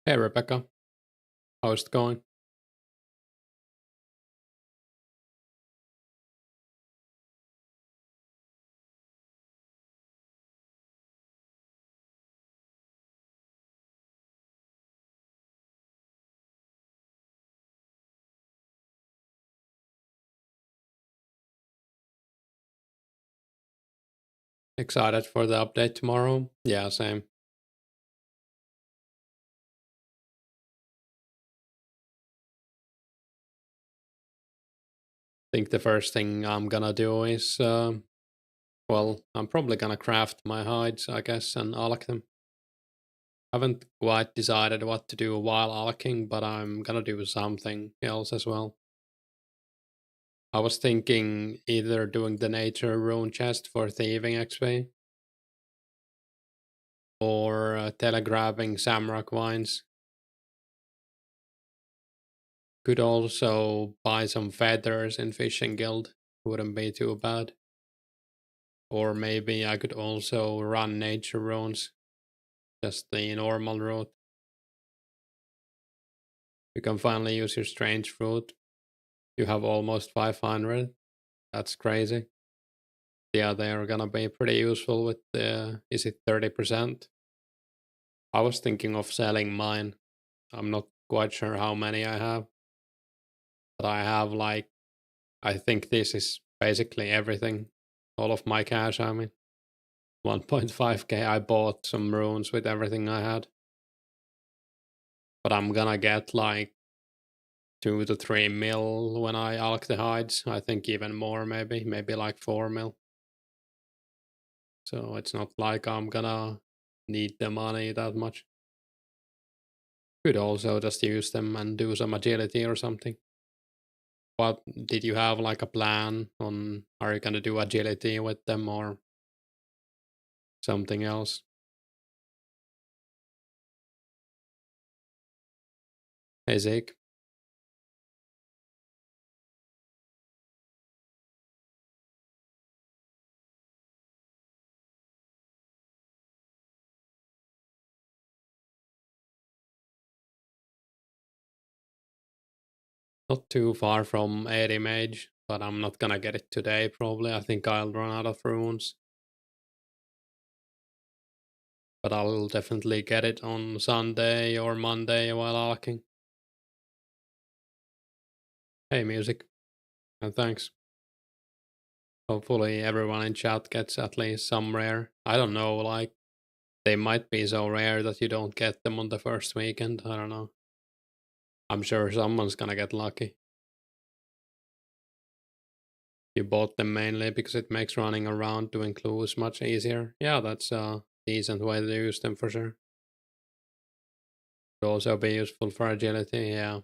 Hey Rebecca, how's it going? Excited for the update tomorrow? Yeah, same. Think the first thing I'm gonna do is, well, I'm probably gonna craft my hides, I guess, and alch them. Haven't quite decided what to do while alching, but I'm gonna do something else as well. I was thinking either doing the nature rune chest for thieving XP or telegrabbing Samrock vines. Could also buy some feathers in fishing guild. Wouldn't be too bad. Or maybe I could also run nature runes, just the normal route. You can finally use your strange fruit. You have almost 500. That's crazy. Yeah, they are gonna be pretty useful with the, is it 30%? I was thinking of selling mine. I'm not quite sure how many I have, but I have like, I think this is basically everything. All of my cash, I mean. 1.5k, I bought some runes with everything I had. But I'm gonna get like 2 to 3 mil when I alch the hides. I think even more, maybe like 4 mil. So it's not like I'm gonna need the money that much. Could also just use them and do some agility or something. What did you have like a plan on? Are you gonna do agility with them or something else? Hey Zeke, not too far from 80 mage, but I'm not gonna get it today. Probably, I think I'll run out of runes. But I'll definitely get it on Sunday or Monday while arcing. Hey, music, and thanks. Hopefully, everyone in chat gets at least some rare. I don't know, like, they might be so rare that you don't get them on the first weekend. I don't know. I'm sure someone's gonna get lucky. You bought them mainly because it makes running around doing clues much easier. Yeah, that's a decent way to use them for sure. Could also be useful for agility, yeah.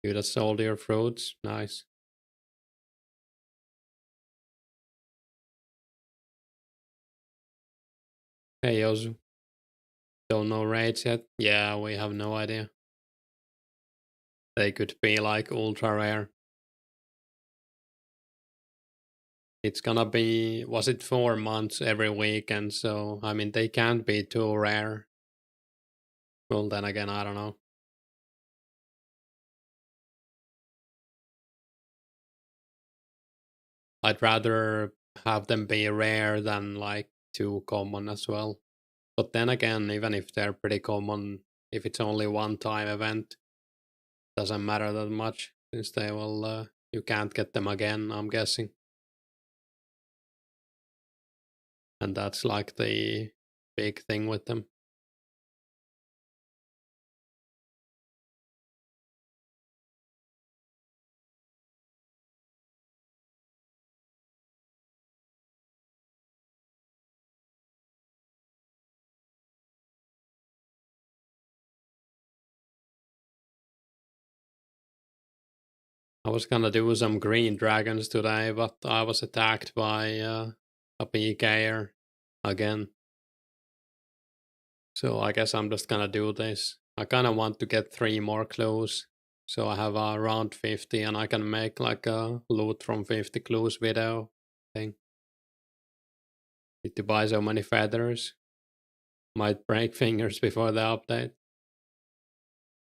You just sold your fruits, nice. Hey, Yozu. Don't know rates yet? Yeah, we have no idea. They could be like ultra rare. It's gonna be, was it 4 months every weekend? So, I mean, they can't be too rare. Well, then again, I don't know. I'd rather have them be rare than like too common as well. But then again, even if they're pretty common, if it's only one time event, doesn't matter that much since they will, you can't get them again, I'm guessing. And that's like the big thing with them. I was gonna do some green dragons today, but I was attacked by a PKer again. So I guess I'm just gonna do this. I kinda want to get 3 more clues. So I have around 50 and I can make like a loot from 50 clues video thing. Need to buy so many feathers. Might break fingers before the update.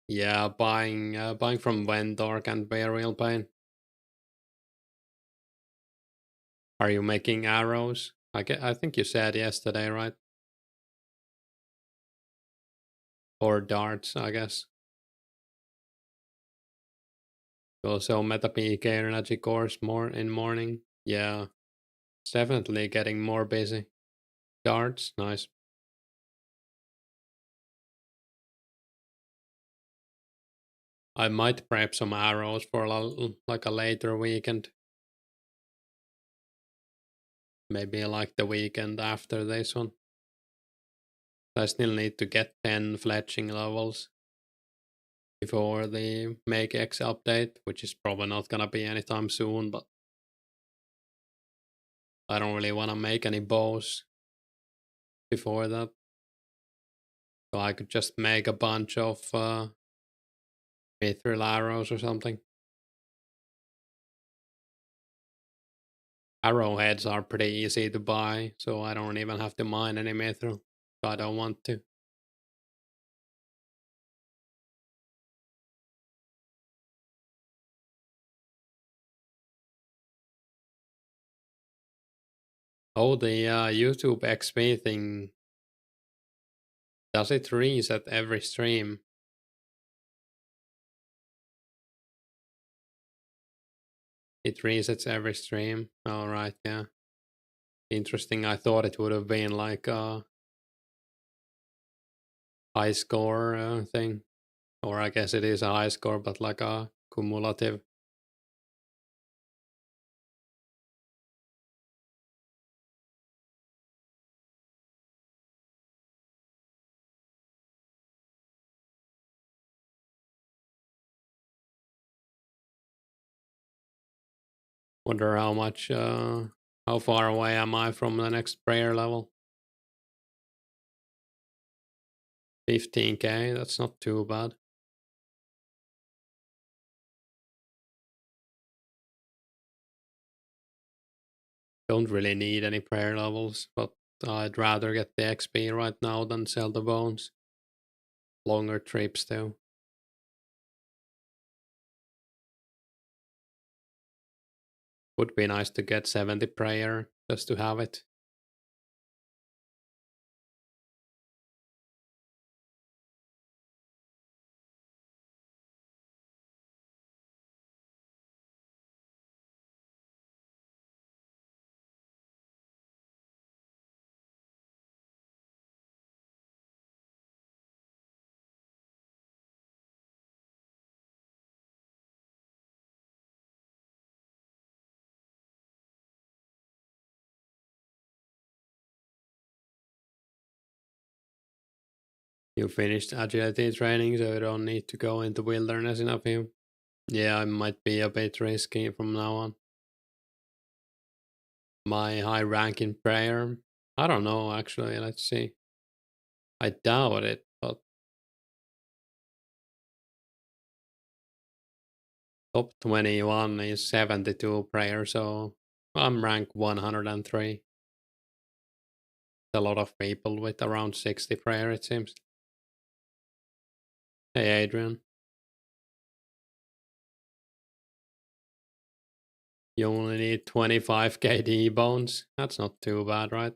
Yeah, buying from vendor can be a real pain. Are you making arrows? I think you said yesterday, right? Or darts, I guess. Also, meta PK energy course more in morning. Yeah, it's definitely getting more busy. Darts, nice. I might prep some arrows for like a later weekend. Maybe like the weekend after this one. I still need to get 10 fletching levels before the Make X update, which is probably not gonna be anytime soon, but I don't really wanna make any bows before that. So I could just make a bunch of mithril arrows or something. Arrowheads are pretty easy to buy, so I don't even have to mine any mithril. So I don't want to. Oh, the YouTube XP thing. Does it reset every stream? It resets every stream. Alright, yeah. Interesting. I thought it would have been like a high score thing. Or I guess it is a high score, but like a cumulative. Wonder how much, how far away am I from the next prayer level? 15k, that's not too bad. Don't really need any prayer levels, but I'd rather get the XP right now than sell the bones. Longer trips though. Would be nice to get 70 prayer just to have it. You finished agility training, so you don't need to go into wilderness in a few. Yeah, it might be a bit risky from now on. My high rank in prayer? I don't know actually, let's see. I doubt it, but top 21 is 72 prayer, so I'm rank 103. A lot of people with around 60 prayer, it seems. Hey Adrian, you only need 25 KD bones. That's not too bad, right?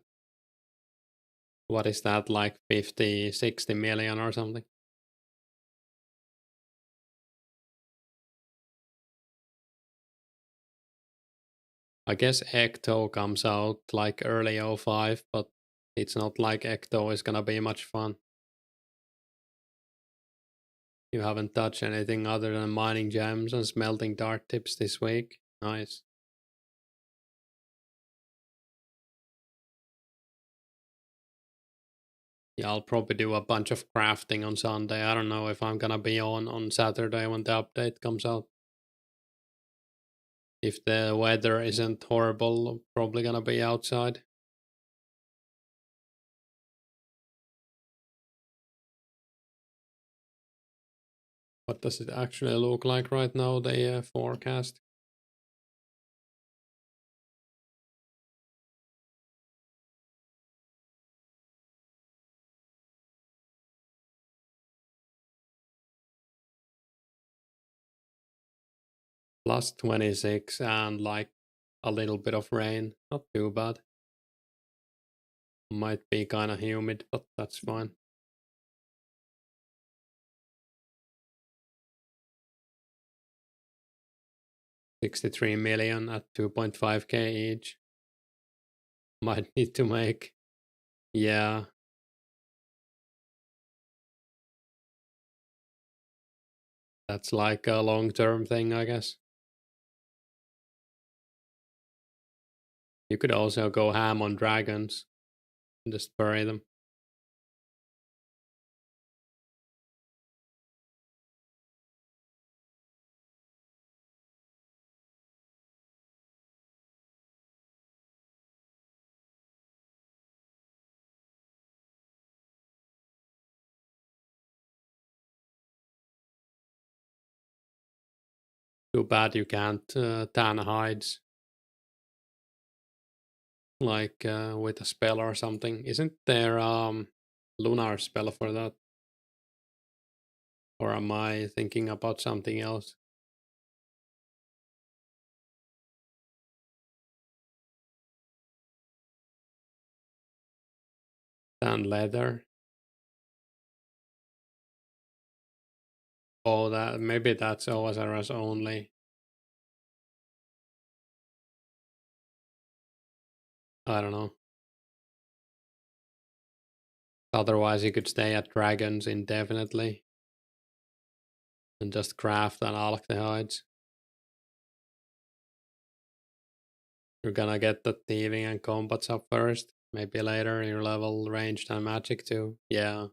What is that, like 50, 60 million or something? I guess Ecto comes out like early 05, but it's not like Ecto is gonna be much fun. You haven't touched anything other than mining gems and smelting dart tips this week. Nice. Yeah, I'll probably do a bunch of crafting on Sunday. I don't know if I'm gonna be on Saturday when the update comes out. If the weather isn't horrible, I'm probably gonna be outside. What does it actually look like right now, the forecast? Plus 26 and like a little bit of rain. Not too bad. Might be kind of humid, but that's fine. 63 million at 2.5k each. Might need to make. Yeah. That's like a long term thing, I guess. You could also go ham on dragons and just bury them. Too bad you can't tan hides like with a spell or something. Isn't there lunar spell for that? Or am I thinking about something else? Tan leather. Oh, that maybe that's OSRS only. I don't know. Otherwise, you could stay at dragons indefinitely and just craft and alkalides. You're gonna get the thieving and combats up first. Maybe later you level ranged and magic too. Yeah.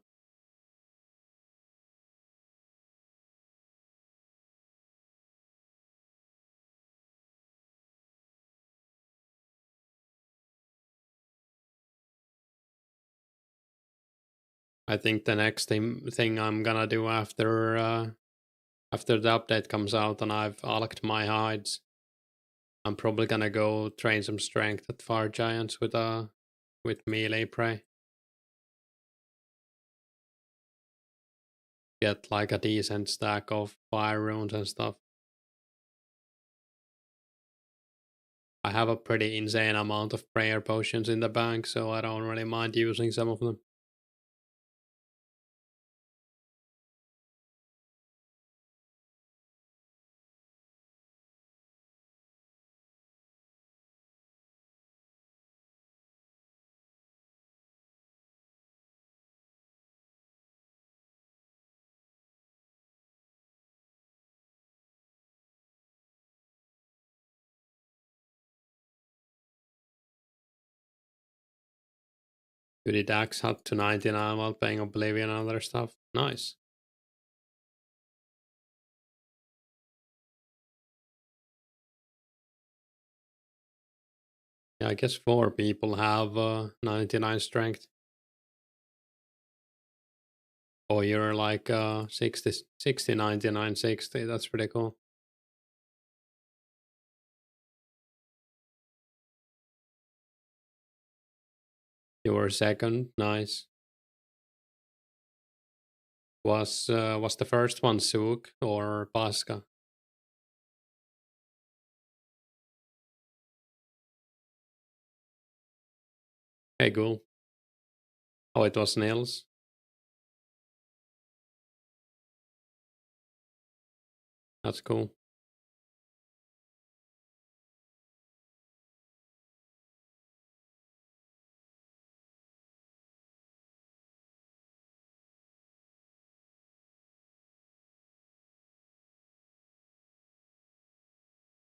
I think the next thing I'm gonna do after the update comes out and I've alked my hides, I'm probably gonna go train some strength at fire giants with melee prey. Get like a decent stack of fire runes and stuff. I have a pretty insane amount of prayer potions in the bank, so I don't really mind using some of them. Goody Dax had to 99 while playing Oblivion and other stuff. Nice. Yeah, I guess 4 people have 99 strength. Oh, you're like 60, 60, 99, 60. That's pretty cool. You were second. Nice. Was the first one Sook or Pasca? Hey, cool. Oh, it was Nils. That's cool.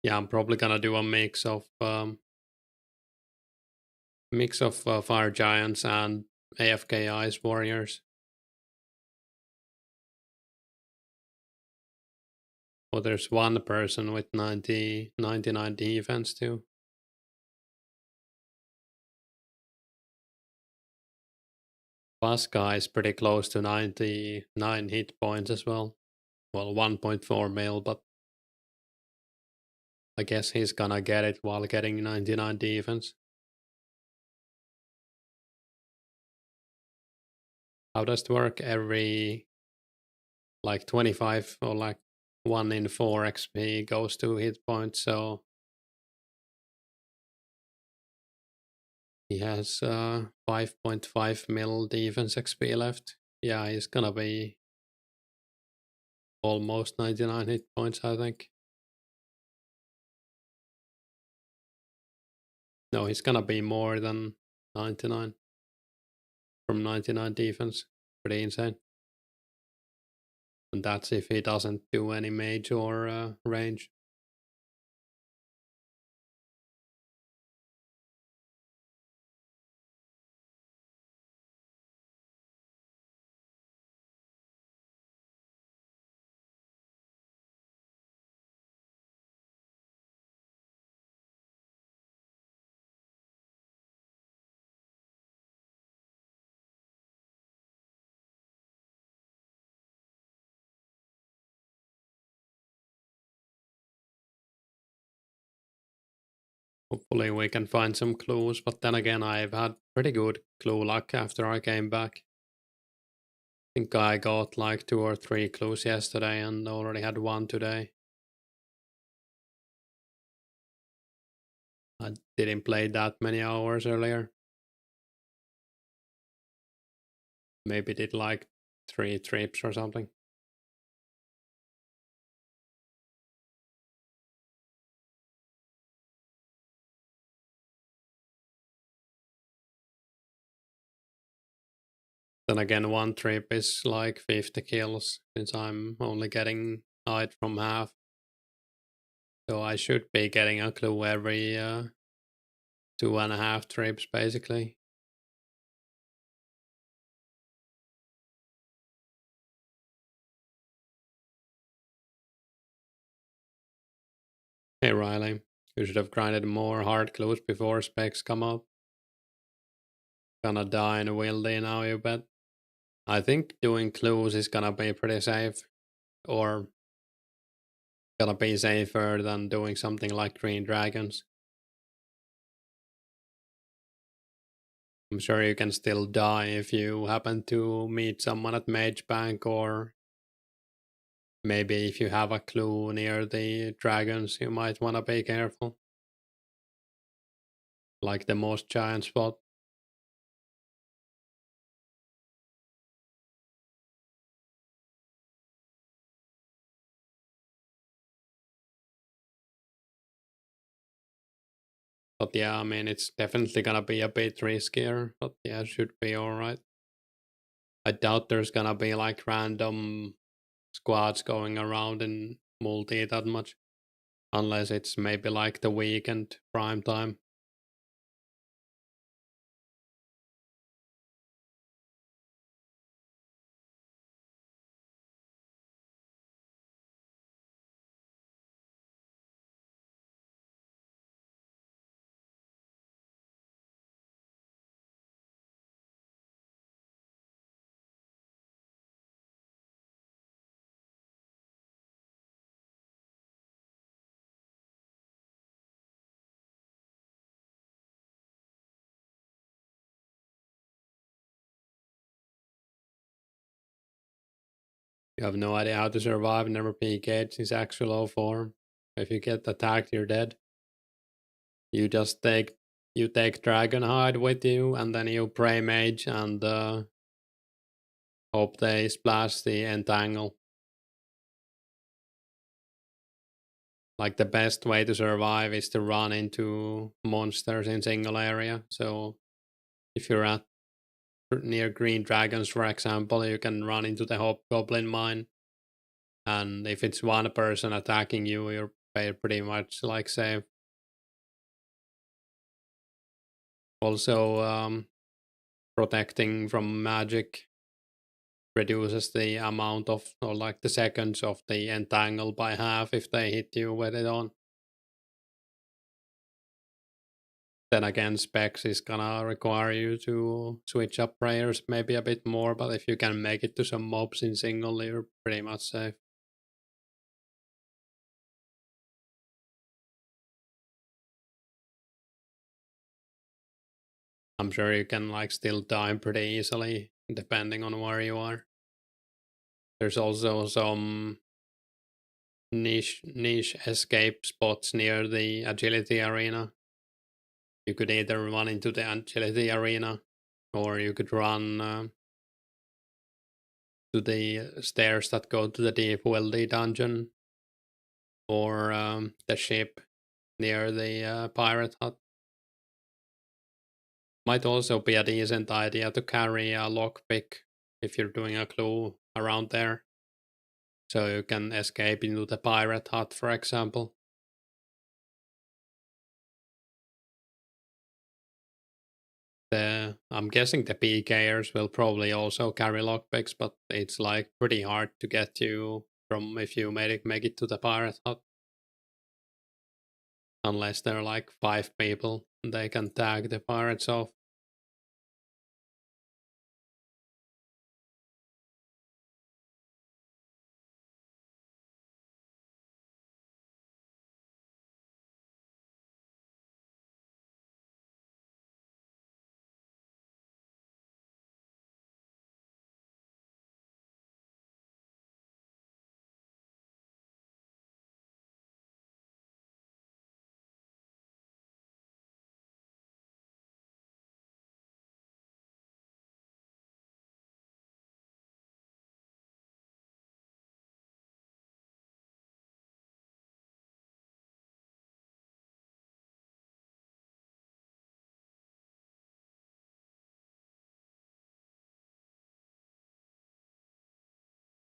Yeah, I'm probably gonna do a mix of fire giants and AFK ice warriors. Oh, there's one person with 99 defense too. Pasca is pretty close to 99 hit points as well. Well, 1.4 mil, but I guess he's gonna get it while getting 99 defense. How does it work? Every like 25 or like 1 in 4 XP goes to hit points, so he has 5.5 mil defense XP left. Yeah, he's gonna be almost 99 hit points, I think. No, he's gonna be more than 99 from 99 defense. Pretty insane. And that's if he doesn't do any mage or range. Hopefully we can find some clues, but then again I've had pretty good clue luck after I came back. I think I got like 2 or 3 clues yesterday and already had 1 today. I didn't play that many hours earlier. Maybe did like 3 trips or something. Then again, 1 trip is like 50 kills since I'm only getting height from half. So I should be getting a clue every 2.5 trips basically. Hey Riley, you should have grinded more hard clues before specs come up. Gonna die in a wildy now, you bet. I think doing clues is gonna be pretty safe, or gonna be safer than doing something like green dragons. I'm sure you can still die if you happen to meet someone at Mage Bank, or maybe if you have a clue near the dragons, you might want to be careful. Like the most giant spot. But yeah, I mean, it's definitely gonna be a bit riskier, but yeah, it should be alright. I doubt there's gonna be like random squads going around in multi that much. Unless it's maybe like the weekend prime time. You have no idea how to survive, never PKed since actual low form. If you get attacked, you're dead. You just take dragon hide with you, and then you pray mage and hope they splash the entangle. Like the best way to survive is to run into monsters in single area. So if you're at near green dragons, for example, you can run into the hobgoblin mine, and if it's one person attacking you, you're pretty much like safe. Also, protecting from magic reduces the amount of, or like the seconds of the entangle by half if they hit you with it on. Then again, specs is gonna require you to switch up prayers maybe a bit more, but if you can make it to some mobs in single, you're pretty much safe. I'm sure you can like still die pretty easily depending on where you are. There's also some niche escape spots near the agility arena. You could either run into the agility arena, or you could run to the stairs that go to the deep weldy dungeon, or the ship near the pirate hut. Might also be a decent idea to carry a lockpick if you're doing a clue around there, so you can escape into the pirate hut, for example. I'm guessing the PKers will probably also carry lockpicks, but it's like pretty hard to get you from if you make it to the pirate hut. Unless there are like 5 people, they can tag the pirates off.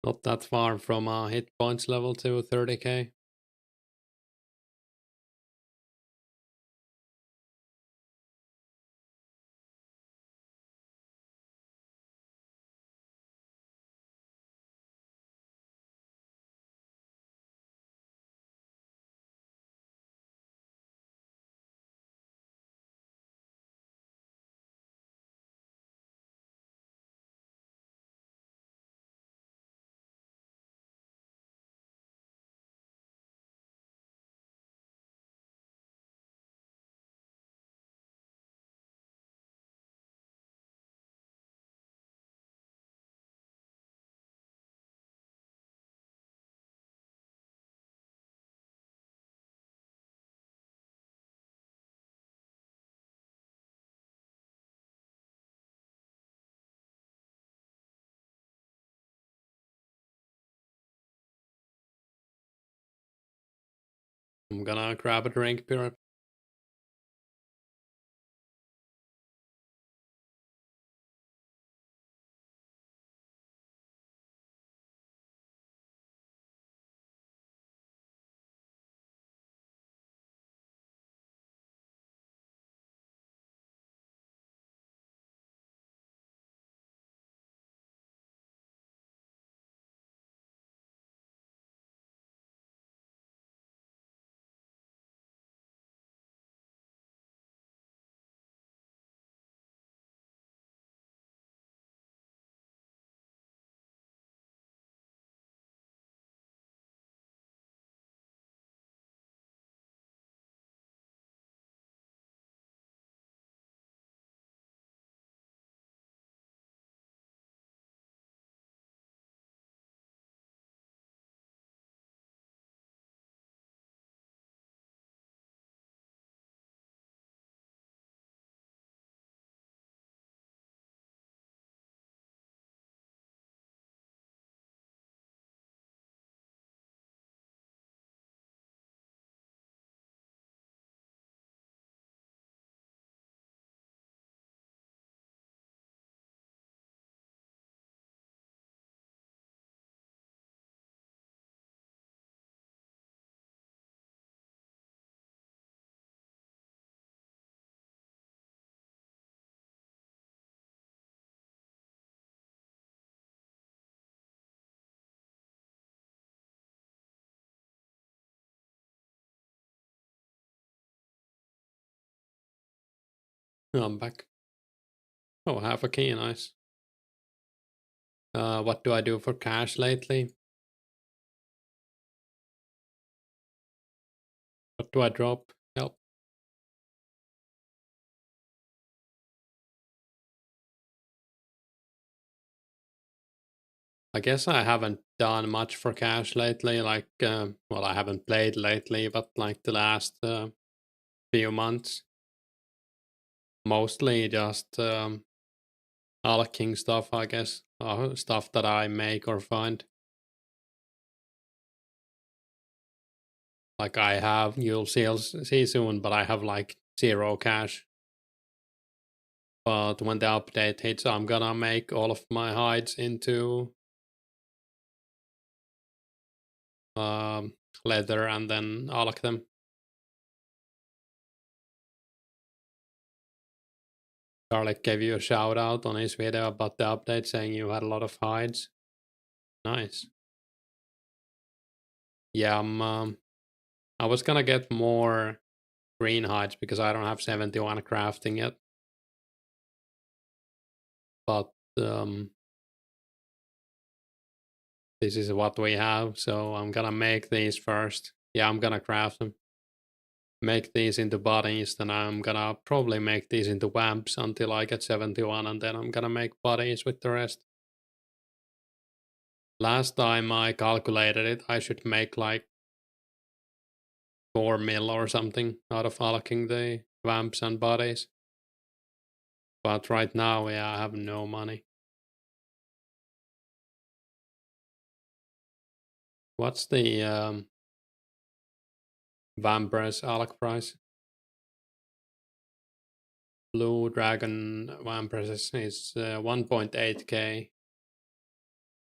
Not that far from hit points level to 30k. I'm gonna grab a drink, Pirate. I'm back. Oh, half a key, nice. What do I do for cash lately? What do I drop? Help. I guess I haven't done much for cash lately. Like, well, I haven't played lately, but like the last few months, mostly just alching stuff, I guess, stuff that I make or find. Like I have, you'll see soon, but I have like 0 cash. But when the update hits, I'm gonna make all of my hides into leather and then alch them. Garlic gave you a shout out on his video about the update, saying you had a lot of hides. Nice. Yeah, I was gonna get more green hides because I don't have 71 crafting yet. But this is what we have, so I'm gonna make these first. Yeah, I'm gonna craft them. Make these into bodies, then I'm gonna probably make these into vamps until I get 71, and then I'm gonna make bodies with the rest. Last time I calculated it, I should make like 4 mil or something out of alching the vamps and bodies. But right now, yeah, I have no money. What's the vampires alch price? Blue Dragon vampires is 1.8k.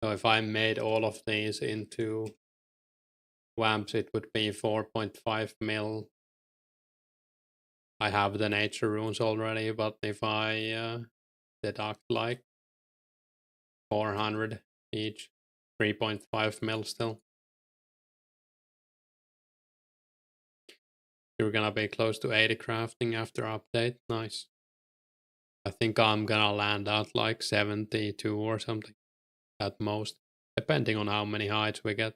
So if I made all of these into vamps, it would be 4.5 mil. I have the nature runes already, but if I deduct like 400 each, 3.5 mil still. You're gonna be close to 80 crafting after update. Nice. I think I'm gonna land at like 72 or something at most, depending on how many hides we get.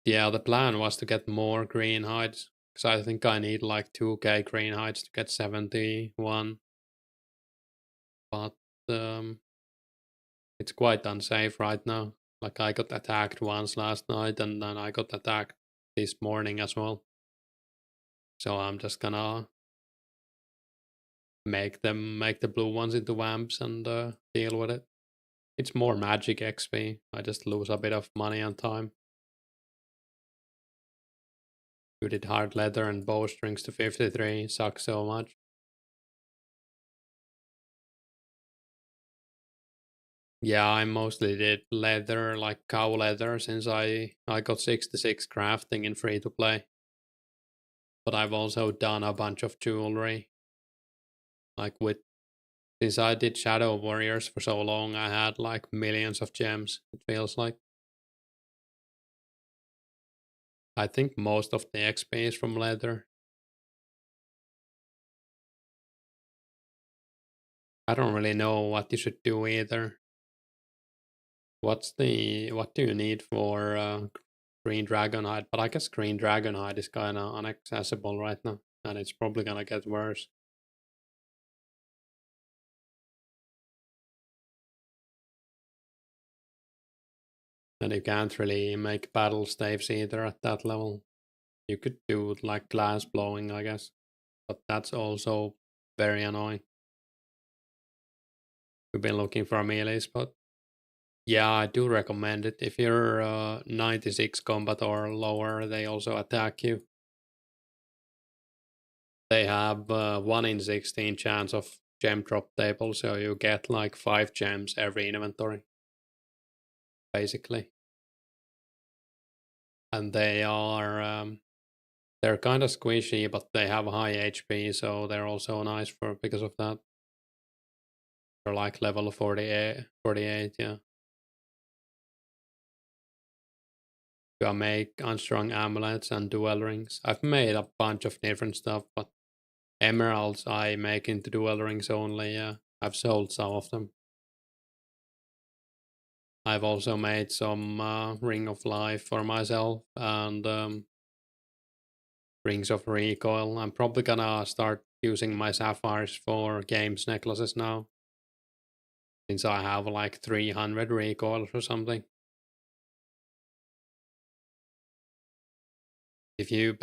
Yeah, the plan was to get more green hides, because I think I need like 2k green hides to get 71. But it's quite unsafe right now. Like I got attacked once last night, and then I got attacked this morning as well. So I'm just gonna make the blue ones into vamps and deal with it. It's more magic XP. I just lose a bit of money and time. You did hard leather and bowstrings to 53. Sucks so much. Yeah, I mostly did leather, like cow leather, since I got 66 crafting in free to play. But I've also done a bunch of jewelry. Like since I did Shadow Warriors for so long, I had like millions of gems, it feels like. I think most of the XP is from leather. I don't really know what you should do either. What do you need for green dragonhide? But I guess green dragonhide is kind of inaccessible right now, and it's probably gonna get worse. And you can't really make battle staves either at that level. You could do like glass blowing, I guess, but that's also very annoying. We've been looking for a melee spot. Yeah, I do recommend it. If you're 96 combat or lower, they also attack you. They have 1 in 16 chance of gem drop table, so you get like 5 gems every inventory, basically. And they're kind of squishy, but they have high HP, so they're also nice for because of that. They're like level 48, yeah. You make unstrung amulets and duel rings. I've made a bunch of different stuff, but emeralds I make into duel rings only, yeah. I've sold some of them. I've also made some Ring of Life for myself and Rings of Recoil. I'm probably gonna start using my sapphires for games necklaces now, since I have like 300 recoils or something. If you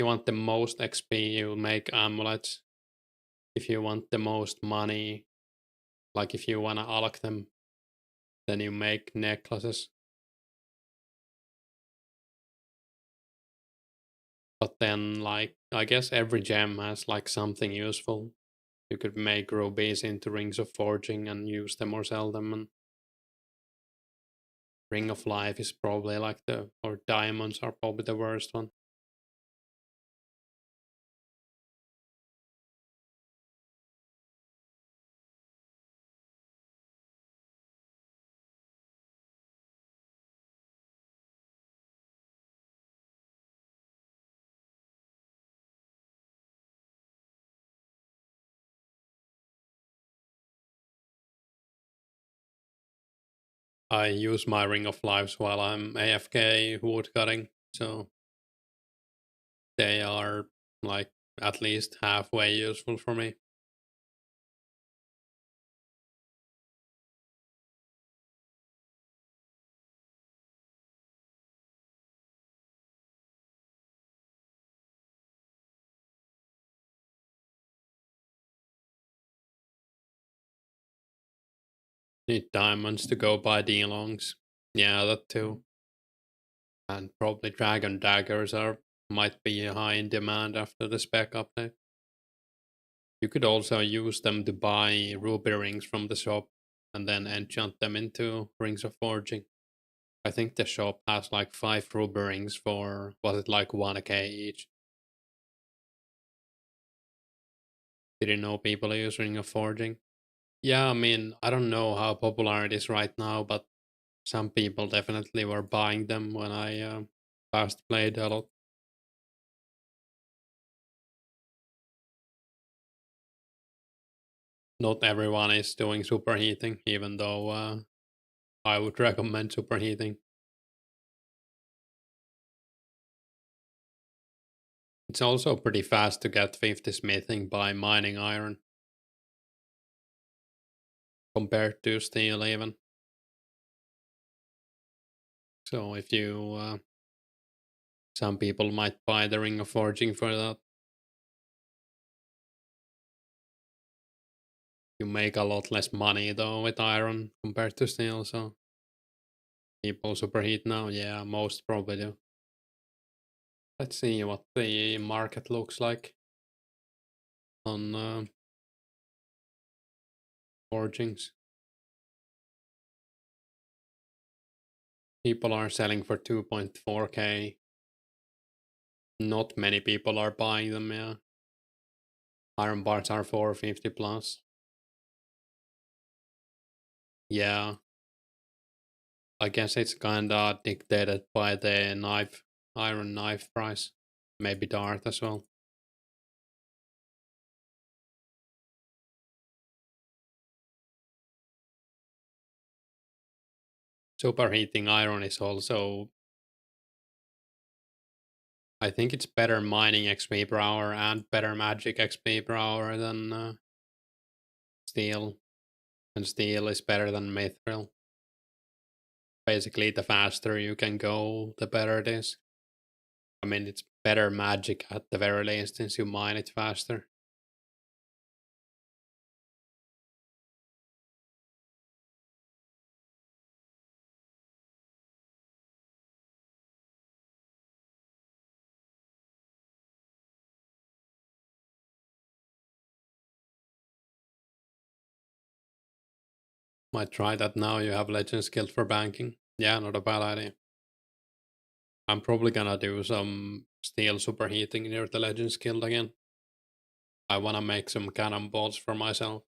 want the most XP, you make amulets. If you want the most money, like if you wanna alch them, then you make necklaces. But then, like, I guess every gem has like something useful. You could make rubies into rings of forging and use them or sell them. And ring of life is probably like or diamonds are probably the worst one. I use my ring of lives while I'm AFK wood cutting, so they are like at least halfway useful for me. Need diamonds to go buy D-longs. Yeah, that too. And probably dragon daggers might be high in demand after the spec update. You could also use them to buy ruby rings from the shop and then enchant them into rings of forging. I think the shop has like 5 ruby rings for, was it like 1k each? Didn't know people use ring of forging. Yeah, I mean, I don't know how popular it is right now, but some people definitely were buying them when I fast played a lot. Not everyone is doing superheating, even though I would recommend superheating. It's also pretty fast to get 50 smithing by mining iron compared to steel, even. So if you, some people might buy the ring of forging for that. You make a lot less money though with iron compared to steel, so people superheat now. Yeah, most probably do. Let's see what the market looks like on forgings. People are selling for 2.4k. Not many people are buying them, yeah. Iron bars are 450 plus. Yeah. I guess it's kinda dictated by the iron knife price. Maybe dart as well. Superheating iron is also, I think it's better mining XP per hour and better magic XP per hour than steel. And steel is better than mithril. Basically, the faster you can go, the better it is. I mean, it's better magic at the very least since you mine it faster. Might try that now you have Legends Guild for banking. Yeah, not a bad idea. I'm probably gonna do some steel superheating near the Legends Guild again. I wanna make some cannonballs for myself.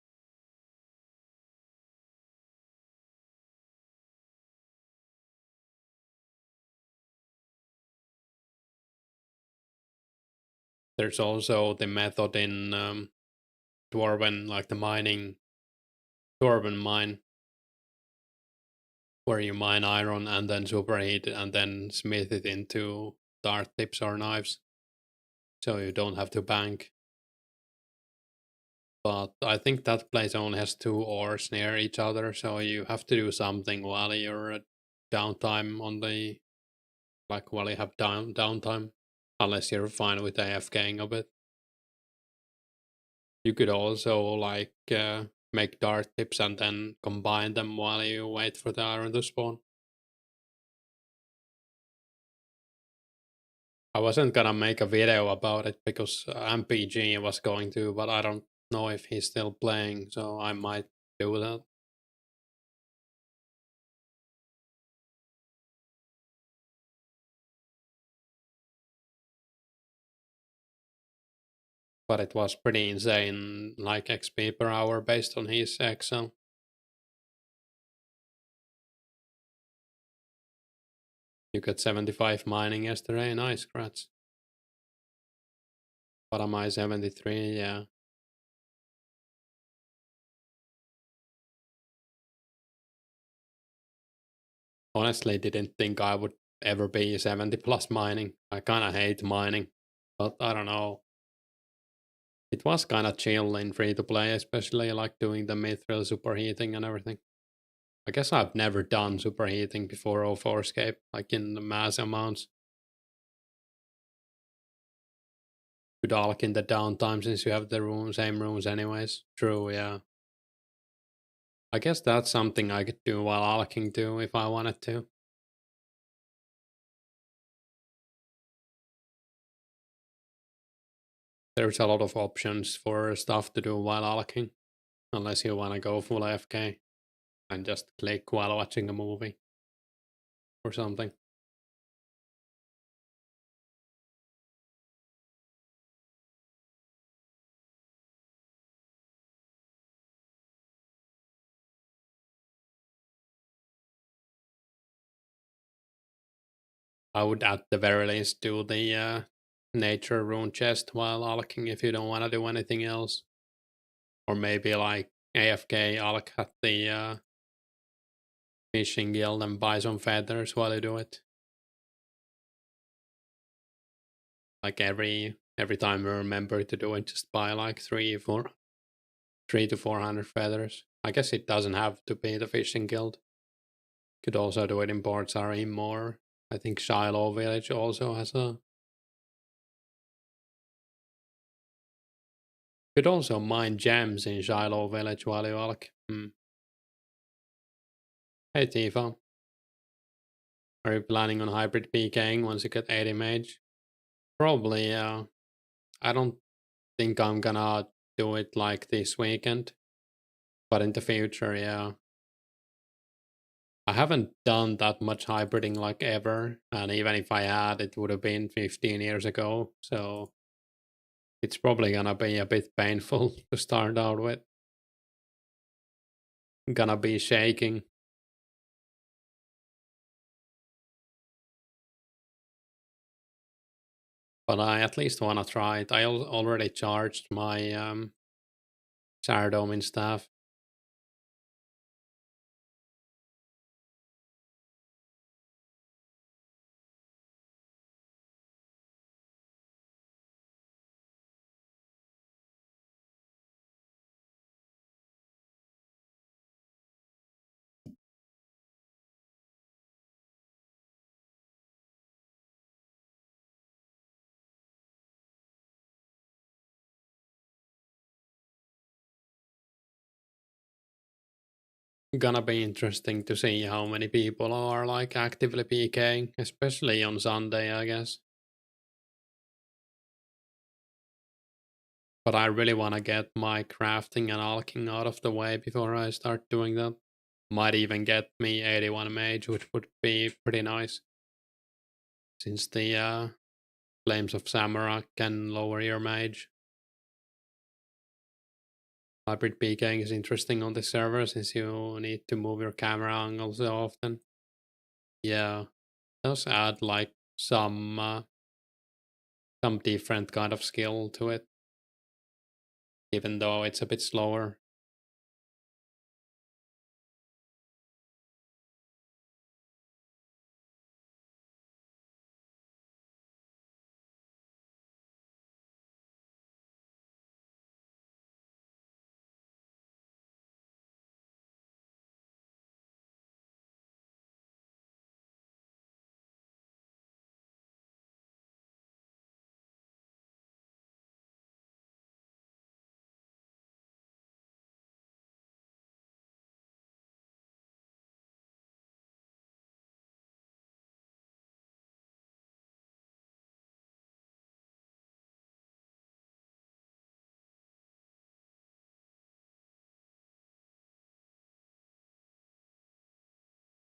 There's also the method in Dwarven, like the mining Dwarven mine, where you mine iron and then superheat it and then smith it into dart tips or knives. So you don't have to bank. But I think that place only has two ores near each other, so you have to do something while you're at downtime on the like while you have downtime, unless you're fine with AFKing a bit. You could also like make dart tips and then combine them while you wait for the iron to spawn. I wasn't gonna make a video about it because MPG was going to, but I don't know if he's still playing, so I might do that. But it was pretty insane, like XP per hour based on his Excel. You got 75 mining yesterday, nice, congrats. But am I 73? Yeah. Honestly, didn't think I would ever be 70 plus mining. I kinda hate mining, but I don't know. It was kinda chill in free to play, especially like doing the mithril superheating and everything. I guess I've never done superheating before 04scape, like in the mass amounts. Could alk in the downtime since you have the same rooms anyways. True, yeah. I guess that's something I could do while alking too if I wanted to. There's a lot of options for stuff to do while alking, unless you want to go full AFK and just click while watching a movie or something. I would at the very least do the nature rune chest while alking if you don't want to do anything else. Or maybe like AFK alk at the fishing guild and buy some feathers while you do it. Like every time you remember to do it, just buy like 3 to 400 feathers. I guess it doesn't have to be the fishing guild. Could also do it in Port Sarim more. I think Shiloh village also has a. Could also mine gems in Shiloh village while you alk. Hey Tifa, are you planning on hybrid PKing once you get 80 mage? Probably, yeah. I don't think I'm gonna do it like this weekend, but in the future, yeah. I haven't done that much hybriding like ever, and even if I had, it would have been 15 years ago, so it's probably gonna be a bit painful to start out with. Gonna be shaking. But I at least wanna try it. I already charged my Saradomin staff. Gonna be interesting to see how many people are like actively PKing, especially on Sunday, I guess. But I really wanna get my crafting and alking out of the way before I start doing that. Might even get me 81 mage, which would be pretty nice. Since the Flames of Samara can lower your mage. Hybrid PKing is interesting on the server since you need to move your camera angle so often. Yeah, does add like some different kind of skill to it, even though it's a bit slower.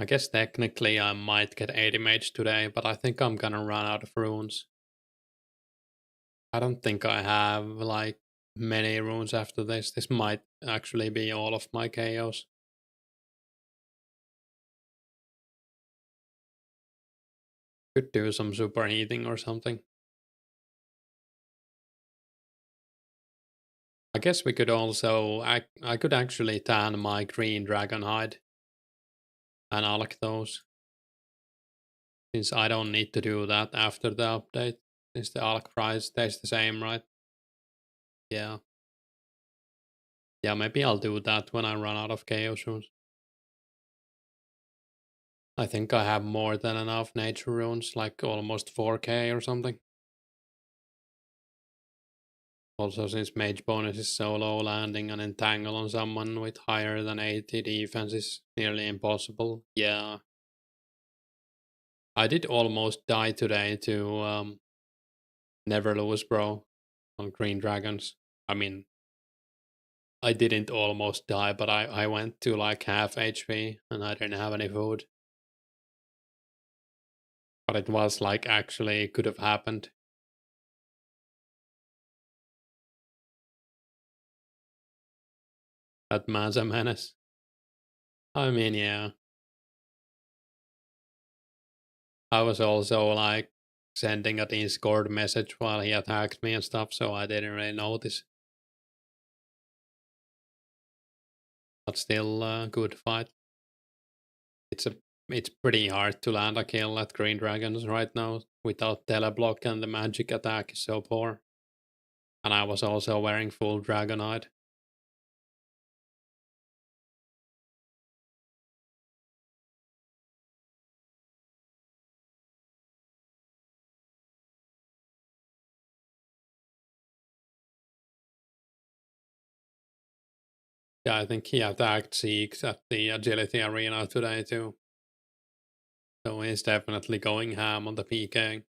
I guess technically I might get 80 mage today, but I think I'm gonna run out of runes. I don't think I have like many runes after this. This might actually be all of my chaos. Could do some superheating or something. I guess we could also, I could actually tan my green dragon hide and alch those. Since I don't need to do that after the update. Since the alch price stays the same, right? Yeah. Yeah, maybe I'll do that when I run out of chaos runes. I think I have more than enough nature runes, like almost 4k or something. Also, since mage bonus is so low, landing an entangle on someone with higher than 80 defense is nearly impossible. Yeah. I did almost die today to Never Lose Bro on Green Dragons. I mean, I didn't almost die, but I went to like half HP and I didn't have any food. But it was like actually could have happened. That man's a menace. I mean, yeah. I was also like sending a Discord message while he attacked me and stuff, so I didn't really notice. But still a good fight. It's pretty hard to land a kill at Green Dragons right now without teleblock, and the magic attack is so poor. And I was also wearing full Dragonite. Yeah, I think he attacked Zeeks at the agility arena today too. So he's definitely going ham on the PKing.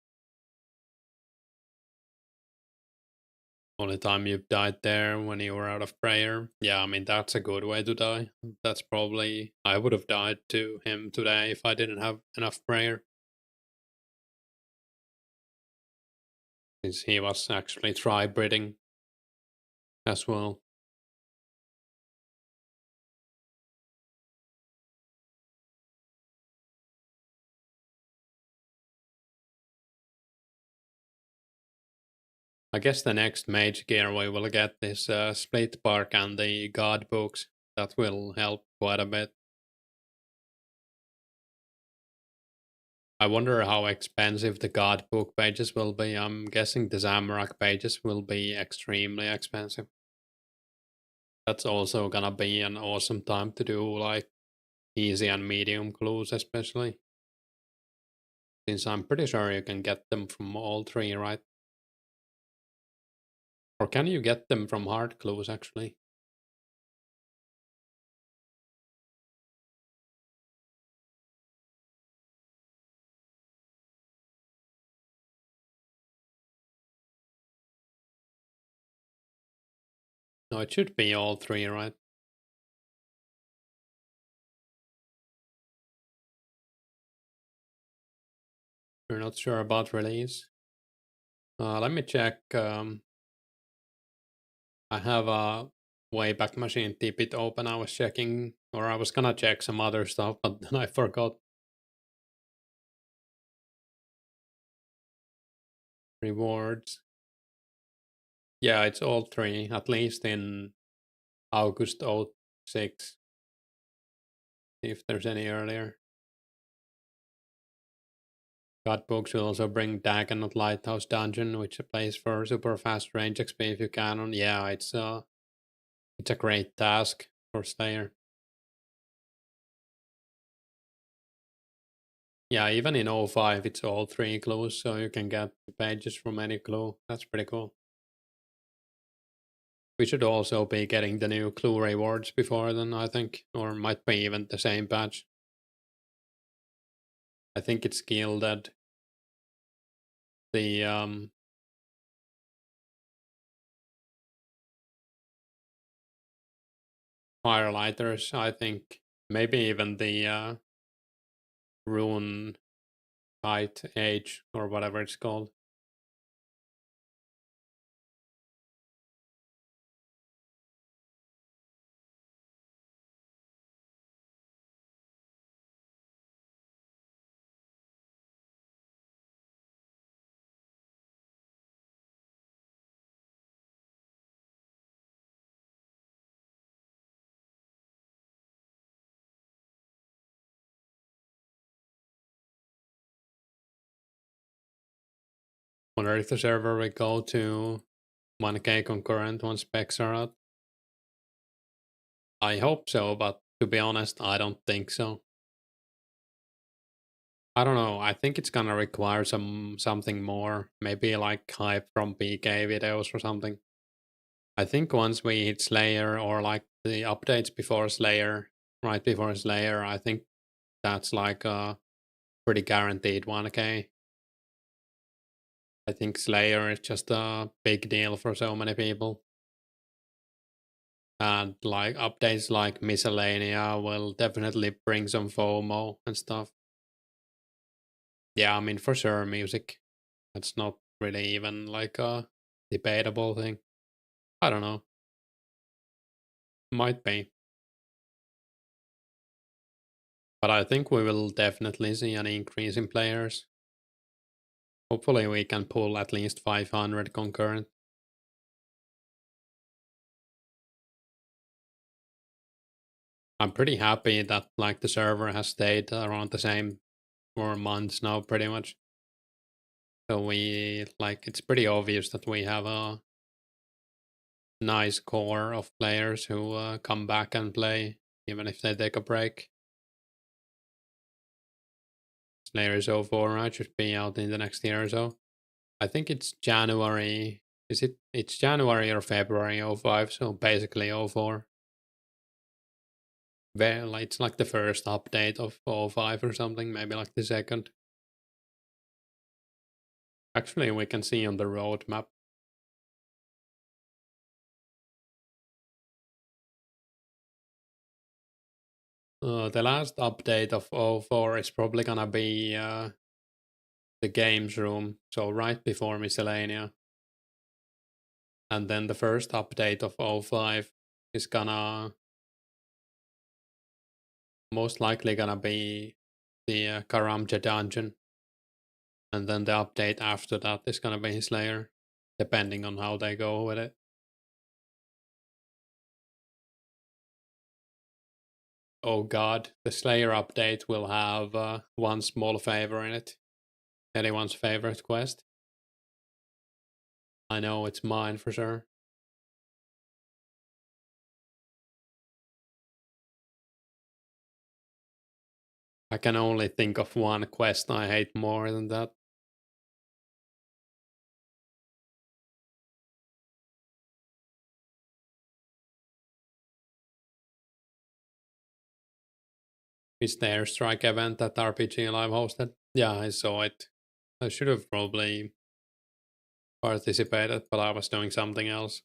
Only time you've died there when you were out of prayer. Yeah, I mean, that's a good way to die. That's probably, I would have died to him today if I didn't have enough prayer. Since he was actually tri-breeding as well. I guess the next mage gear we will get is Split Bark and the God books. That will help quite a bit. I wonder how expensive the God book pages will be. I'm guessing the Zamorak pages will be extremely expensive. That's also gonna be an awesome time to do like easy and medium clues, especially. Since I'm pretty sure you can get them from all three, right? Or can you get them from hard clues actually? No, it should be all three, right? You're not sure about release? Let me check. I have a Wayback Machine Tippit open. I was checking, or I was gonna check some other stuff, but then I forgot. Rewards. Yeah, it's all three, at least in August 06. See if there's any earlier. God books will also bring Dagon at Lighthouse Dungeon, which plays for super fast range XP if you can. On yeah, it's a great task for Slayer. Yeah, even in 05, it's all three clues, so you can get the pages from any clue. That's pretty cool. We should also be getting the new clue rewards before then, I think, or might be even the same patch. I think it's gilded. The firelighters, I think, maybe even the Rune Kite Age or whatever it's called. Wonder if the server will go to 1K concurrent once specs are out. I hope so, but to be honest, I don't think so. I don't know. I think it's gonna require something more, maybe like hype from PK videos or something. I think once we hit Slayer or like the updates before Slayer, right before Slayer, I think that's like a pretty guaranteed 1K. I think Slayer is just a big deal for so many people. And like updates like Miscellanea will definitely bring some FOMO and stuff. Yeah, I mean, for sure, music. That's not really even like a debatable thing. I don't know. Might be. But I think we will definitely see an increase in players. Hopefully we can pull at least 500 concurrent. I'm pretty happy that like the server has stayed around the same for months now pretty much. So we like it's pretty obvious that we have a nice core of players who come back and play even if they take a break. Slayer is 04, right? Should be out in the next year or so. I think it's January. Is it? It's January or February 05, so basically 04. Well, it's like the first update of 05 or something, maybe like the second. Actually, we can see on the roadmap. The last update of 04 is probably gonna be the games room, so right before Miscellanea. And then the first update of 05 is gonna most likely gonna be the Karamja dungeon. And then the update after that is gonna be Slayer, depending on how they go with it. Oh god, the Slayer update will have one small favor in it. Anyone's favorite quest? I know it's mine for sure. I can only think of one quest I hate more than that. It's the airstrike event that RPG Live hosted. Yeah, I saw it. I should have probably participated, but I was doing something else.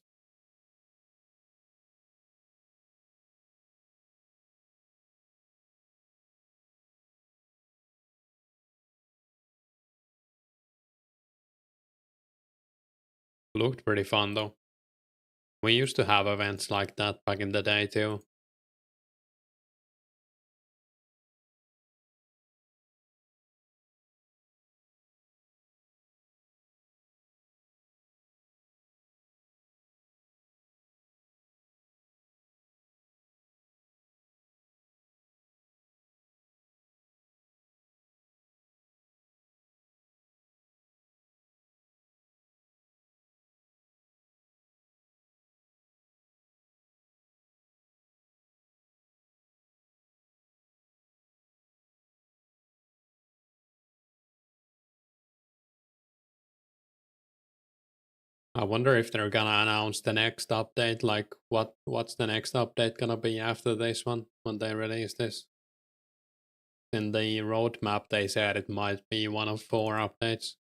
Looked pretty fun though. We used to have events like that back in the day too. I wonder if they're gonna announce the next update. Like, what's the next update gonna be after this one when they release this? In the roadmap, they said it might be one of 4 updates.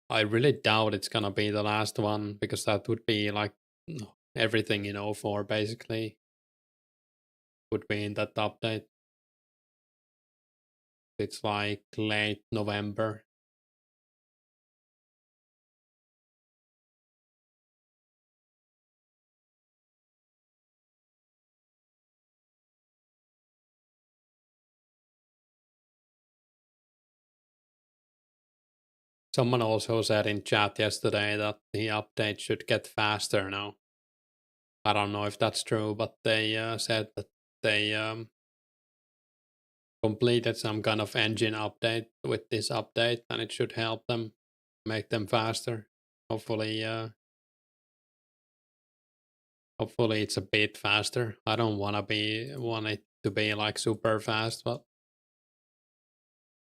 I really doubt it's gonna be the last one because that would be like everything in 04 basically would be in that update. It's like late November. Someone also said in chat yesterday that the update should get faster now. I don't know if that's true, but they said that they completed some kind of engine update with this update, and it should help them make them faster. Hopefully, hopefully it's a bit faster. I don't want it to be like super fast, but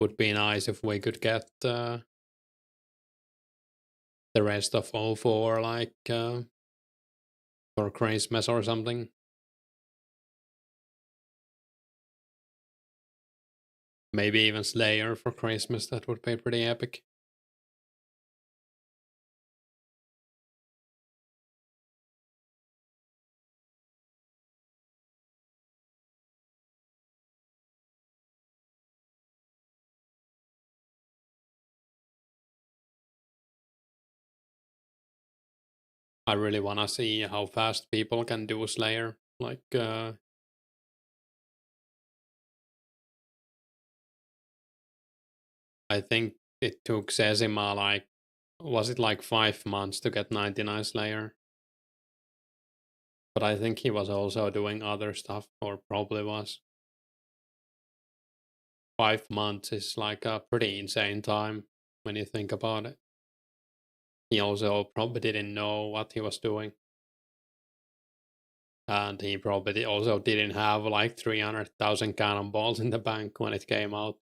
would be nice if we could get the rest of 04 like for Christmas or something. Maybe even Slayer for Christmas. That would be pretty epic. I really want to see how fast people can do Slayer. Like, I think it took Sesima like, was it like 5 months to get 99 Slayer? But I think he was also doing other stuff, or probably was. 5 months is like a pretty insane time when you think about it. He also probably didn't know what he was doing. And he probably also didn't have like 300,000 cannonballs in the bank when it came out.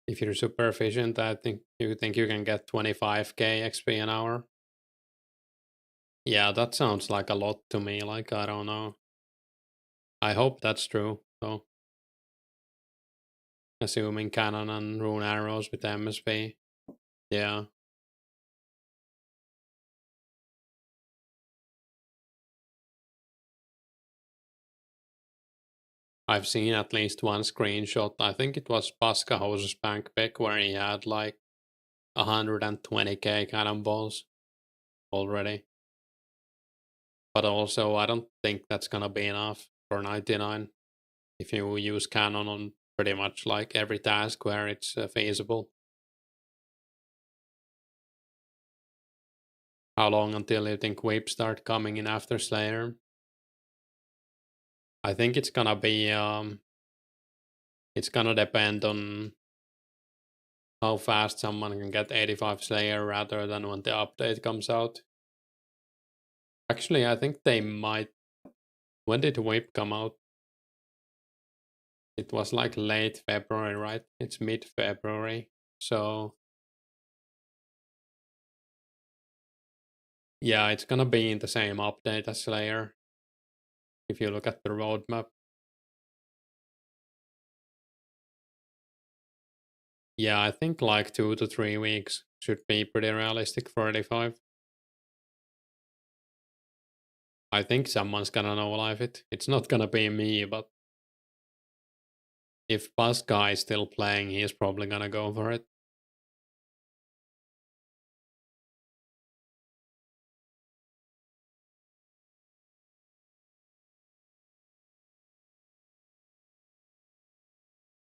If you're super efficient, I think you can get 25k XP an hour. Yeah, that sounds like a lot to me. Like, I don't know. I hope that's true. So, assuming cannon and rune arrows with MSP. Yeah. I've seen at least one screenshot. I think it was Paskahouse's bank pick where he had like 120k cannonballs already. But also, I don't think that's gonna be enough for 99 if you use cannon on pretty much like every task where it's feasible. How long until you think whips start coming in after Slayer? I think it's gonna be it's gonna depend on how fast someone can get 85 Slayer rather than when the update comes out. Actually, I think they might. When did Whip come out? It was like late February, right? It's mid February. So, yeah, it's gonna be in the same update as Slayer. If you look at the roadmap. Yeah, I think like 2 to 3 weeks should be pretty realistic for 85. I think someone's gonna know live it. It's not gonna be me, but if Pascal is still playing, he's probably gonna go for it.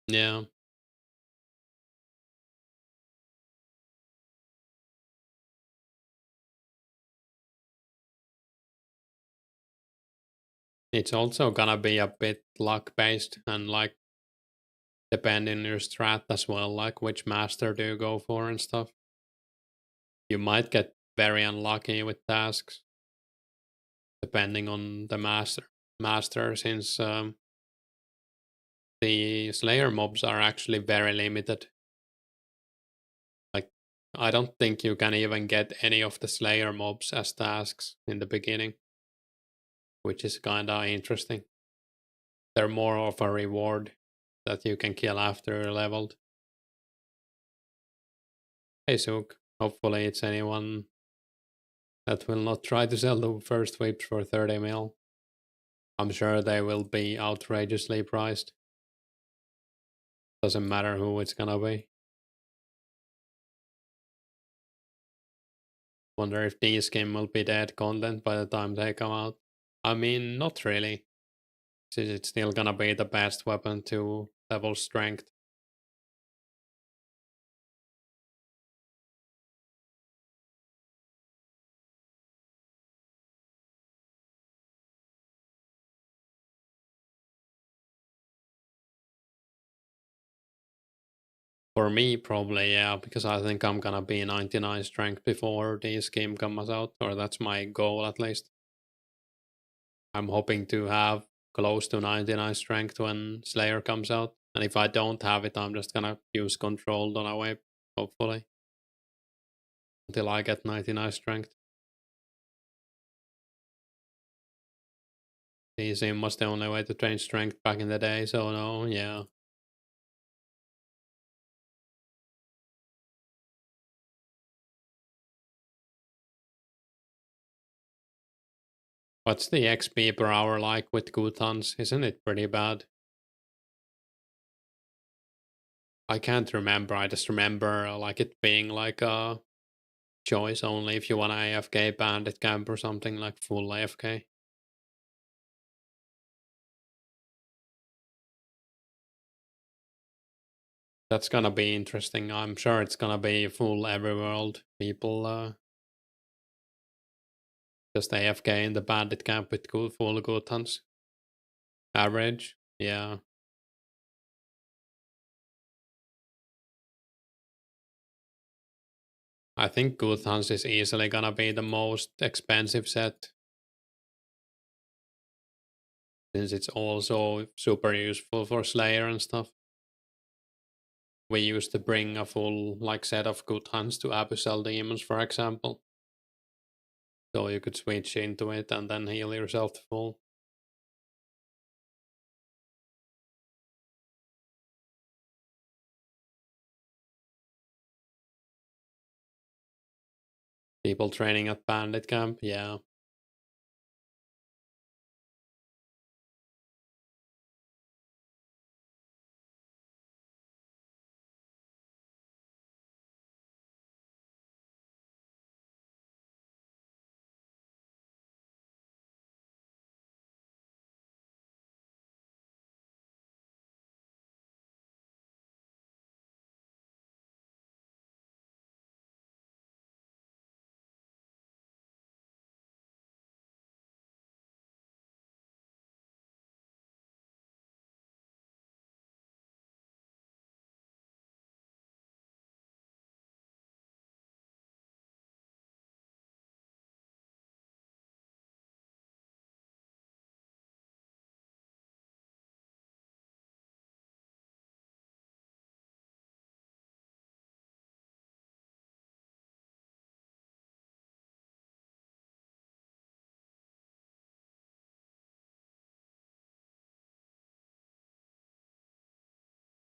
Yeah. It's also gonna be a bit luck based and like depending on your strat as well, like which master do you go for and stuff. You might get very unlucky with tasks depending on the master since the Slayer mobs are actually very limited. I don't think you can even get any of the Slayer mobs as tasks in the beginning, which is kinda interesting. They're more of a reward that you can kill after you're leveled. Hey Sook, hopefully it's anyone that will not try to sell the first whips for 30 mil. I'm sure they will be outrageously priced. Doesn't matter who it's gonna be. Wonder if these game will be dead content by the time they come out. I mean, not really, since it's still gonna be the best weapon to level strength. For me, probably, yeah, because I think I'm gonna be 99 strength before this game comes out, or that's my goal at least. I'm hoping to have close to 99 strength when Slayer comes out, and if I don't have it, I'm just gonna use controlled on a whip, hopefully, until I get 99 strength. Easy was the only way to train strength back in the day, so no, yeah. What's the XP per hour like with good hunts? Isn't it pretty bad? I can't remember. I just remember like it being like a choice only if you want AFK bandit camp or something like full AFK. That's gonna be interesting. I'm sure it's gonna be full every world. People just AFK in the bandit camp with good, full good hunts. Average, yeah. I think good hunts is easily gonna be the most expensive set since it's also super useful for Slayer and stuff. We used to bring a full like set of good hunts to Abyssal Demons, for example. So you could switch into it and then heal yourself to full. People training at Bandit Camp, yeah.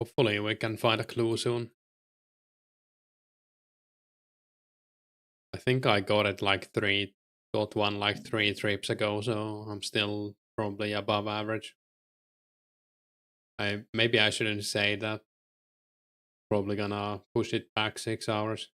Hopefully we can find a clue soon. I think I got it like got one like 3 trips ago, so I'm still probably above average. Maybe I shouldn't say that. Probably gonna push it back 6 hours.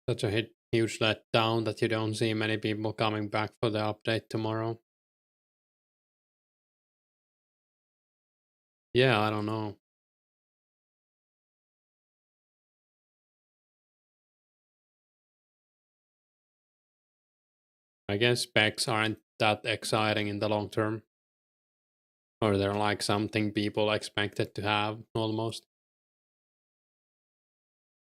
such a huge letdown that you don't see many people coming back for the update tomorrow. Yeah, I don't know. I guess specs aren't that exciting in the long term, or they're like something people expected to have almost.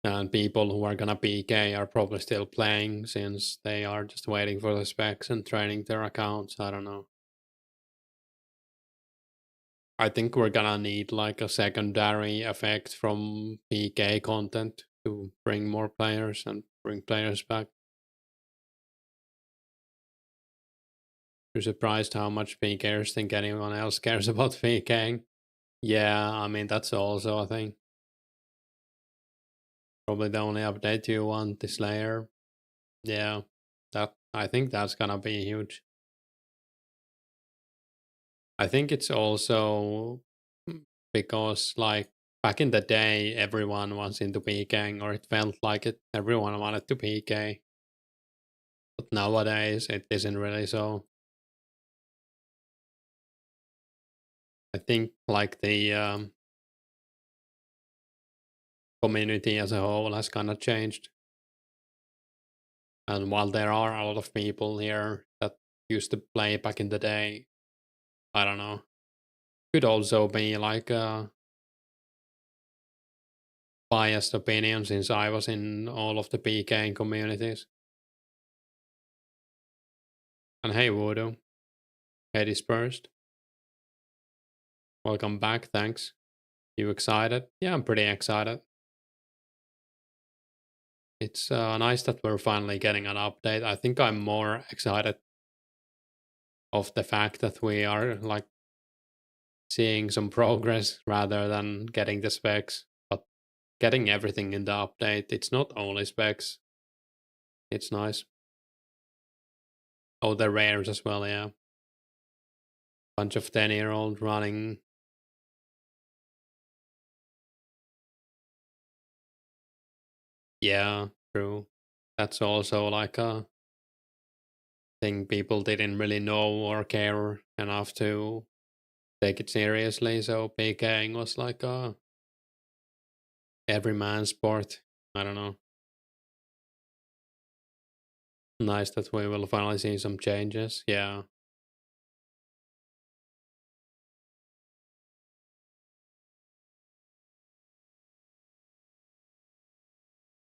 And people who are gonna PK are probably still playing since they are just waiting for the specs and training their accounts. I don't know. I think we're gonna need like a secondary effect from PK content to bring more players and bring players back. You're surprised how much PKers think anyone else cares about PKing. Yeah, I mean that's also a thing. Probably the only update you want this layer. Yeah, that I think that's gonna be huge. I think it's also because like back in the day everyone was into PKing, or it felt like it everyone wanted to PK. But nowadays it isn't really so. I think like the community as a whole has kind of changed. And while there are a lot of people here that used to play back in the day, I don't know. Could also be like a biased opinion since I was in all of the PKing communities. And hey, Voodoo, hey dispersed. Welcome back, thanks. You excited? Yeah, I'm pretty excited. It's nice that we're finally getting an update. I think I'm more excited of the fact that we are like seeing some progress rather than getting the specs. But getting everything in the update, it's not only specs. It's nice. Oh, the rares as well, yeah. Bunch of 10-year-old running. Yeah, true. That's also like a thing people didn't really know or care enough to take it seriously. So PKing was like a every man's sport. I don't know. Nice that we will finally see some changes. Yeah.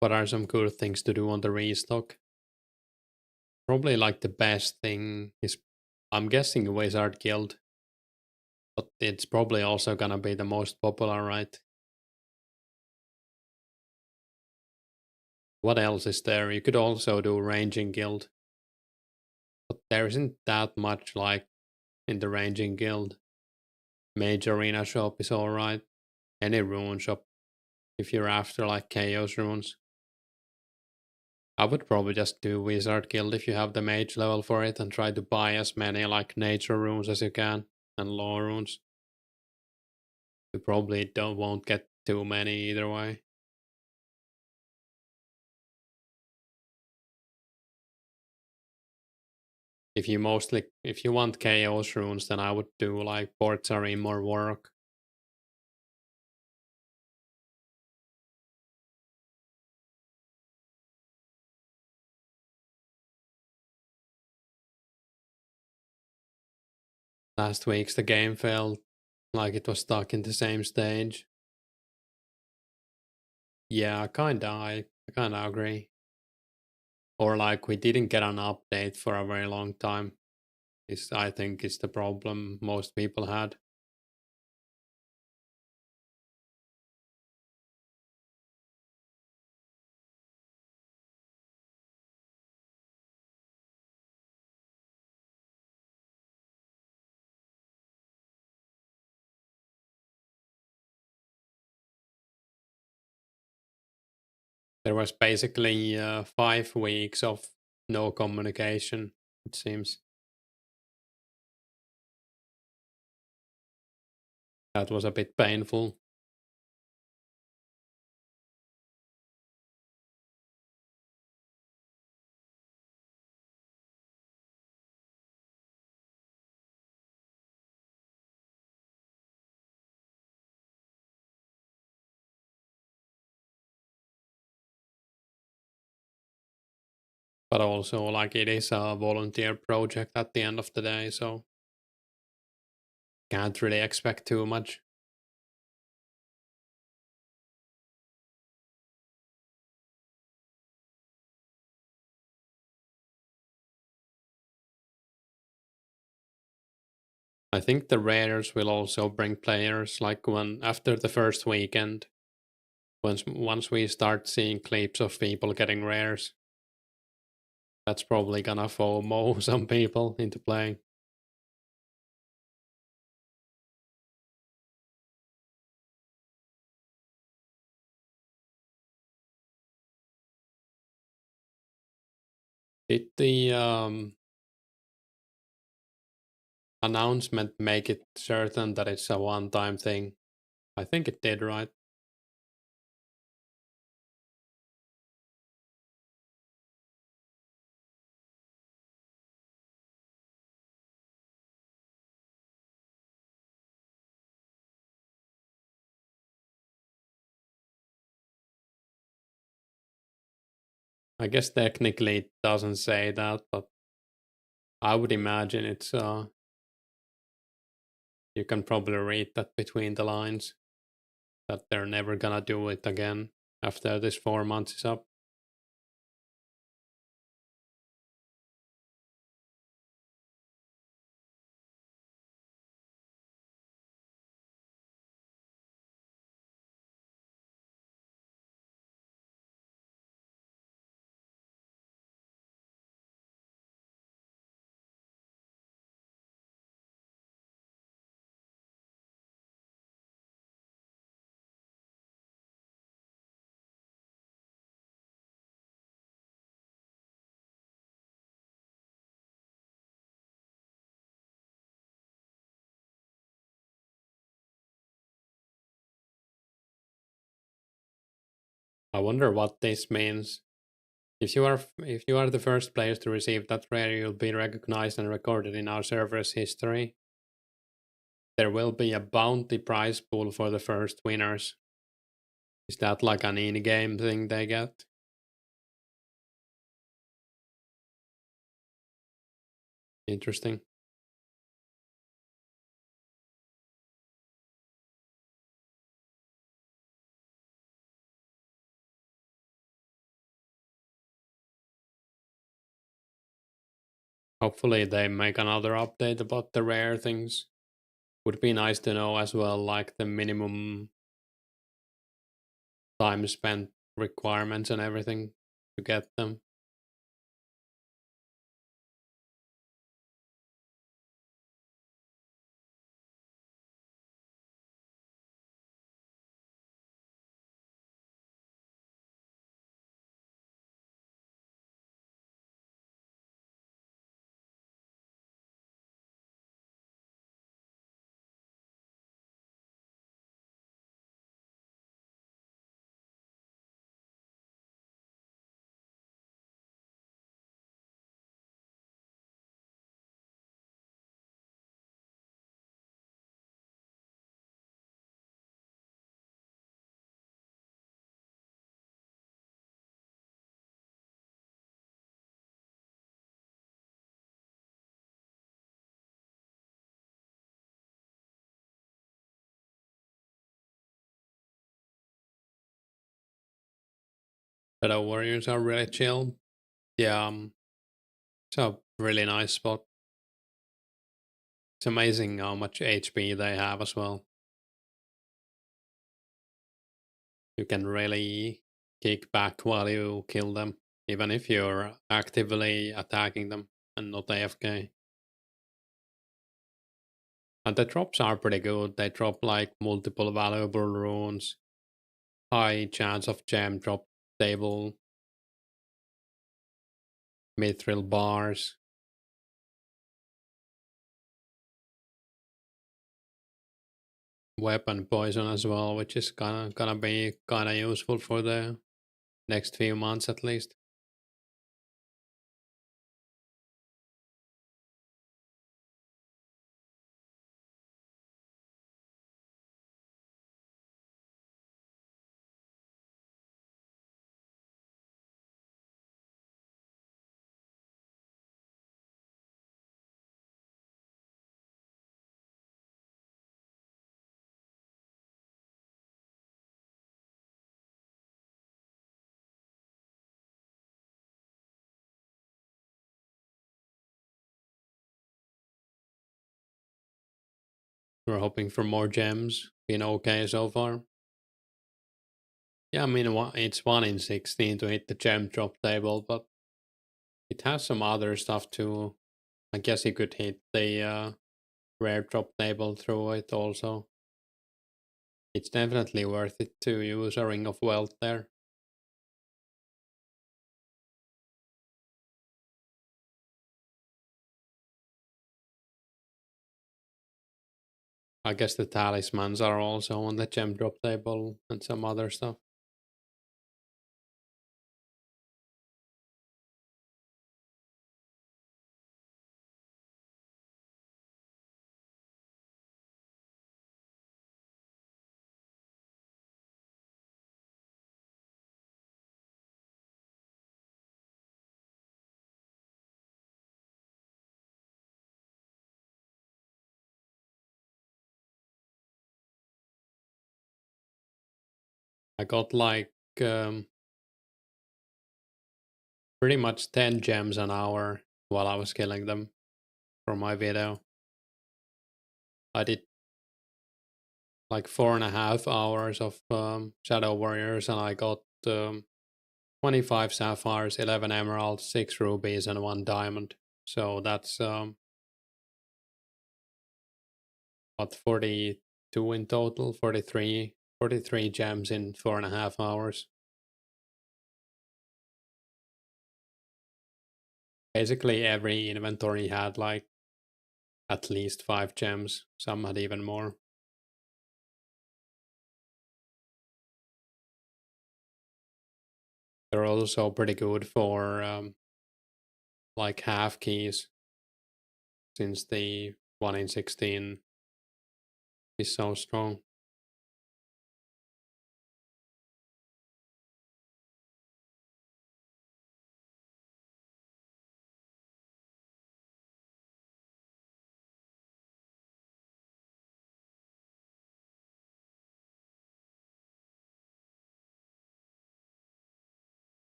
What are some good things to do on the restock? Probably like the best thing is, I'm guessing Wizard Guild, but it's probably also gonna be the most popular, right? What else is there? You could also do Ranging Guild, but there isn't that much like in the Ranging Guild. Mage Arena shop is alright. Any rune shop if you're after like Chaos runes. I would probably just do Wizard Guild if you have the mage level for it and try to buy as many like nature runes as you can and law runes. You probably don't won't get too many either way. If you want chaos runes, then I would do like ports are in more work. Last week's the game felt like it was stuck in the same stage. Yeah, I kinda agree. Or like we didn't get an update for a very long time. Is I think is the problem most people had. There was basically 5 weeks of no communication, it seems. That was a bit painful. But also, like, it is a volunteer project at the end of the day, so can't really expect too much. I think the rares will also bring players, like when after the first weekend, once we start seeing clips of people getting rares, that's probably gonna FOMO some people into playing. Did the announcement make it certain that it's a one-time thing? I think it did, right? I guess technically it doesn't say that, but I would imagine it's you can probably read that between the lines that they're never gonna do it again after this 4 months is up. I wonder what this means. If you are the first players to receive that rare, you'll be recognized and recorded in our server's history. There will be a bounty prize pool for the first winners. Is that like an in-game thing they get? Interesting. Hopefully they make another update about the rare things. Would be nice to know as well, like the minimum time spent requirements and everything to get them. Shadow Warriors are really chill. Yeah, it's a really nice spot. It's amazing how much HP they have as well. You can really kick back while you kill them, even if you're actively attacking them and not AFK. And the drops are pretty good. They drop like multiple valuable runes, high chance of gem drop, stable mithril bars, weapon poison as well, which is gonna be kinda useful for the next few months at least. We're hoping for more gems. Been okay so far. Yeah, I mean, it's 1 in 16 to hit the gem drop table, but it has some other stuff too. I guess you could hit the rare drop table through it also. It's definitely worth it to use a Ring of Wealth there. I guess the talismans are also on the gem drop table and some other stuff. I got like pretty much 10 gems an hour while I was killing them for my video. I did like 4.5 hours of Shadow Warriors and I got 25 sapphires, 11 emeralds, 6 rubies, and 1 diamond. So that's what, 42 in total, 43 gems in 4.5 hours. Basically, every inventory had like at least 5 gems, some had even more. They're also pretty good for like half keys, since the 1 in 16 is so strong.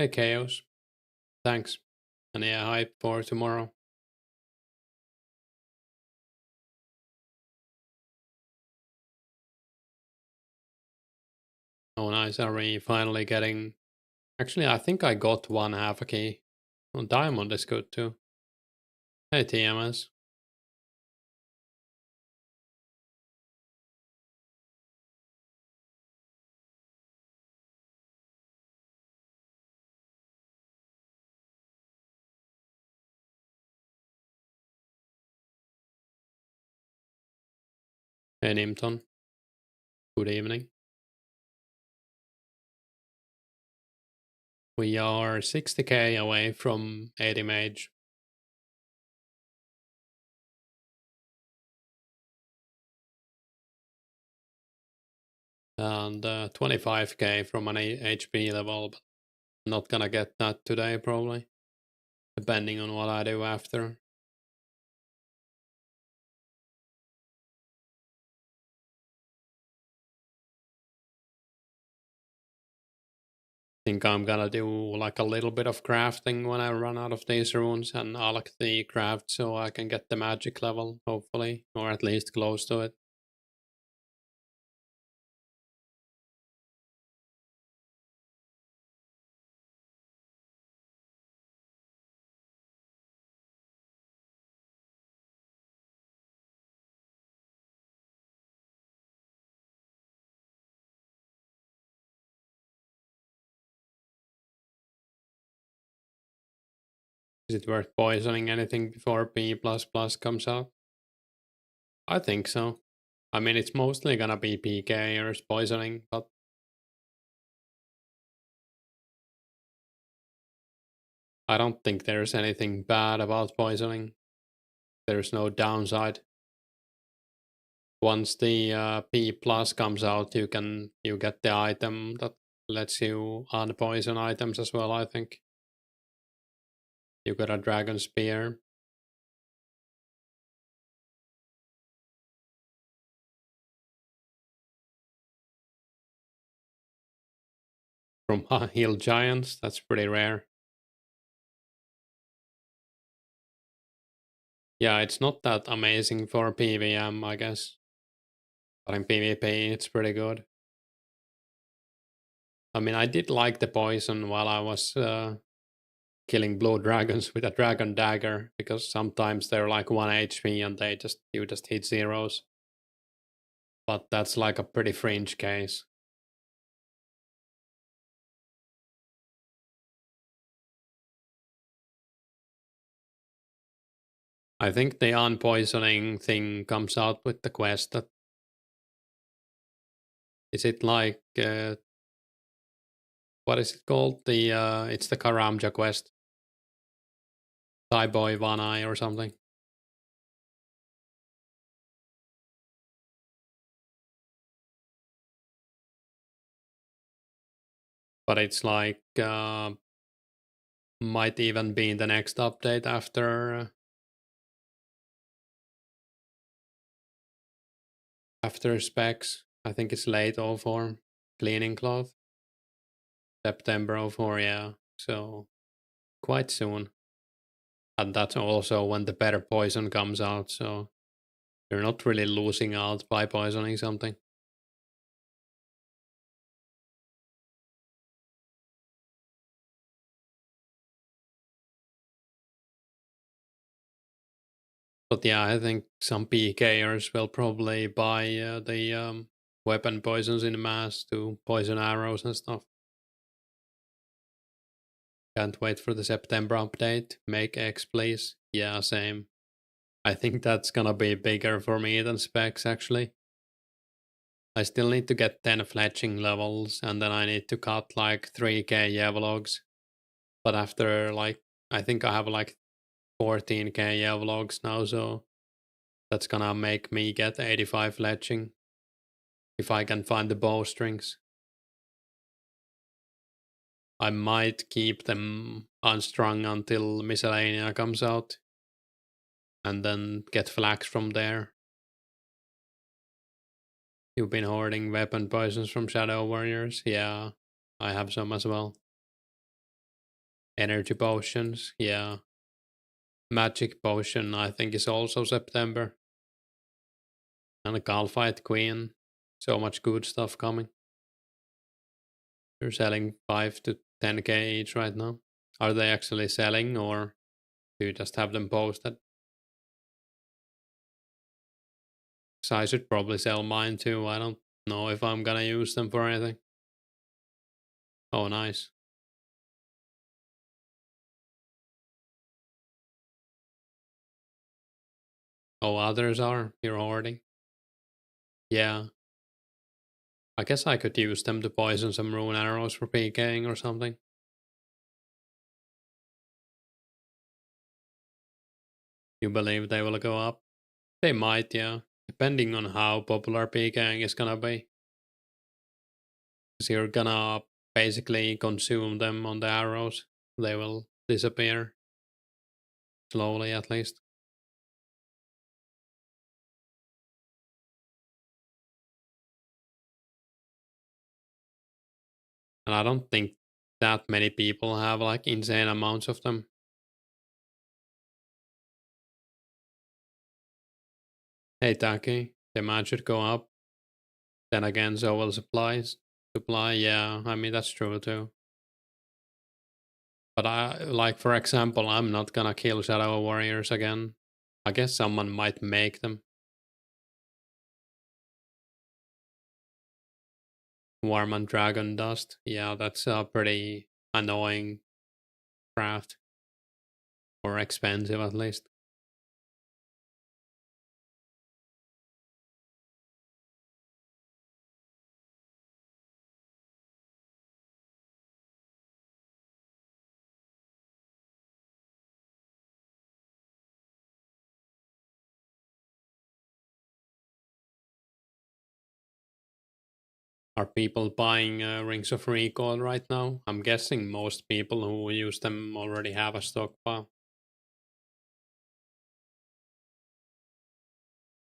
Hey Chaos, thanks. And yeah, hype for tomorrow. Oh nice, are we finally getting... Actually, I think I got 1 half a key. Oh, diamond is good too. Hey TMS. Hey Nimton. Good evening. We are 60k away from 80 mage. And 25k from an HP level, but not gonna get that today probably. Depending on what I do after. Think I'm gonna do like a little bit of crafting when I run out of these runes and unlock the craft so I can get the magic level, hopefully, or at least close to it. Is it worth poisoning anything before P++ comes out? I think so. I mean, it's mostly gonna be PK or poisoning, but I don't think there's anything bad about poisoning. There's no downside. Once the P plus comes out, you get the item that lets you unpoison items as well. I think you got a dragon spear. from Hill Giants. That's pretty rare. Yeah, it's not that amazing for PVM, I guess. But in PvP, it's pretty good. I mean, I did like the poison while I was killing blue dragons with a dragon dagger, because sometimes they're like 1 HP and you just hit zeros. But that's like a pretty fringe case. I think the unpoisoning thing comes out with the quest. That is it like what is it called? The it's the Karamja quest. Thai boy one eye or something. But it's like might even be in the next update after specs. I think it's late 04 cleaning cloth. September 04, yeah. So quite soon. And that's also when the better poison comes out, so you're not really losing out by poisoning something. But yeah, I think some PKers will probably buy the weapon poisons in mass to poison arrows and stuff. Can't wait for the September update. Make X, please. Yeah, same. I think that's gonna be bigger for me than specs, actually. I still need to get 10 fletching levels, and then I need to cut like 3k Yevlogs. But after like, I think I have like 14k Yevlogs now, so that's gonna make me get 85 fletching. If I can find the bowstrings. I might keep them unstrung until Miscellanea comes out, and then get flax from there. You've been hoarding weapon poisons from Shadow Warriors? Yeah, I have some as well. Energy potions, yeah. Magic potion, I think, is also September. And a Galfight Queen. So much good stuff coming. They're selling 5 to 10k each right now. Are they actually selling, or do you just have them posted? So I should probably sell mine too. I don't know if I'm gonna use them for anything. Oh, nice. Oh, others are? You're hoarding? Yeah. I guess I could use them to poison some rune arrows for PKing or something. You believe they will go up? They might, yeah. Depending on how popular PKing is gonna be. Because you're gonna basically consume them on the arrows. They will disappear. Slowly, at least. And I don't think that many people have like insane amounts of them. Hey Taki, demand should go up. Then again, so will supplies. Supply, yeah, I mean that's true too. But I like, for example, I'm not gonna kill Shadow Warriors again. I guess someone might make them. Worm and Dragon Dust. Yeah, that's a pretty annoying craft. Or expensive at least. Are people buying Rings of Recall right now? I'm guessing most people who use them already have a stockpile.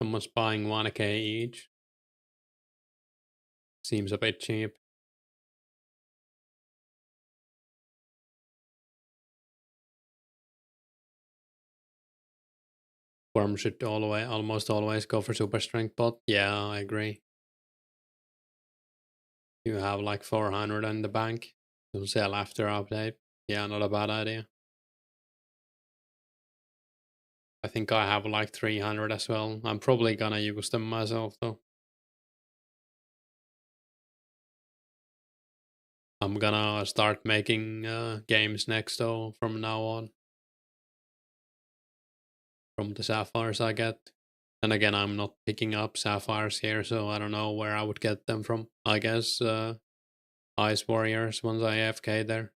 Someone's buying 1k each. Seems a bit cheap. Worm should almost always go for super strength, but yeah, I agree. You have like 400 in the bank. You'll sell after update. Yeah, not a bad idea. I think I have like 300 as well. I'm probably gonna use them myself though. I'm gonna start making games next though from now on. From the sapphires I get. And again, I'm not picking up sapphires here, so I don't know where I would get them from. I guess Ice Warriors once I AFK there.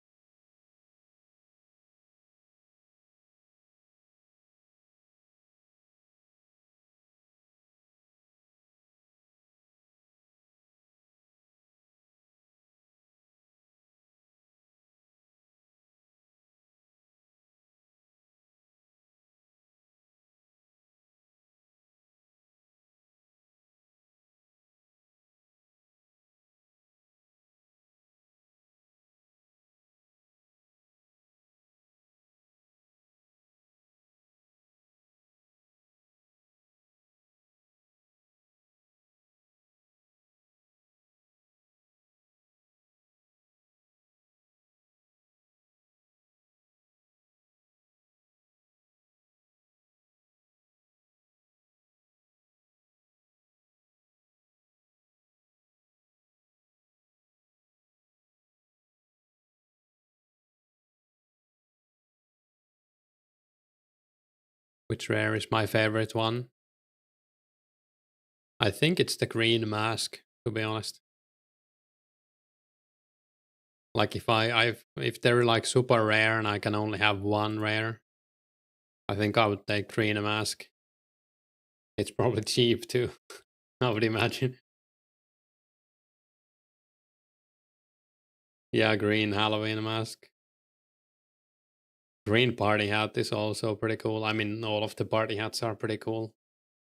Which rare is my favorite one? I think it's the green mask, to be honest. Like if they're like super rare and I can only have one rare, I think I would take green mask. It's probably cheap too, I would imagine. Yeah, green Halloween mask. Green party hat is also pretty cool. I mean, all of the party hats are pretty cool.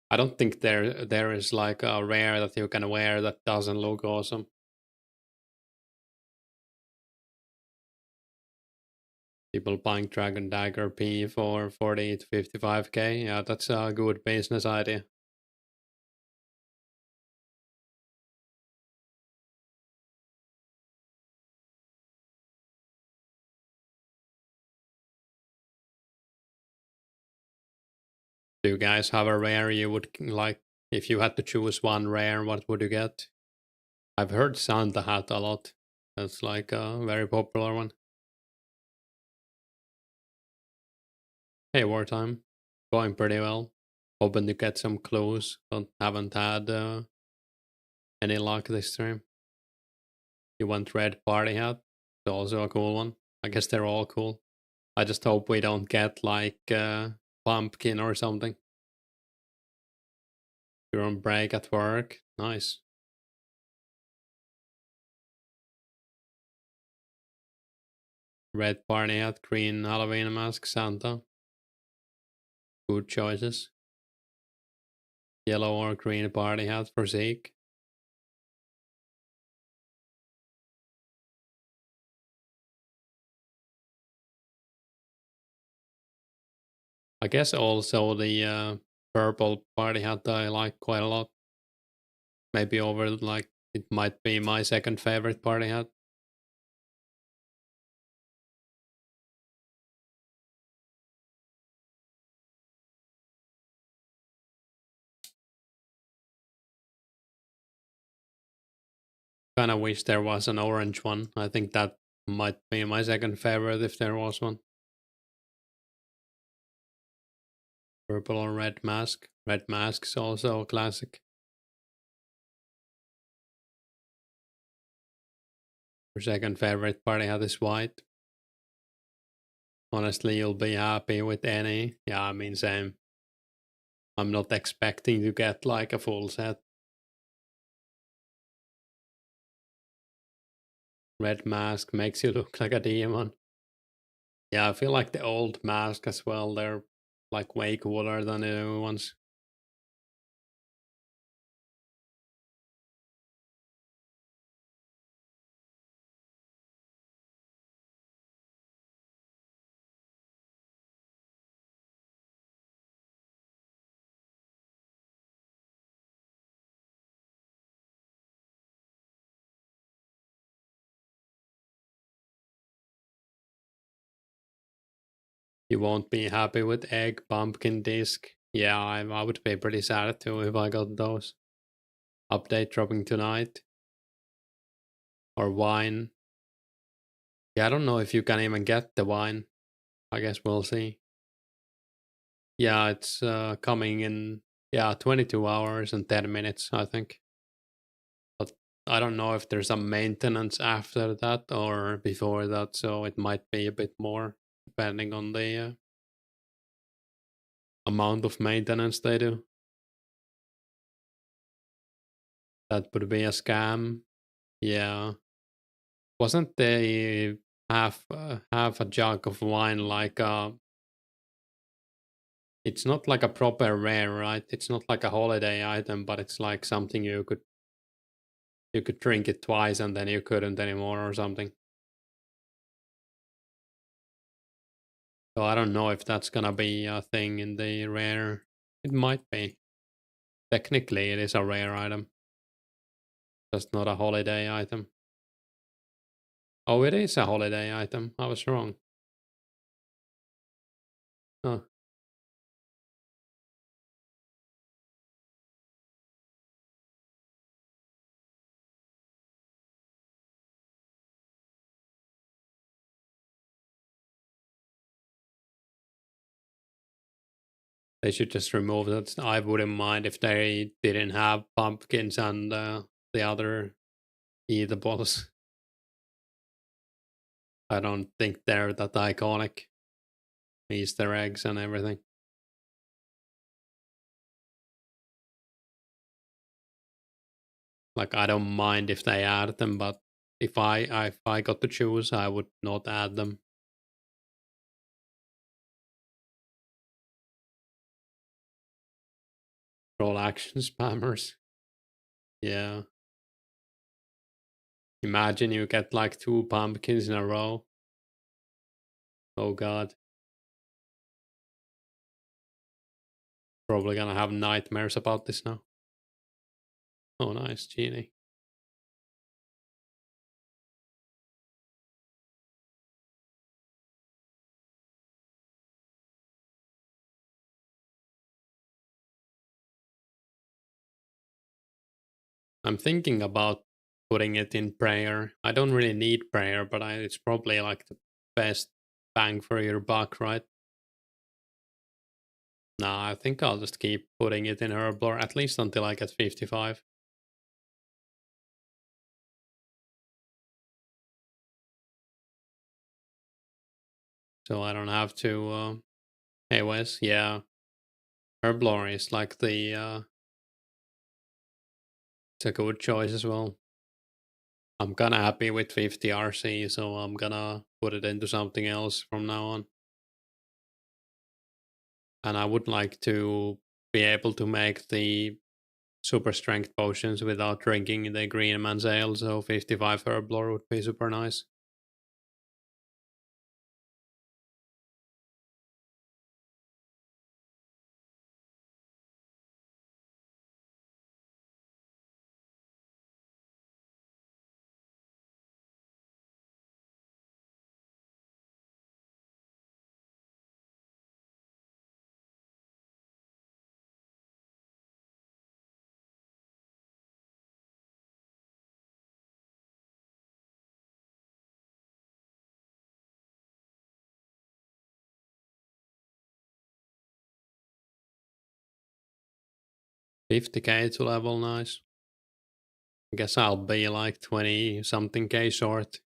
I don't think there is like a rare that you can wear that doesn't look awesome. People buying Dragon Dagger P for 40 to 55k. Yeah, that's a good business idea. Do you guys have a rare you would like? If you had to choose one rare, what would you get? I've heard Santa Hat a lot. That's like a very popular one. Hey, wartime. Going pretty well. Hoping to get some clues, but haven't had any luck this time. You want red party hat? It's also a cool one. I guess they're all cool. I just hope we don't get like pumpkin or something. You're on break at work. Nice. Red party hat, green Halloween mask, Santa. Good choices. Yellow or green party hat for Zeke. I guess also the purple party hat I like quite a lot. Maybe over like it might be my second favorite party hat. Kinda wish there was an orange one. I think that might be my second favorite if there was one. Purple or red mask. Red mask's also a classic. Your second favorite party hat is white. Honestly, you'll be happy with any. Yeah, I mean, same. I'm not expecting to get like a full set. Red mask makes you look like a demon. Yeah, I feel like the old mask as well, they're like way cooler than the new ones. You won't be happy with egg, pumpkin disc. Yeah, I would be pretty sad too if I got those. Update dropping tonight. Or wine. Yeah, I don't know if you can even get the wine. I guess we'll see. Yeah, it's coming in, 22 hours and 10 minutes, I think. But I don't know if there's a maintenance after that or before that, so it might be a bit more depending on the amount of maintenance they do. That would be a scam. Yeah. Wasn't the half a jug of wine like it's not like a proper rare, right? It's not like a holiday item, but it's like something you could drink it twice and then you couldn't anymore or something. So I don't know if that's gonna be a thing in the rare. It might be. Technically, it is a rare item, just not a holiday item. Oh, it is a holiday item. I was wrong. Huh. They should just remove that. I wouldn't mind if they didn't have pumpkins and the other eatables. I don't think they're that iconic. Easter eggs and everything. Like I don't mind if they add them, but if I got to choose, I would not add them. Troll action spammers. Yeah. Imagine you get like 2 pumpkins in a row. Oh god. Probably gonna have nightmares about this now. Oh nice, genie. I'm thinking about putting it in prayer. I don't really need prayer, but it's probably like the best bang for your buck, right? Nah, I think I'll just keep putting it in Herblore, at least until I get 55. So I don't have to, hey Wes, yeah. Herblore is like it's a good choice as well. I'm kinda happy with 50 RC, so I'm gonna put it into something else from now on. And I would like to be able to make the super strength potions without drinking the green man's ale, so 55 Herblore would be super nice. $50K to level, nice. I guess I'll be like 20 something K short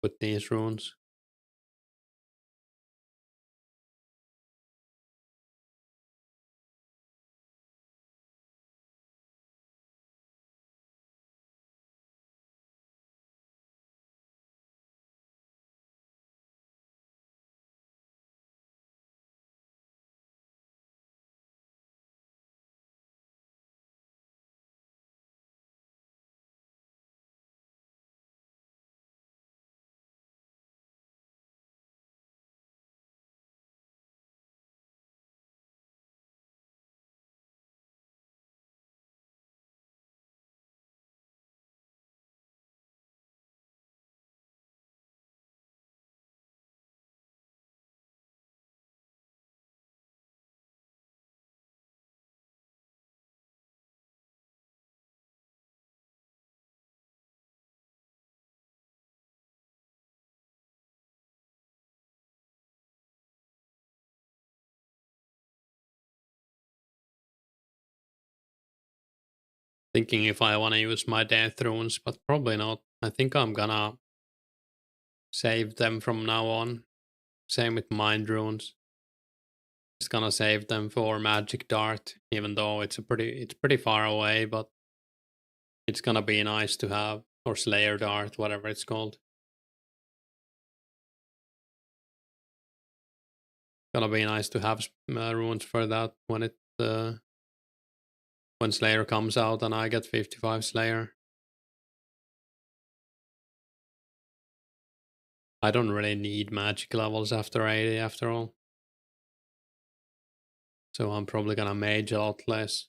with these runes. Thinking if I want to use my death runes, but probably not. I think I'm gonna save them from now on. Same with mind runes. Just gonna save them for magic dart, even though it's pretty far away, but it's gonna be nice to have, or slayer dart, whatever it's called. Gonna be nice to have runes for that when Slayer comes out and I get 55 Slayer. I don't really need magic levels after 80 after all. So I'm probably gonna mage a lot less.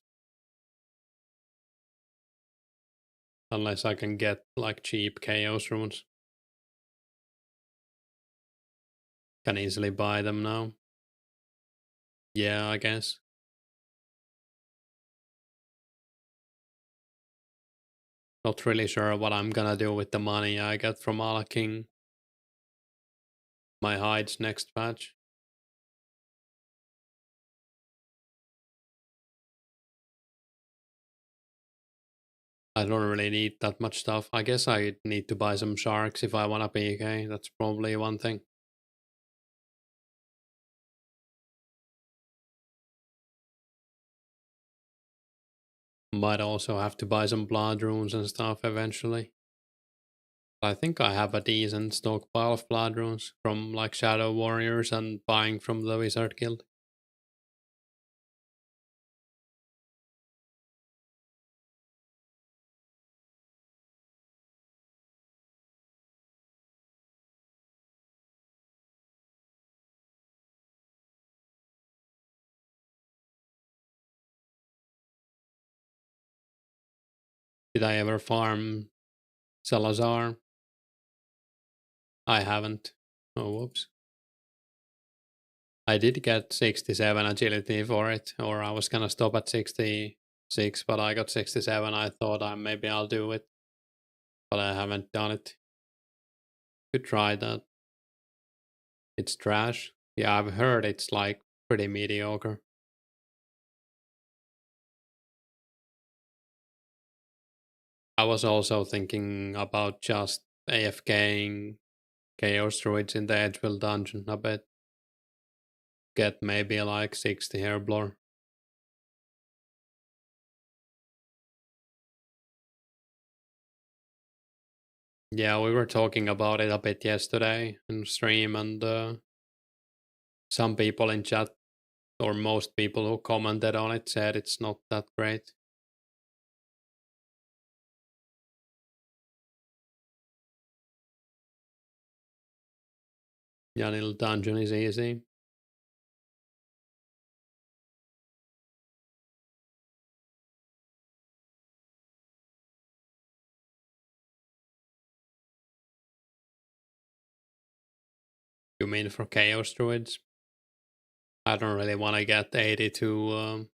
Unless I can get like cheap chaos runes. Can easily buy them now. Yeah, I guess. Not really sure what I'm gonna do with the money I get from PKing my hides next patch. I don't really need that much stuff. I guess I need to buy some sharks if I wanna PK. That's probably one thing. Might also have to buy some blood runes and stuff eventually. I think I have a decent stockpile of blood runes from like Shadow Warriors and buying from the Wizard Guild. Did I ever farm Salazar? I haven't. Oh, whoops. I did get 67 agility for it, or I was gonna stop at 66, but I got 67. I thought maybe I'll do it, but I haven't done it. Could try that. It's trash. Yeah, I've heard it's like pretty mediocre. I was also thinking about just AFKing Chaos Druids in the Edgeville dungeon a bit. Get maybe like 60 Hairblore. Yeah, we were talking about it a bit yesterday in stream, and some people in chat, or most people who commented on it, said it's not that great. Yeah, little dungeon is easy. You mean for Chaos Druids? I don't really want to get 82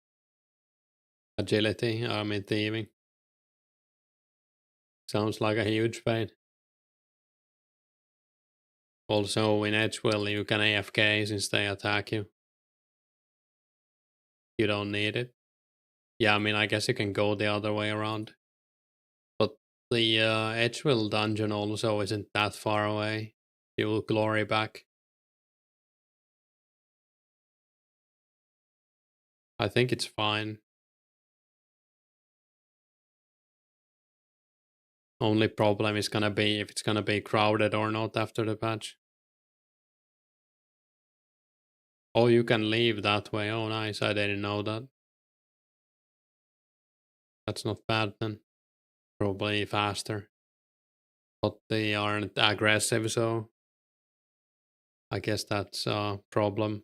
agility. I mean thieving. Sounds like a huge pain. Also in Edgeville you can AFK since they attack you. You don't need it. Yeah, I mean I guess you can go the other way around. But the Edgeville dungeon also isn't that far away. You will glory back. I think it's fine. Only problem is gonna be if it's gonna be crowded or not after the patch. Oh, you can leave that way. Oh, nice. I didn't know that. That's not bad then. Probably faster. But they aren't aggressive, so I guess that's a problem.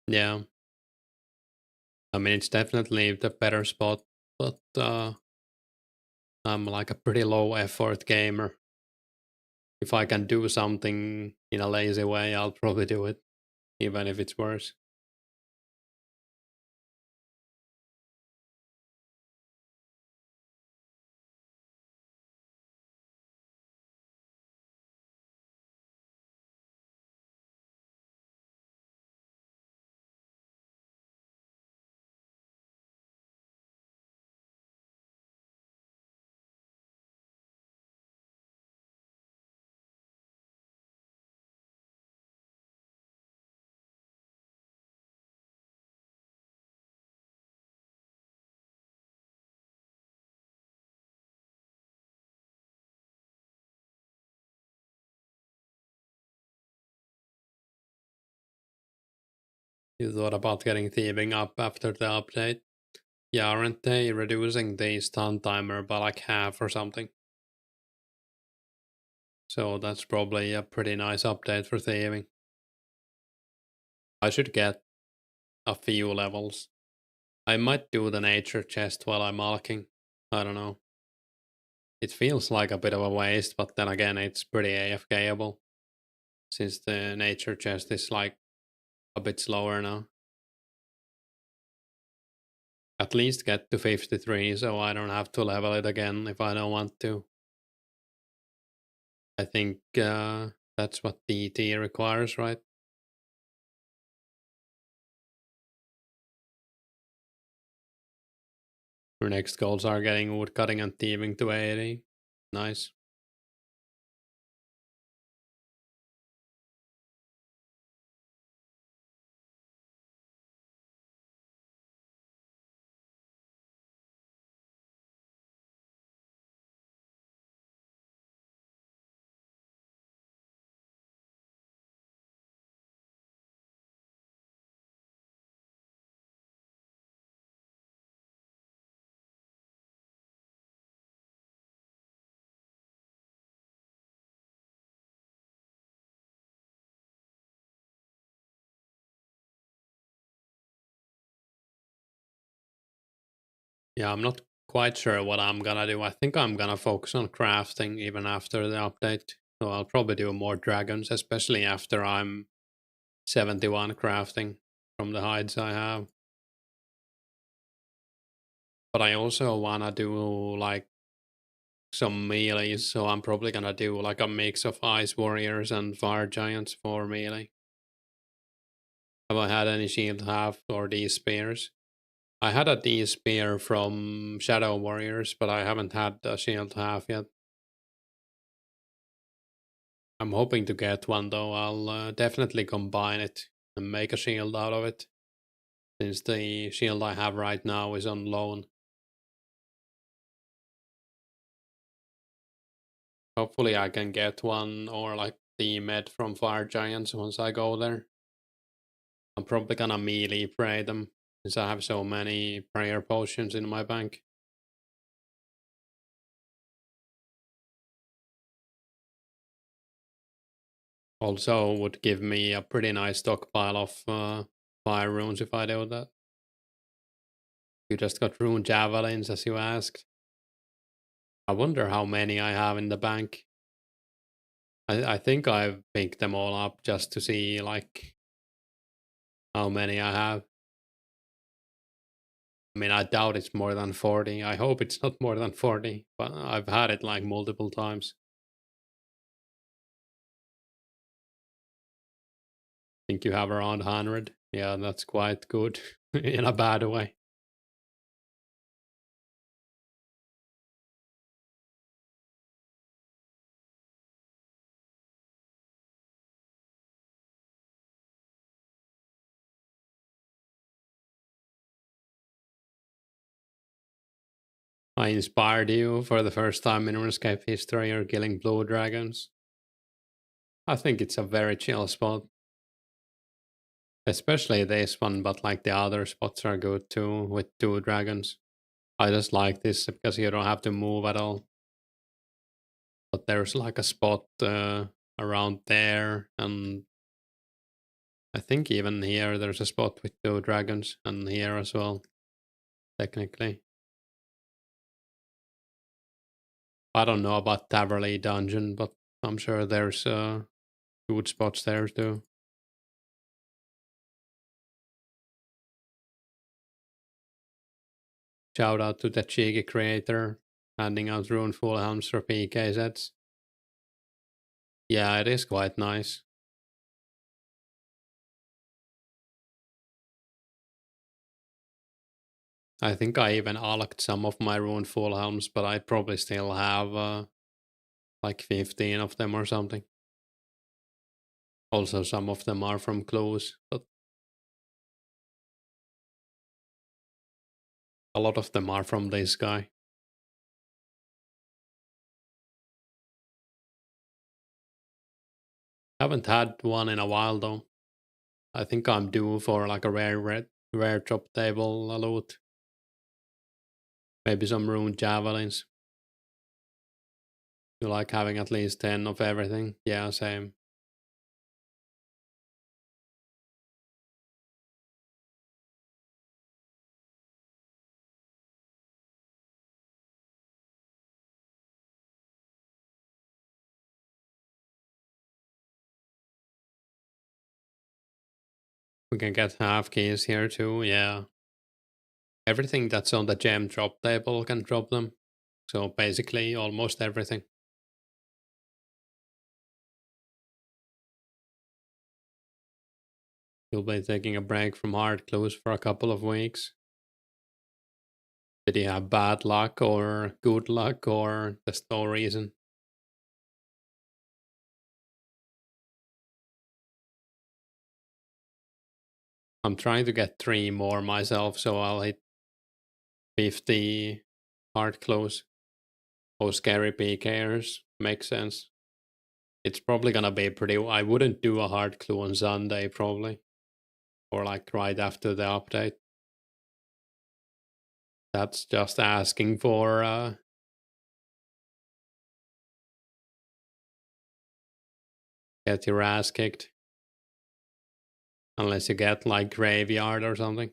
Yeah. I mean, it's definitely the better spot, but I'm like a pretty low effort gamer. If I can do something in a lazy way, I'll probably do it, even if it's worse. You thought about getting thieving up after the update? Yeah, aren't they reducing the stun timer by like half or something? So that's probably a pretty nice update for thieving. I should get a few levels. I might do the nature chest while I'm alking. I don't know. It feels like a bit of a waste, but then again, it's pretty AFKable since the nature chest is like a bit slower now. At least get to 53 so I don't have to level it again if I don't want to. I think that's what DT requires, right? Your next goals are getting woodcutting and thieving to 80. Nice. Yeah, I'm not quite sure what I'm gonna do. I think I'm gonna focus on crafting even after the update. So I'll probably do more dragons, especially after I'm 71 crafting from the hides I have. But I also wanna do like some melees, so I'm probably gonna do like a mix of ice warriors and fire giants for melee. Have I had any shield half or these spears? I had a D spear from Shadow Warriors, but I haven't had a shield half yet. I'm hoping to get one though. I'll definitely combine it and make a shield out of it, since the shield I have right now is on loan. Hopefully I can get one or like the med from Fire Giants once I go there. I'm probably gonna melee pray them, since I have so many prayer potions in my bank. Also would give me a pretty nice stockpile of fire runes if I do that. You just got rune javelins as you asked. I wonder how many I have in the bank. I think I've picked them all up just to see like how many I have. I mean, I doubt it's more than 40. I hope it's not more than 40, but I've had it like multiple times. Think you have around 100. Yeah, that's quite good in a bad way. I inspired you for the first time in Runescape history or killing blue dragons. I think it's a very chill spot. Especially this one, but like the other spots are good too with two dragons. I just like this because you don't have to move at all. But there's like a spot around there, and I think even here there's a spot with two dragons, and here as well, technically. I don't know about Taverley Dungeon, but I'm sure there's good spots there too. Shout out to the cheeky creator handing out runeful helms for PK sets. Yeah, it is quite nice. I think I even alked some of my runeful helms, but I probably still have like 15 of them or something. Also, some of them are from clues, but a lot of them are from this guy. Haven't had one in a while though. I think I'm due for like a rare drop table loot. Maybe some rune javelins. You like having at least 10 of everything? Yeah, same. We can get half keys here too, yeah. Everything that's on the gem drop table can drop them. So basically almost everything. You'll be taking a break from hard clues for a couple of weeks. Did he have bad luck or good luck or there's no reason? I'm trying to get 3 more myself, so I'll hit 50 hard clues. Oh, scary PKers. Makes sense. It's probably gonna be pretty. I wouldn't do a hard clue on Sunday, probably. Or like right after the update. That's just asking for get your ass kicked. Unless you get like graveyard or something.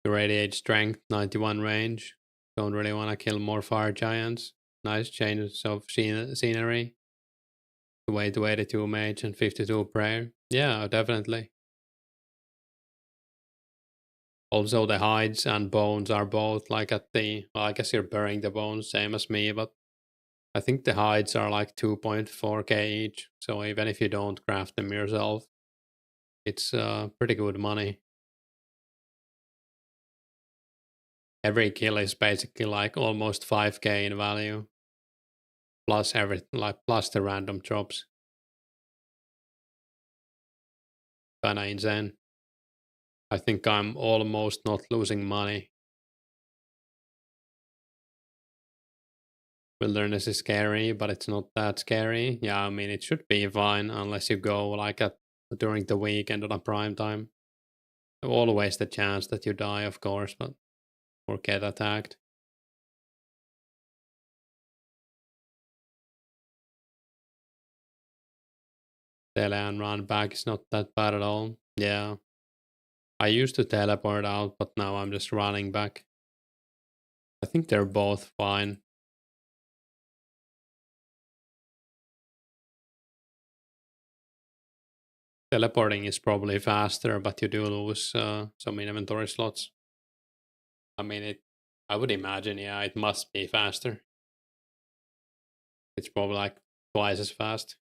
Radiate strength, 91 range. Don't really want to kill more fire giants. Nice changes of scenery. Way to 82 mage and 52 prayer. Yeah, definitely. Also, the hides and bones are both like at the. Well, I guess you're burying the bones, same as me, but I think the hides are like 2.4k each. So even if you don't craft them yourself, it's pretty good money. Every kill is basically like almost 5k in value. Plus plus the random drops. Kinda insane. I think I'm almost not losing money. Wilderness is scary, but it's not that scary. Yeah, I mean it should be fine unless you go like at during the weekend on a prime time. Always the chance that you die, of course, but or get attacked. Tele and run back is not that bad at all. Yeah. I used to teleport out, but now I'm just running back. I think they're both fine. Teleporting is probably faster, but you do lose some inventory slots. I mean, I would imagine, yeah, it must be faster. It's probably like twice as fast.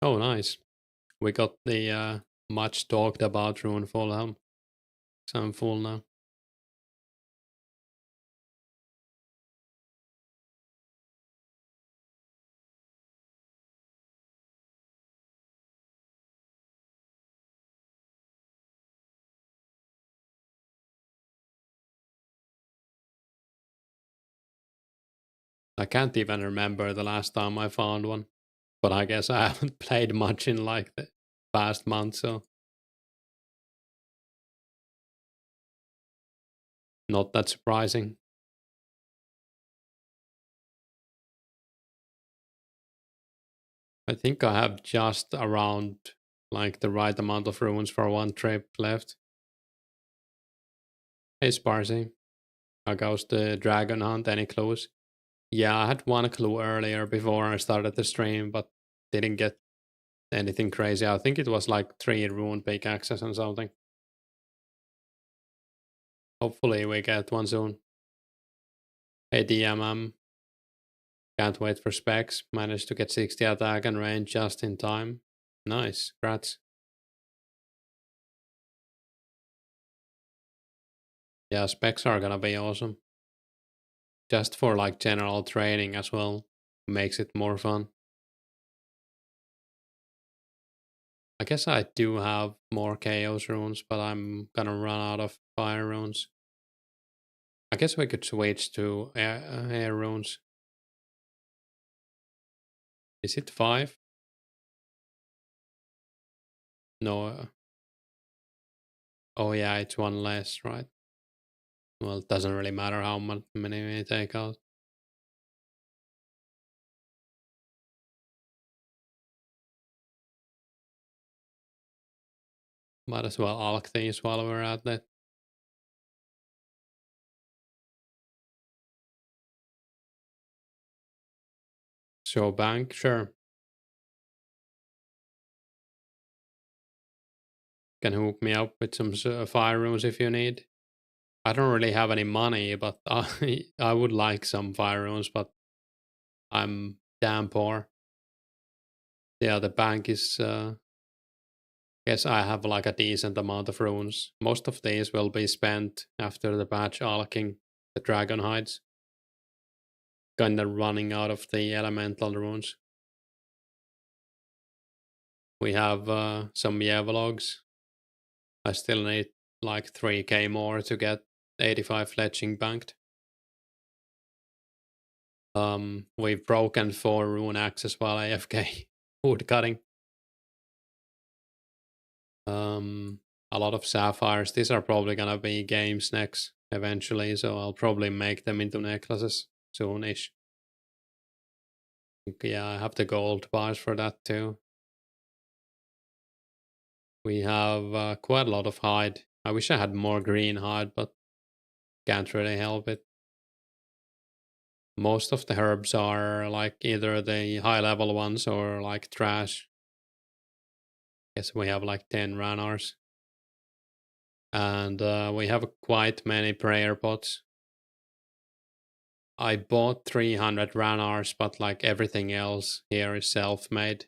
Oh, nice. We got the much talked about Rune Fulham. So I'm full now. I can't even remember the last time I found one. But I guess I haven't played much in like the past month, so not that surprising. I think I have just around like the right amount of runes for one trip left. Hey Sparsy, how goes the dragon hunt? Any clues? Yeah, I had one clue earlier before I started the stream, but didn't get anything crazy. I think it was like 3 rune pickaxes and something. Hopefully we get one soon. Hey DMM, can't wait for specs. Managed to get 60 attack and range just in time. Nice, congrats. Yeah, specs are gonna be awesome. Just for like general training as well. Makes it more fun. I guess I do have more chaos runes, but I'm gonna run out of fire runes. I guess we could switch to air runes. Is it 5? No. Oh yeah, it's one less, right? Well, it doesn't really matter how many we take out. Might as well alch these while we're at it. Show bank, sure. Can hook me up with some fire runes if you need. I don't really have any money, but I would like some fire runes, but I'm damn poor. Yeah, the bank is. Guess I have like a decent amount of runes. Most of these will be spent after the batch alching the dragon hides. Kinda running out of the elemental runes. We have some Yevlogs. I still need like 3k more to get 85 fletching banked. We've broken 4 rune axes while AFK wood cutting. A lot of sapphires. These are probably gonna be games next eventually, so I'll probably make them into necklaces soonish. Yeah, I have the gold bars for that too. We have quite a lot of hide. I wish I had more green hide, but can't really help it. Most of the herbs are like either the high level ones or like trash. Guess we have like 10 ranars. And we have quite many prayer pots. I bought 300 ranars, but like everything else here is self-made,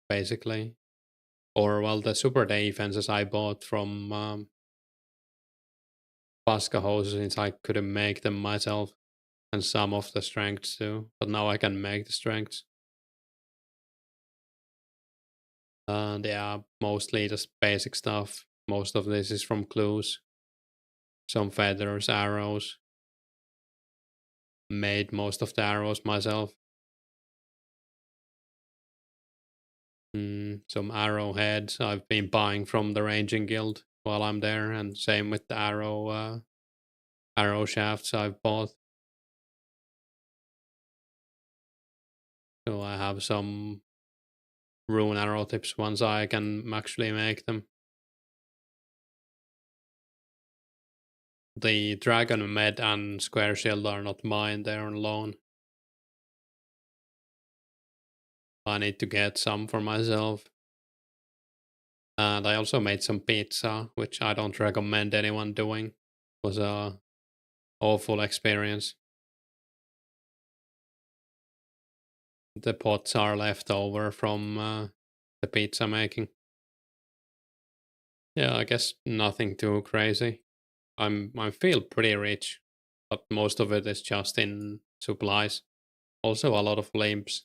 basically. Or well, the super defenses I bought from Pasca hoses since I couldn't make them myself, and some of the strengths too. But now I can make the strengths. And yeah, mostly just basic stuff. Most of this is from clues. Some feathers, arrows. Made most of the arrows myself. Some arrowheads I've been buying from the ranging guild while I'm there, and same with the arrow shafts I've bought. So I have some rune arrow tips once I can actually make them. The dragon med and square shield are not mine, they're on loan. I need to get some for myself. And I also made some pizza, which I don't recommend anyone doing. It was a awful experience. The pots are left over from the pizza making. Yeah, I guess nothing too crazy. I feel pretty rich, but most of it is just in supplies. Also a lot of limps.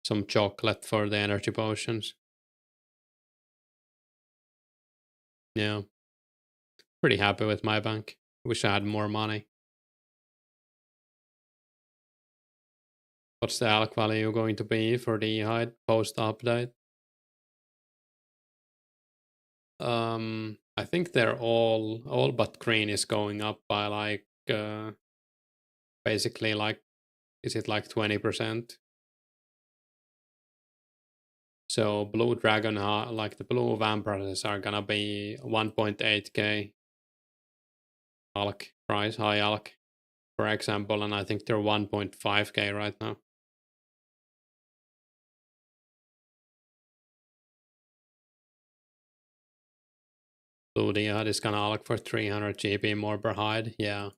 Some chocolate for the energy potions. Yeah. Pretty happy with my bank. Wish I had more money. What's the alk value going to be for the hide post update? I think they're all but green is going up by like basically like, is it like 20%? So blue dragon, like the blue vampires are gonna be 1.8k alk price, high alk, for example, and I think they're 1.5k right now. Blue Diad is gonna alk for 300 GP more per hide, yeah.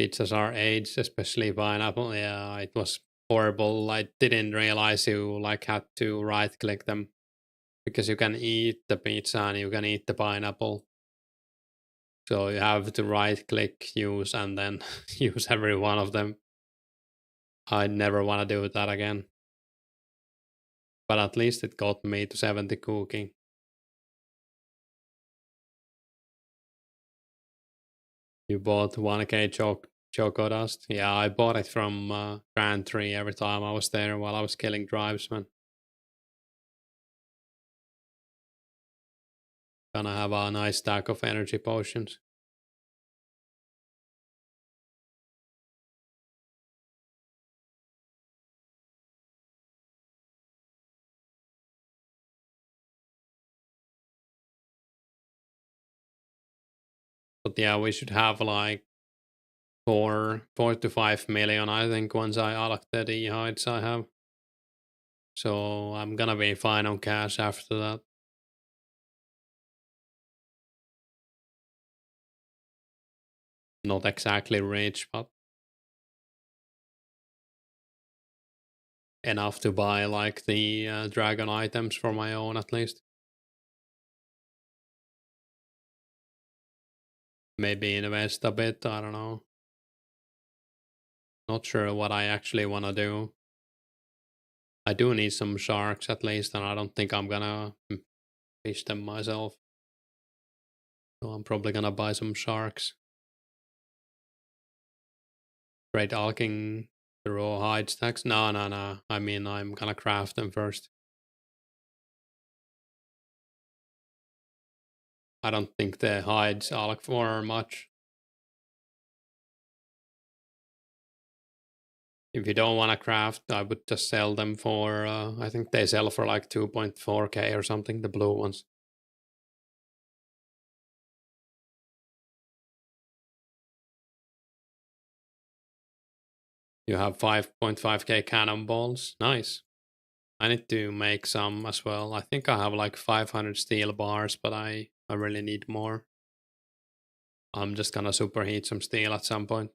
Pizzas are aged, especially pineapple. Yeah, it was horrible. I didn't realize you like had to right click them. because you can eat the pizza and you can eat the pineapple. So you have to right click, use, and then use every one of them. I never want to do that again. But at least it got me to 70 cooking. You bought 1k choco dust? Yeah, I bought it from Grand Tree every time I was there while I was killing tribesmen. Gonna have a nice stack of energy potions. But yeah, we should have like 4 to 5 million, I think, once I unlock the hides I have. So I'm gonna be fine on cash after that. Not exactly rich, but enough to buy like the dragon items for my own at least. Maybe invest a bit, I don't know. Not sure what I actually want to do. I do need some sharks at least, and I don't think I'm gonna fish them myself. So I'm probably gonna buy some sharks. Great alking the raw hide stacks. No, no, no. I mean, I'm gonna craft them first. I don't think the hides alk for much. If you don't want to craft, I would just sell them for, I think they sell for like 2.4k or something, the blue ones. You have 5.5k cannonballs. Nice. I need to make some as well. I think I have like 500 steel bars, but I really need more. I'm just gonna superheat some steel at some point.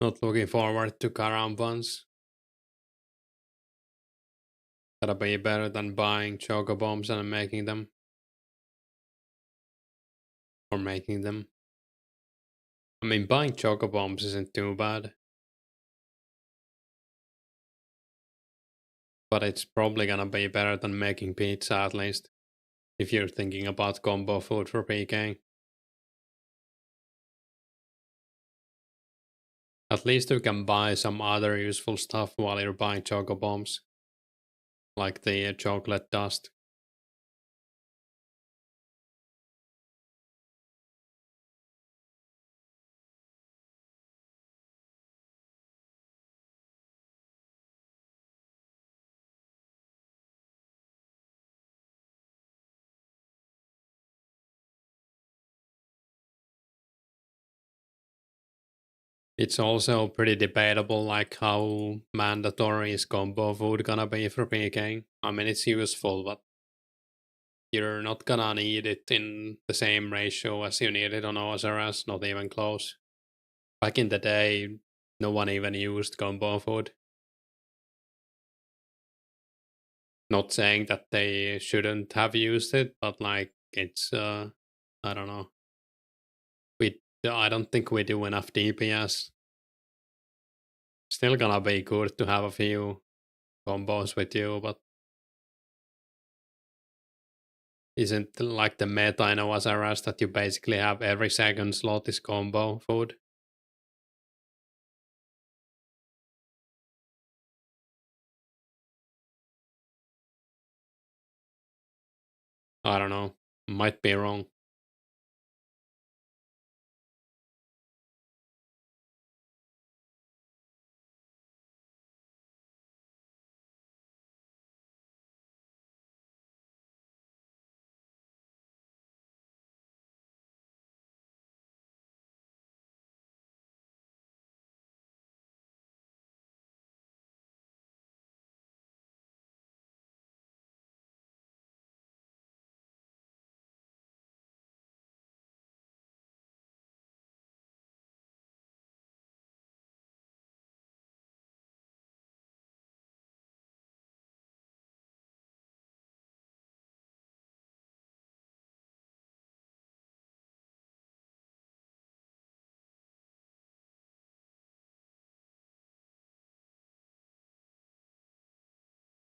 Not looking forward to carambans. Gotta be better than buying choco bombs and making them. Or making them. I mean, buying choco bombs isn't too bad. But it's probably gonna be better than making pizza at least. If you're thinking about combo food for PKing. At least you can buy some other useful stuff while you're buying choco bombs. Like the chocolate dust. It's also pretty debatable, like how mandatory is combo food gonna be for PKing. I mean, it's useful, but you're not gonna need it in the same ratio as you need it on OSRS, not even close. Back in the day, no one even used combo food. Not saying that they shouldn't have used it, but like it's I don't know. I don't think we do enough DPS. Still gonna be good to have a few combos with you, but isn't like the meta in OSRS that you basically have every second slot is combo food? I don't know. Might be wrong.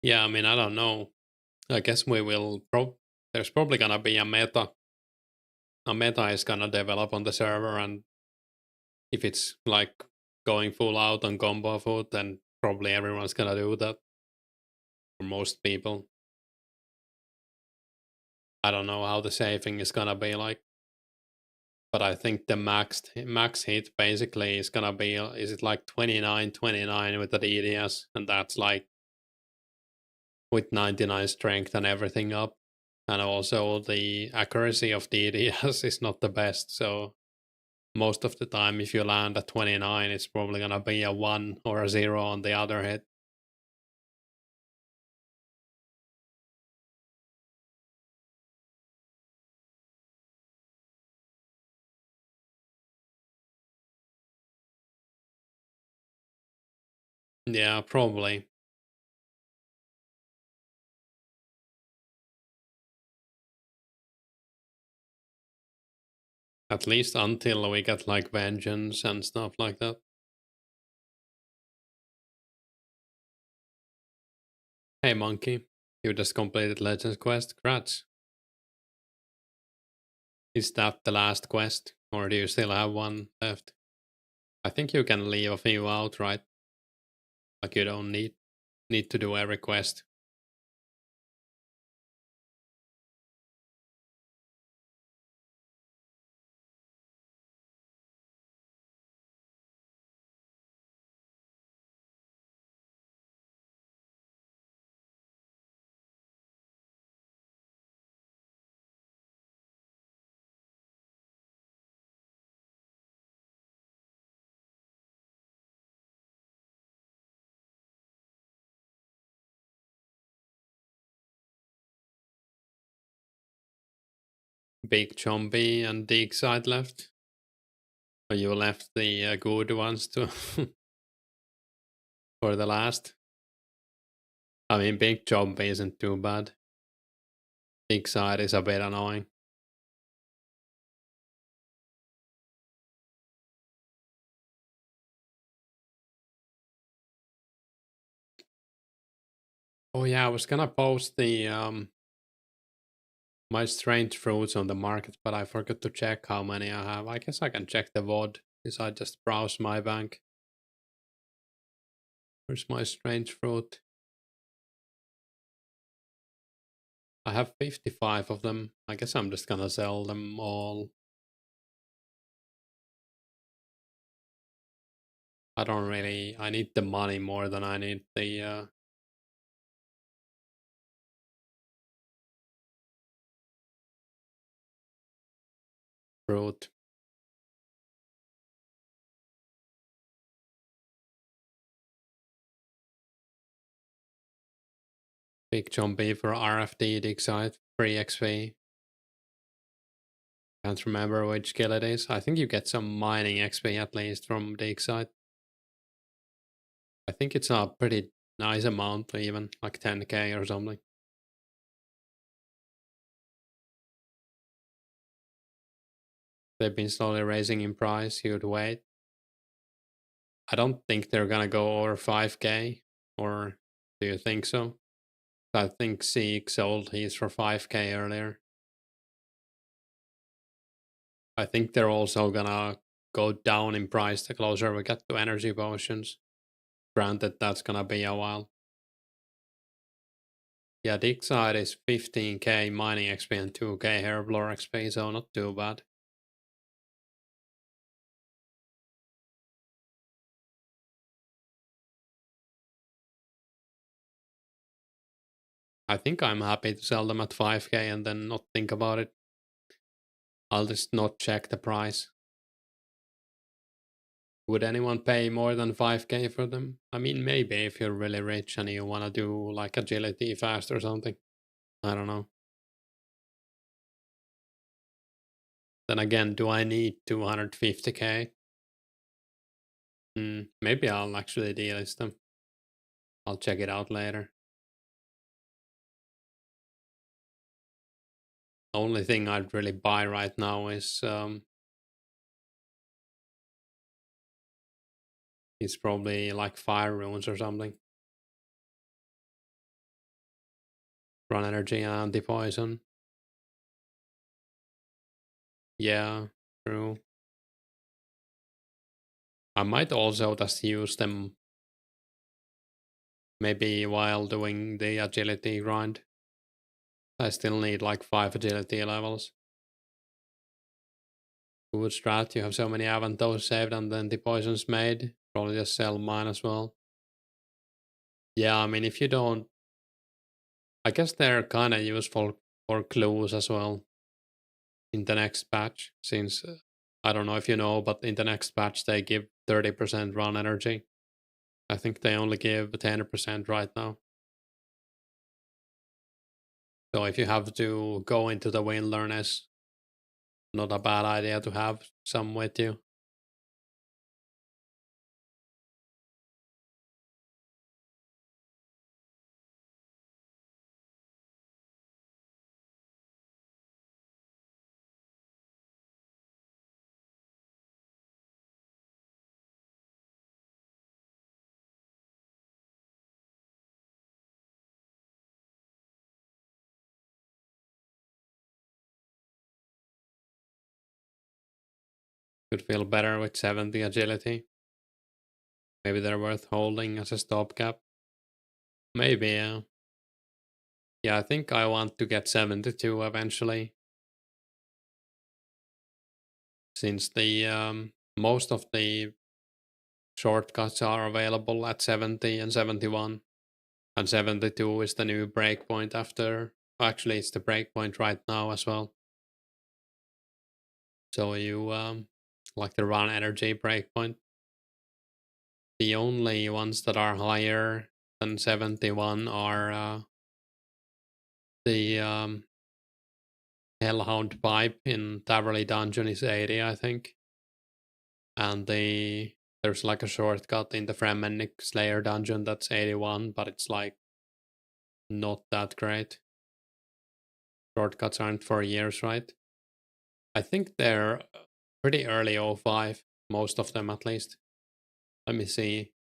Yeah, I mean, I don't know. I guess we will. There's probably gonna be a meta. A meta is gonna develop on the server, and if it's like going full out on combo food, then probably everyone's gonna do that. For most people, I don't know how the saving is gonna be like, but I think the max hit basically is gonna be is it like 29 with the DDS, and that's like with 99 strength and everything up, and also the accuracy of DDS is not the best, so most of the time if you land at 29 it's probably gonna be a 1 or a 0 on the other hit. Yeah, probably. At least until we get like vengeance and stuff like that. Hey monkey, you just completed Legends quest. Congrats. Is that the last quest, or do you still have one left? I think you can leave a few out, right? Like you don't need to do every quest. Big Chombie and Dig side left. Or you left the good ones to for the last. I mean, Big Chombie isn't too bad. Big side is a bit annoying. Oh yeah, I was gonna post the my strange fruits on the market, but I forgot to check how many I have. I guess I can check the VOD because I just browse my bank. Where's my strange fruit? I have 55 of them. I guess I'm just gonna sell them all. I don't really. I need the money more than I need the. Fruit. Big jumpy for RFD dig site, free XP. Can't remember which skill it is. I think you get some mining XP at least from dig site. I think it's a pretty nice amount, even like 10k or something. They've been slowly raising in price. You'd wait. I don't think they're gonna go over 5k, or do you think so? I think Zeke sold his for 5k earlier. I think they're also gonna go down in price the closer we get to energy potions. Granted, that's gonna be a while. Yeah, dig side is 15k mining XP and 2k herblore XP, so not too bad. I think I'm happy to sell them at 5k and then not think about it. I'll just not check the price. Would anyone pay more than 5k for them? I mean, maybe if you're really rich and you want to do like agility fast or something. I don't know. Then again, do I need 250k? Maybe I'll actually delist them. I'll check it out later. The only thing I'd really buy right now is probably like fire runes or something. Run energy and anti-poison. Yeah, true. I might also just use them maybe while doing the agility grind. I still need like 5 agility levels. Good strat, you have so many Avantos saved and then the poisons made. Probably just sell mine as well. Yeah, I mean, if you don't... I guess they're kind of useful for clues as well in the next patch, since I don't know if you know, but in the next patch they give 30% run energy. I think they only give 10% right now. So if you have to go into the wilderness, not a bad idea to have some with you. Could feel better with 70 agility. Maybe they're worth holding as a stopgap. Maybe, yeah. Yeah, I think I want to get 72 eventually. Since the most of the shortcuts are available at 70 and 71. And 72 is the new breakpoint after... Actually, it's the breakpoint right now as well. So you like the run energy breakpoint. The only ones that are higher than 71 are the Hellhound pipe in Taverley Dungeon is 80, I think. And there's like a shortcut in the Fremennik Slayer dungeon that's 81, but it's like not that great. Shortcuts aren't for years, right? I think they're pretty early 05, most of them at least. Let me see.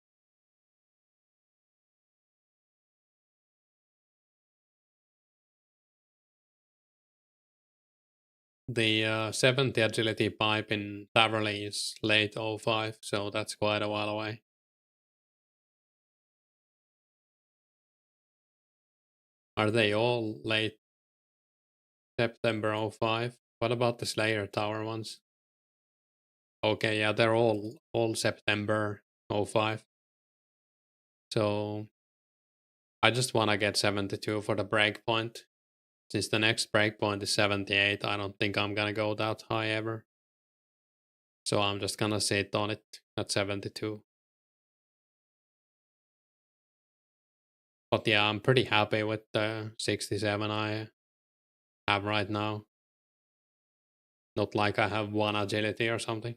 The 70 agility pipe in Taverley is late 05, so that's quite a while away. Are they all late September 05? What about the Slayer Tower ones? Okay, yeah, they're all September 05. So I just want to get 72 for the breakpoint. Since the next breakpoint is 78, I don't think I'm gonna go that high ever. So I'm just gonna sit on it at 72. But yeah, I'm pretty happy with the 67 I have right now. Not like I have one agility or something.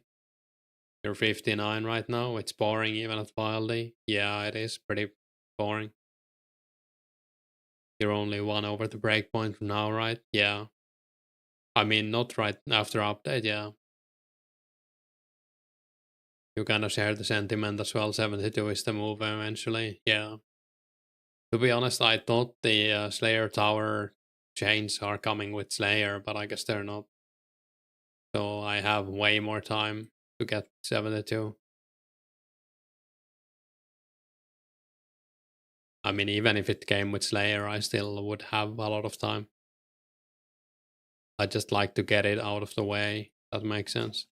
You're 59 right now. It's boring even at Wildy. Yeah, it is pretty boring. You're only one over the breakpoint from now, right? Yeah. I mean, not right after update, yeah. You kind of share the sentiment as well. 72 is the move eventually. Yeah. To be honest, I thought the Slayer Tower chains are coming with Slayer, but I guess they're not. So I have way more time to get 72. I mean, even if it came with Slayer, I still would have a lot of time. I just like to get it out of the way. That makes sense.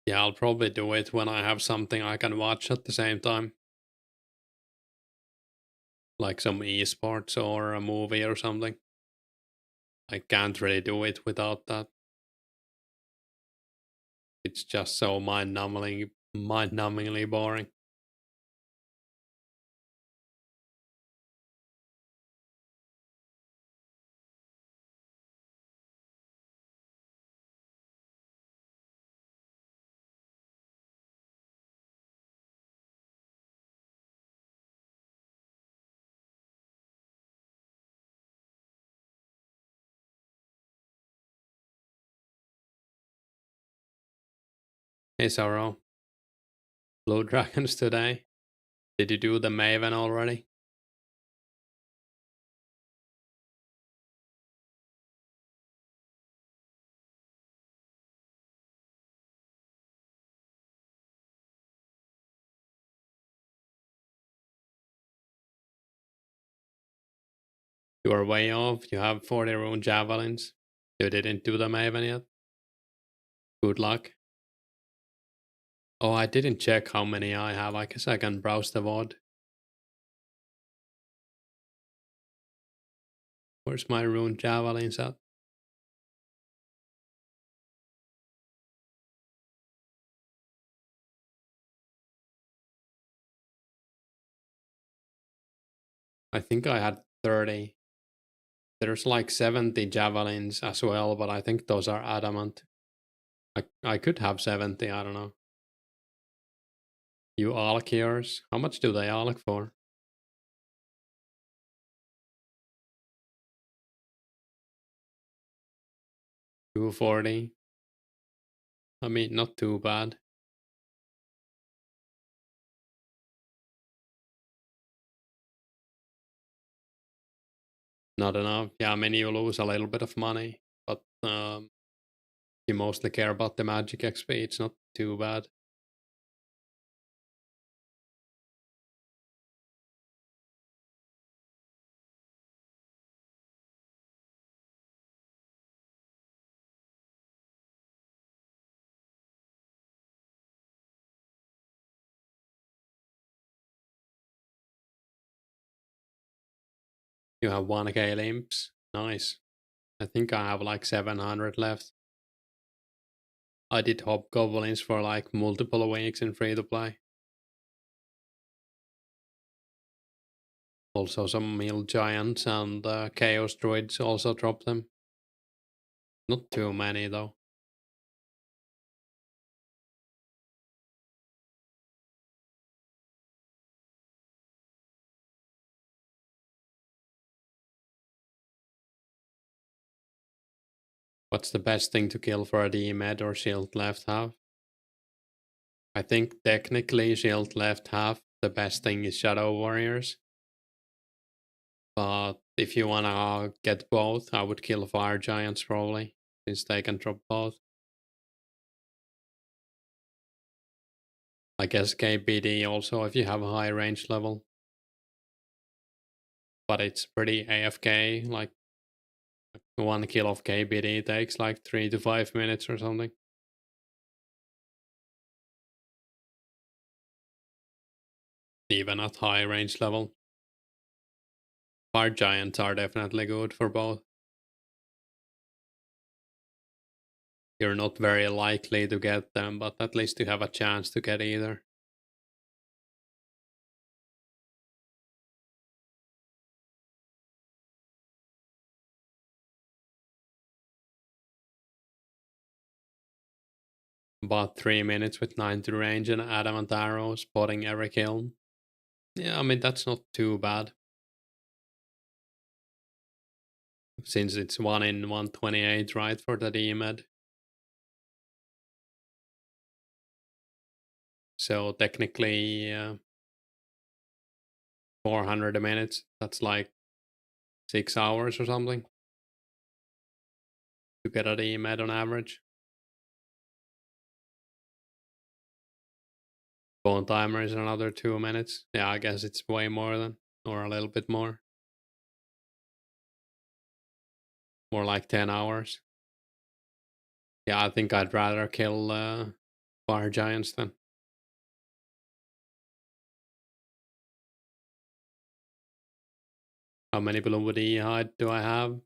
Yeah, I'll probably do it when I have something I can watch at the same time. Like some esports or a movie or something. I can't really do it without that. It's just so mind-numbingly boring. Hey, Saro. Blue Dragons today. Did you do the Maven already? You are way off. You have 40 rune javelins. You didn't do the Maven yet. Good luck. Oh, I didn't check how many I have. I guess I can browse the VOD. Where's my rune javelins at? I think I had 30. There's like 70 javelins as well, but I think those are adamant. I could have 70, I don't know. You alk yours? How much do they alk for? 240. I mean, not too bad. Not enough. Yeah, I mean, you lose a little bit of money, but you mostly care about the magic XP. It's not too bad. You have 1k limps. Nice. I think I have like 700 left. I did hobgoblins for like multiple weeks in free to play. Also some meal giants and chaos druids also drop them. Not too many though. What's the best thing to kill for a D-med or shield left half? I think technically shield left half, the best thing is Shadow Warriors. But if you wanna get both, I would kill Fire Giants probably, since they can drop both. I guess KBD also if you have a high range level. But it's pretty AFK, like 1 kill of KBD takes like 3 to 5 minutes or something. even at high range level. Fire giants are definitely good for both. You're not very likely to get them, but at least you have a chance to get either. About 3 minutes with 90 range and adamant arrow, spotting every kill. Yeah, I mean, that's not too bad. Since it's 1 in 128, right, for the DMed. So technically, 400 minutes. That's like 6 hours or something to get a DMed on average. Phone timer is another 2 minutes. Yeah, I guess it's way more than, or a little bit more. More like 10 hours. Yeah, I think I'd rather kill fire giants then. How many blue D hide do I have?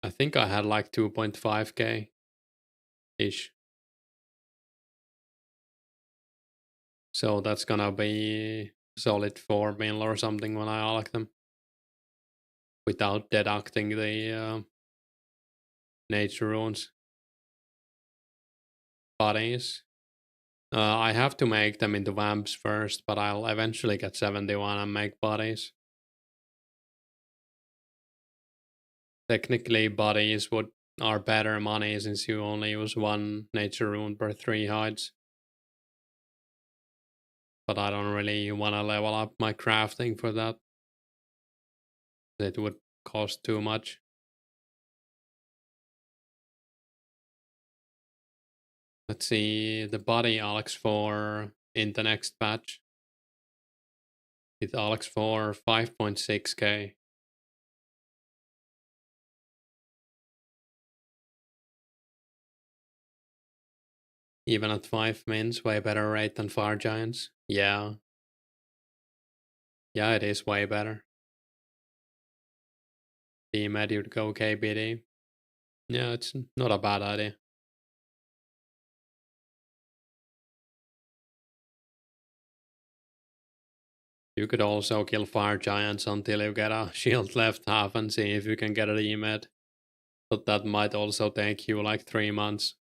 I think I had like 2.5k ish. So that's gonna be solid 4 mil or something when I unlock them. Without deducting the nature runes. Bodies. I have to make them into vamps first, but I'll eventually get 71 and make bodies. Technically, bodies are better money since you only use 1 nature rune per 3 hides. But I don't really want to level up my crafting for that. It would cost too much. Let's see, the body Alex for in the next patch. It Alex for 5.6k. Even at 5 mins, way better rate than fire giants. Yeah. Yeah, it is way better. The med you'd go KBD. Yeah, it's not a bad idea. You could also kill fire giants until you get a shield left half and see if you can get a remed. But that might also take you like 3 months.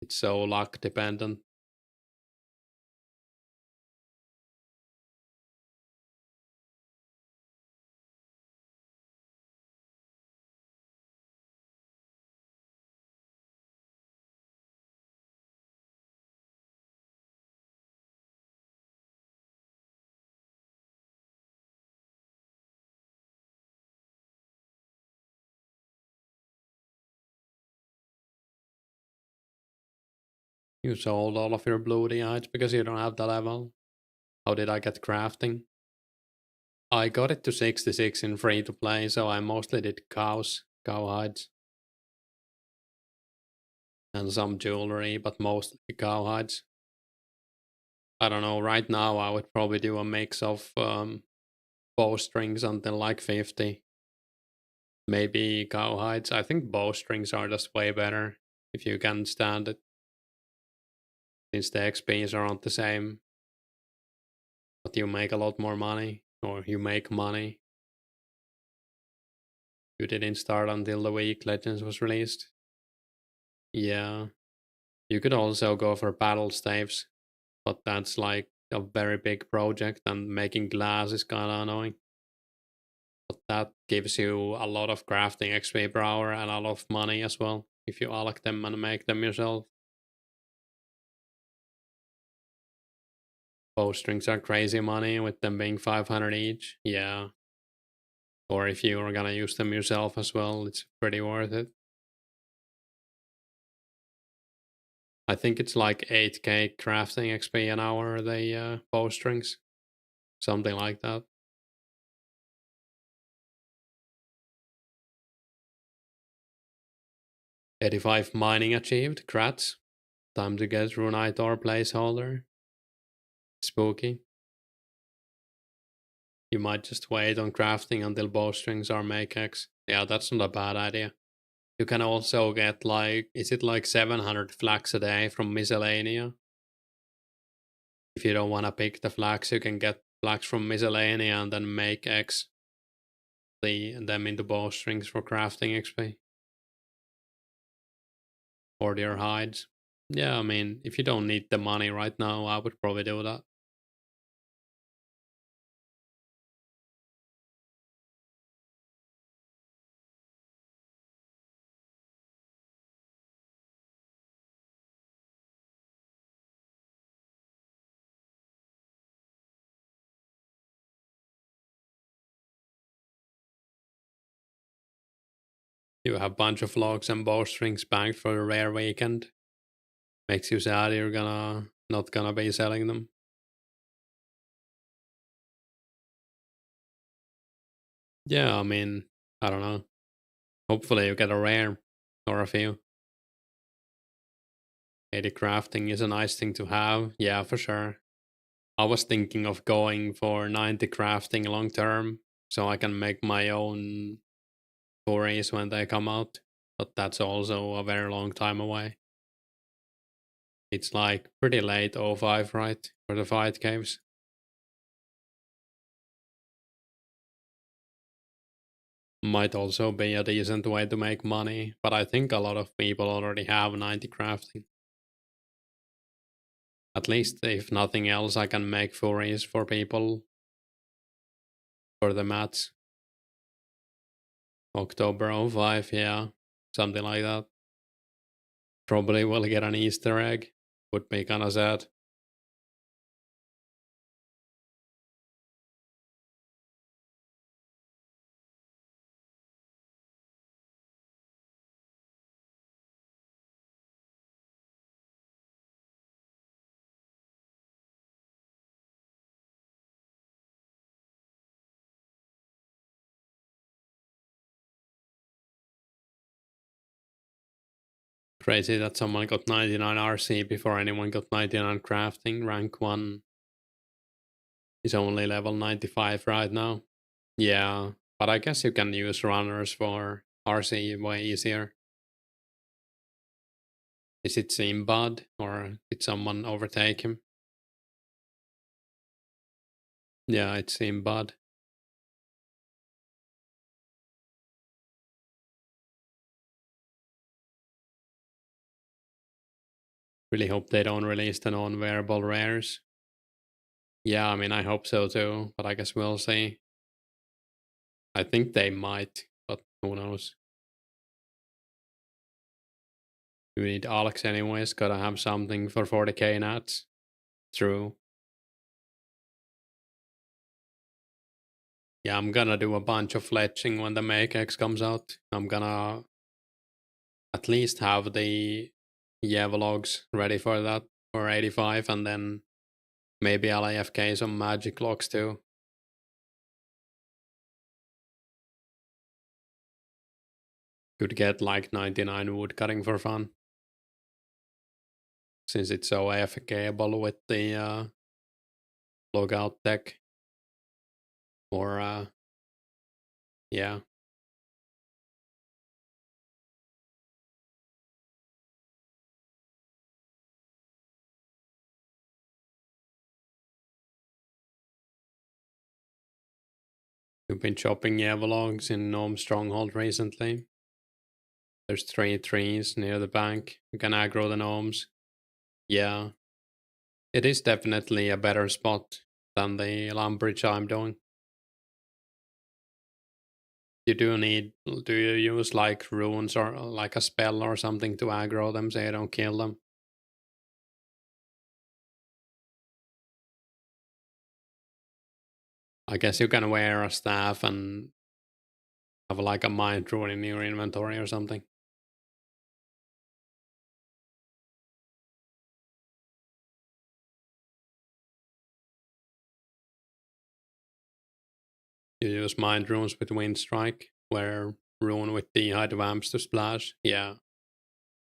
It's so luck dependent. You sold all of your bloody hides because you don't have the level. How did I get crafting? I got it to 66 in free to play, so I mostly did cow hides. And some jewelry, but mostly cow hides. I don't know, right now I would probably do a mix of bowstrings until like 50. Maybe cow hides. I think bowstrings are just way better if you can stand it. Since the XPs aren't the same. But you make a lot more money. Or you make money. You didn't start until the week Legends was released. Yeah. You could also go for battle staves. But that's like a very big project and making glass is kinda annoying. But that gives you a lot of crafting XP per hour and a lot of money as well. If you allocate them and make them yourself. Bowstrings are crazy money with them being 500 each. Yeah. Or if you are gonna use them yourself as well, it's pretty worth it. I think it's like 8k crafting XP an hour, the bowstrings. Something like that. $85 mining achieved, crats. Time to get Runite or placeholder. spooky. You might just wait on crafting until bowstrings or makeaxe. Yeah, that's not a bad idea. You can also get like, is it like 700 flax a day from miscellanea? If you don't want to pick the flax, you can get flax from miscellanea and then make them into bowstrings for crafting XP. Or their hides. Yeah, I mean, if you don't need the money right now, I would probably do that. You have a bunch of logs and bowstrings banked for a rare weekend. Makes you sad you're not gonna be selling them. Yeah, I mean, I don't know. Hopefully you get a rare or a few. 80 crafting is a nice thing to have. Yeah, for sure. I was thinking of going for 90 crafting long term so I can make my own forays when they come out. But that's also a very long time away. It's like pretty late 05, right? For the fight caves. Might also be a decent way to make money, but I think a lot of people already have 90 crafting. At least, if nothing else, I can make forays for people for the mats. October 05, yeah. Something like that. Probably will get an Easter egg. Would be kinda sad. Crazy that someone got 99 RC before anyone got 99 crafting. Rank 1 is only level 95 right now. Yeah, but I guess you can use runners for RC way easier. Is it Simbad or did someone overtake him? Yeah, it's Simbad. Really hope they don't release the non-wearable rares. Yeah, I mean, I hope so too, but I guess we'll see. I think they might, but who knows? We need Alex anyways, gotta have something for 40k nats. True. Yeah, I'm gonna do a bunch of fletching when the Make X comes out. I'm gonna at least have the Yevlogs ready for that for 85 and then maybe I'll AFK some magic locks too. Could get like 99 wood cutting for fun. Since it's so AFKable with the logout deck. Or yeah. We've been chopping Yevlogs in Gnome Stronghold recently. There's 3 trees near the bank. You can aggro the gnomes. Yeah. It is definitely a better spot than the Lumbridge I'm doing. Do you use like runes or like a spell or something to aggro them so you don't kill them? I guess you can wear a staff and have like a mind rune in your inventory or something. You use mind runes with wind strike, where rune with the high vamps to splash. Yeah,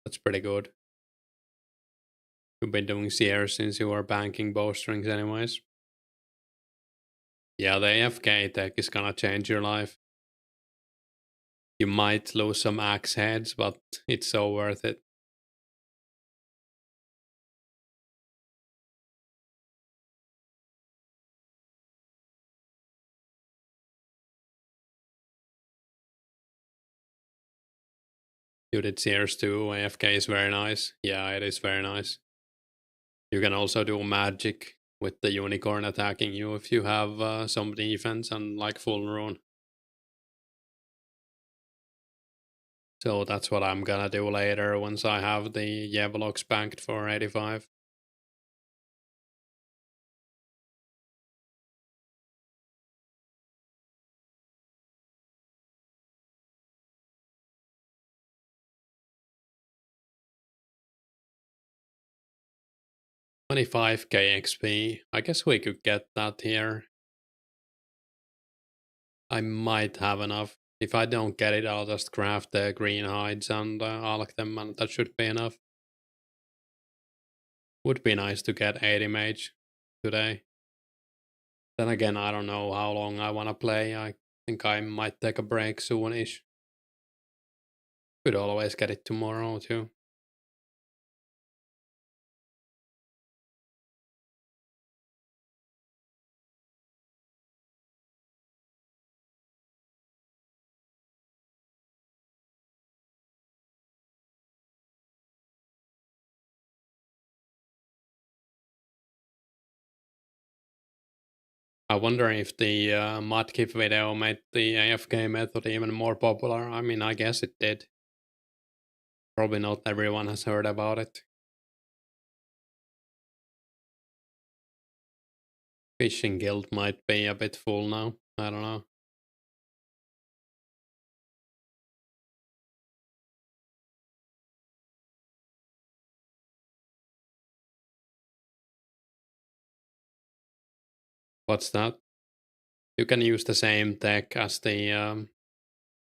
that's pretty good. You've been doing CS since you were banking bowstrings anyways. Yeah, the AFK tech is gonna change your life. You might lose some axe heads, but it's so worth it. You did CS too. AFK is very nice. Yeah, it is very nice. You can also do magic with the unicorn attacking you if you have some defense and like full rune. So that's what I'm gonna do later once I have the Yevlox banked for 85. $25k XP. I guess we could get that here. I might have enough. If I don't get it, I'll just craft the green hides and alch them, and that should be enough. Would be nice to get 80 mage today. Then again, I don't know how long I want to play. I think I might take a break soonish. Could always get it tomorrow too. I wonder if the Mudkip video made the AFK method even more popular. I mean, I guess it did. Probably not everyone has heard about it. Fishing guild might be a bit full now. I don't know. What's that? You can use the same tech as the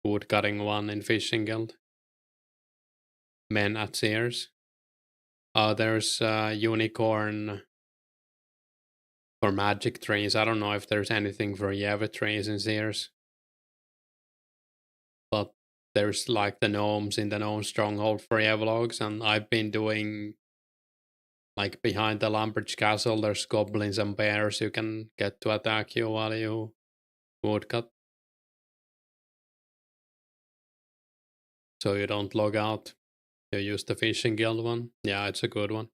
wood cutting one in Fishing Guild. Men at Sears. There's unicorn for magic trees. I don't know if there's anything for Yeva trees in Sears. But there's like the gnomes in the gnome stronghold for Yevlogs, and I've been doing like behind the Lumbridge castle, there's goblins and bears you can get to attack you while you woodcut. So you don't log out. You use the Fishing Guild one. Yeah, it's a good one.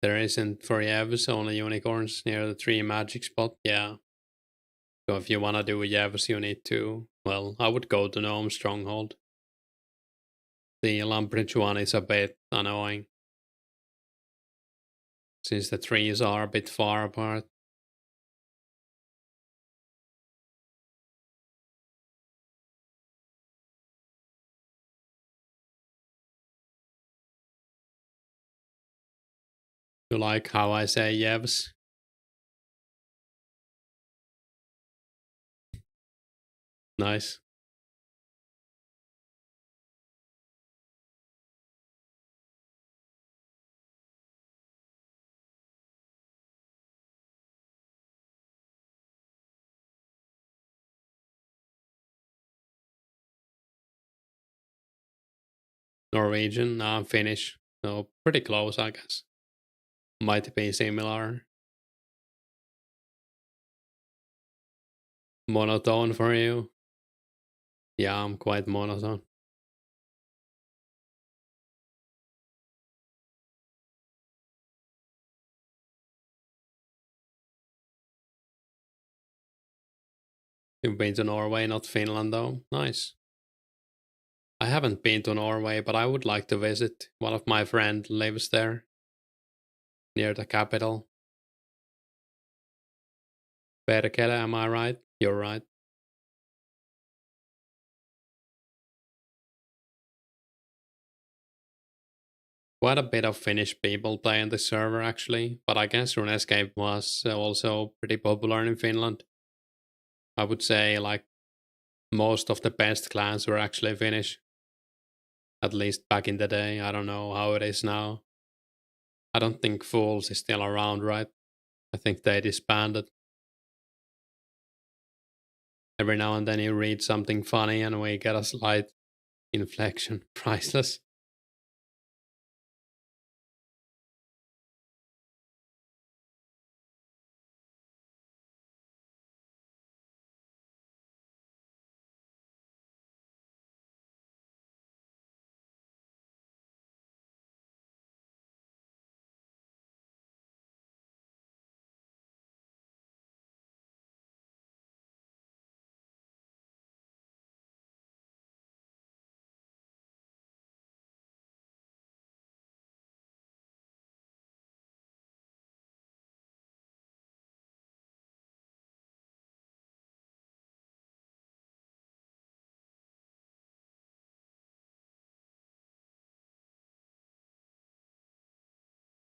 There isn't for Yevs, only unicorns near the tree magic spot. Yeah. So if you want to do Yevs, you need to, well, I would go to Gnome Stronghold. The Lumbridge one is a bit annoying, since the trees are a bit far apart. You like how I say Yevs? Nice. Norwegian, Finnish. So pretty close, I guess. Might be similar. Monotone for you? Yeah, I'm quite monotone. You've been to Norway, not Finland though. Nice. I haven't been to Norway, but I would like to visit. One of my friends lives there, near the capital. Perkele, am I right? You're right. Quite a bit of Finnish people play on the server actually, but I guess Runescape was also pretty popular in Finland. I would say like most of the best clans were actually Finnish. At least back in the day. I don't know how it is now. I don't think Fools is still around, right? I think they disbanded. Every now and then you read something funny and we get a slight inflection. Priceless.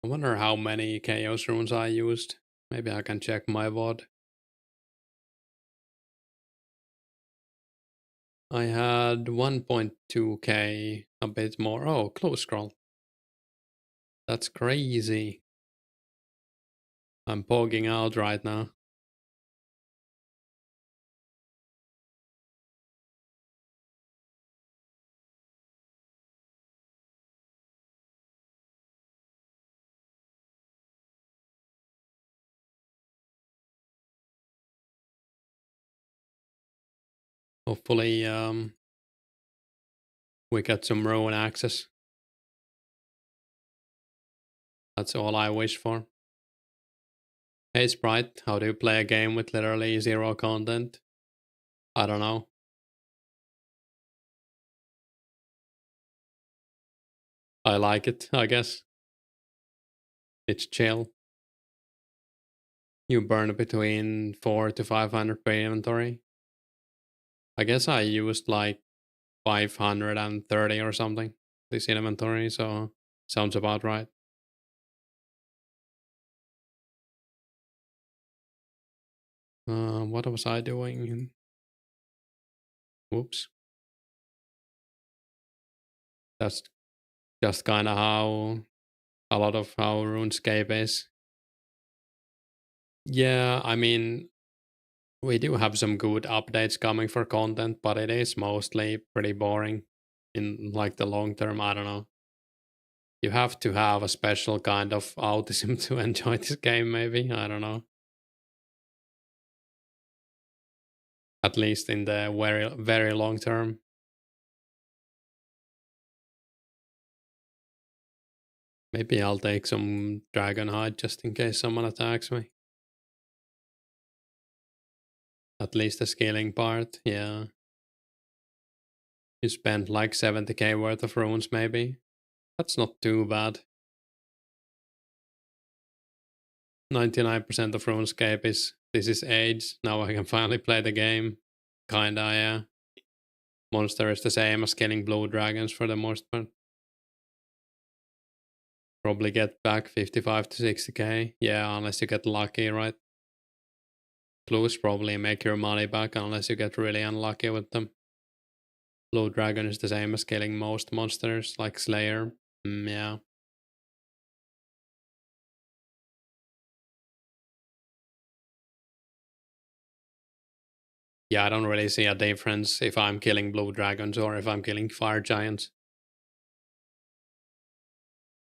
I wonder how many Chaos runes I used. Maybe I can check my VOD. I had 1.2k, a bit more. Oh, close scroll. That's crazy. I'm pogging out right now. Hopefully, we get some rune access. That's all I wish for. Hey Sprite, how do you play a game with literally zero content? I don't know. I like it, I guess. It's chill. You burn between 4 to 500 per inventory. I guess I used like 530 or something this inventory, so sounds about right. What was I doing? Whoops. That's just kind of how a lot of how RuneScape is. Yeah, I mean, we do have some good updates coming for content, but it is mostly pretty boring in like the long term. I don't know. You have to have a special kind of autism to enjoy this game, maybe. I don't know. At least in the very, very long term. Maybe I'll take some dragon hide just in case someone attacks me. At least the scaling part, yeah. You spent like 70k worth of runes, maybe. That's not too bad. 99% of RuneScape is this is age. Now I can finally play the game. Kinda, yeah. Monster is the same as killing blue dragons for the most part. Probably get back 55 to 60k. Yeah, unless you get lucky, right? Blues probably make your money back unless you get really unlucky with them. Blue dragon is the same as killing most monsters, like Slayer. Yeah. Yeah, I don't really see a difference if I'm killing blue dragons or if I'm killing fire giants.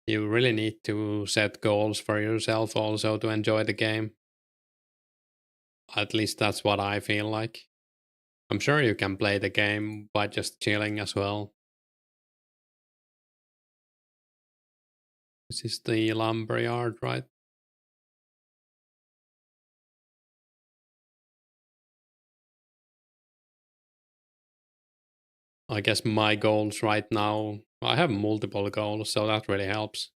You really need to set goals for yourself also to enjoy the game. At least that's what I feel like. I'm sure you can play the game by just chilling as well. This is the lumberyard, right? I guess my goals right now, I have multiple goals, so that really helps.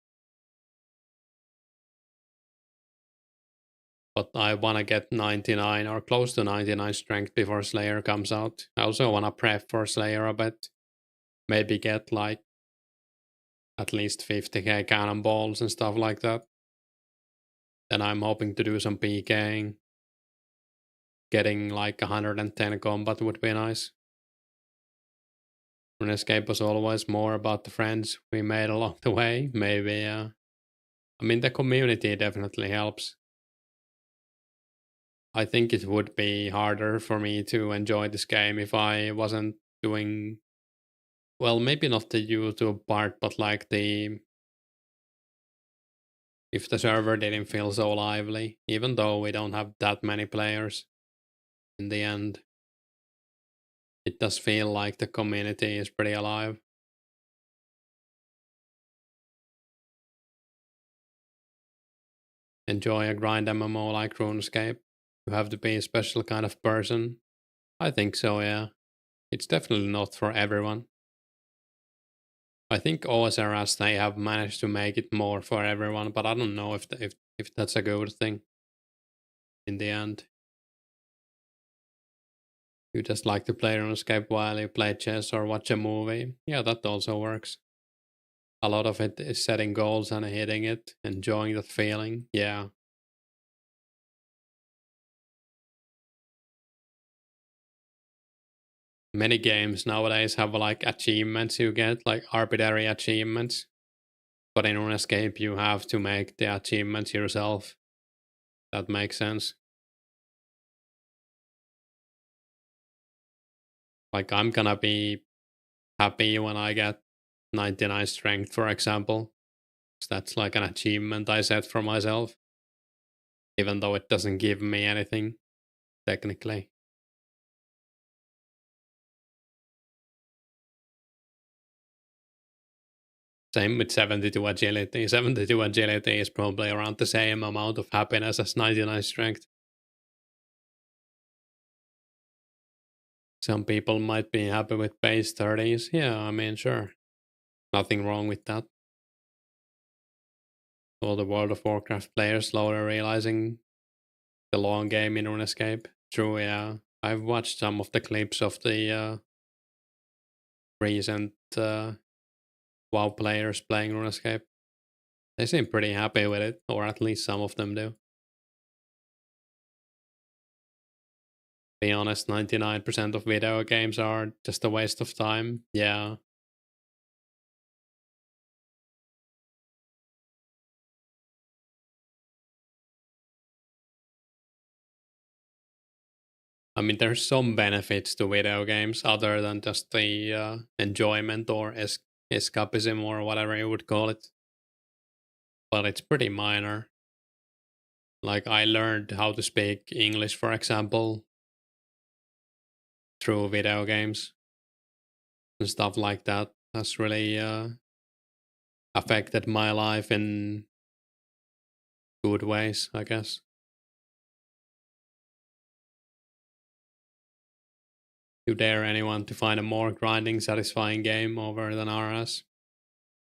But I want to get 99 or close to 99 strength before Slayer comes out. I also want to prep for Slayer a bit. Maybe get like at least 50k cannonballs and stuff like that. Then I'm hoping to do some PKing. Getting like 110 combat would be nice. Runescape was always more about the friends we made along the way. Maybe, I mean, the community definitely helps. I think it would be harder for me to enjoy this game if I wasn't doing, well, maybe not the YouTube part, but like if the server didn't feel so lively, even though we don't have that many players in the end, it does feel like the community is pretty alive. Enjoy a grind MMO like RuneScape. You have to be a special kind of person. I think so, yeah. It's definitely not for everyone. I think OSRS they have managed to make it more for everyone, but I don't know if that's a good thing in the end. You just like to play RuneScape while you play chess or watch a movie. Yeah, that also works. A lot of it is setting goals and hitting it, enjoying that feeling. Yeah. Many games nowadays have like achievements you get, like arbitrary achievements. But in RuneScape, you have to make the achievements yourself. That makes sense. Like, I'm gonna be happy when I get 99 strength, for example. 'Cause that's like an achievement I set for myself, even though it doesn't give me anything, technically. Same with 72 agility. 72 agility is probably around the same amount of happiness as 99 strength. Some people might be happy with base 30s. Yeah, I mean, sure. Nothing wrong with that. All the World of Warcraft players slowly realizing the long game in RuneScape. True, yeah. I've watched some of the clips of the recent WoW players playing RuneScape. They seem pretty happy with it, or at least some of them do. Be honest, 99% of video games are just a waste of time. Yeah. I mean, there's some benefits to video games other than just the enjoyment or escapism or whatever you would call it. But it's pretty minor. Like, I learned how to speak English, for example, through video games and stuff like that. Has really affected my life in good ways, I guess. You dare anyone to find a more grinding, satisfying game over than RS?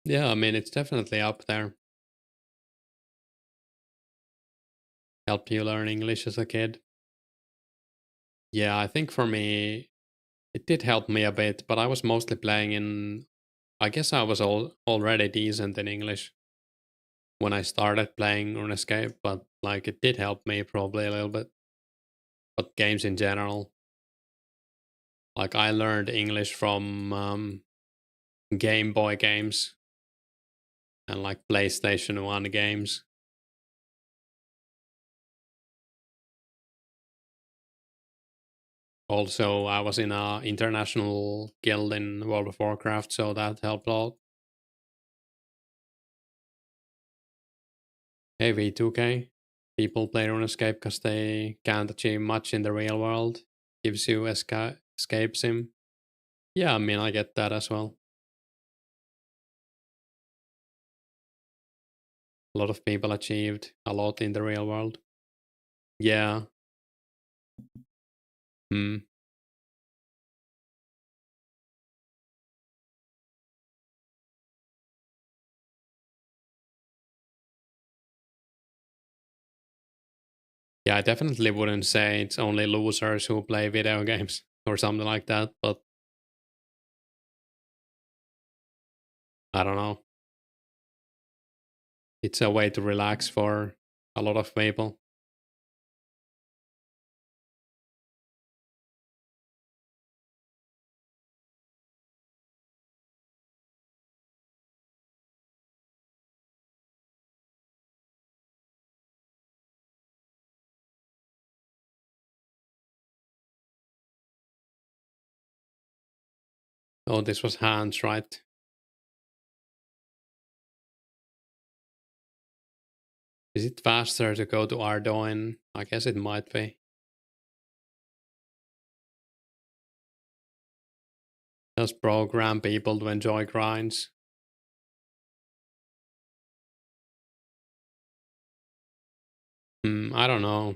Yeah, I mean, it's definitely up there. Helped you learn English as a kid? Yeah, I think for me, it did help me a bit, but I was mostly playing in. I guess I was already decent in English when I started playing RuneScape, but like it did help me probably a little bit. But games in general, like I learned English from Game Boy games and like PlayStation 1 games. Also, I was in a international guild in World of Warcraft, so that helped a lot. Hey, V2K. People play RuneScape because they can't achieve much in the real world. Gives you escape sim. Yeah, I mean, I get that as well. A lot of people achieved a lot in the real world. Yeah. Hmm. Yeah, I definitely wouldn't say it's only losers who play video games or something like that, but I don't know. It's a way to relax for a lot of people. Oh, this was Hans, right? Is it faster to go to Ardoin? I guess it might be. Just program people to enjoy grinds. I don't know.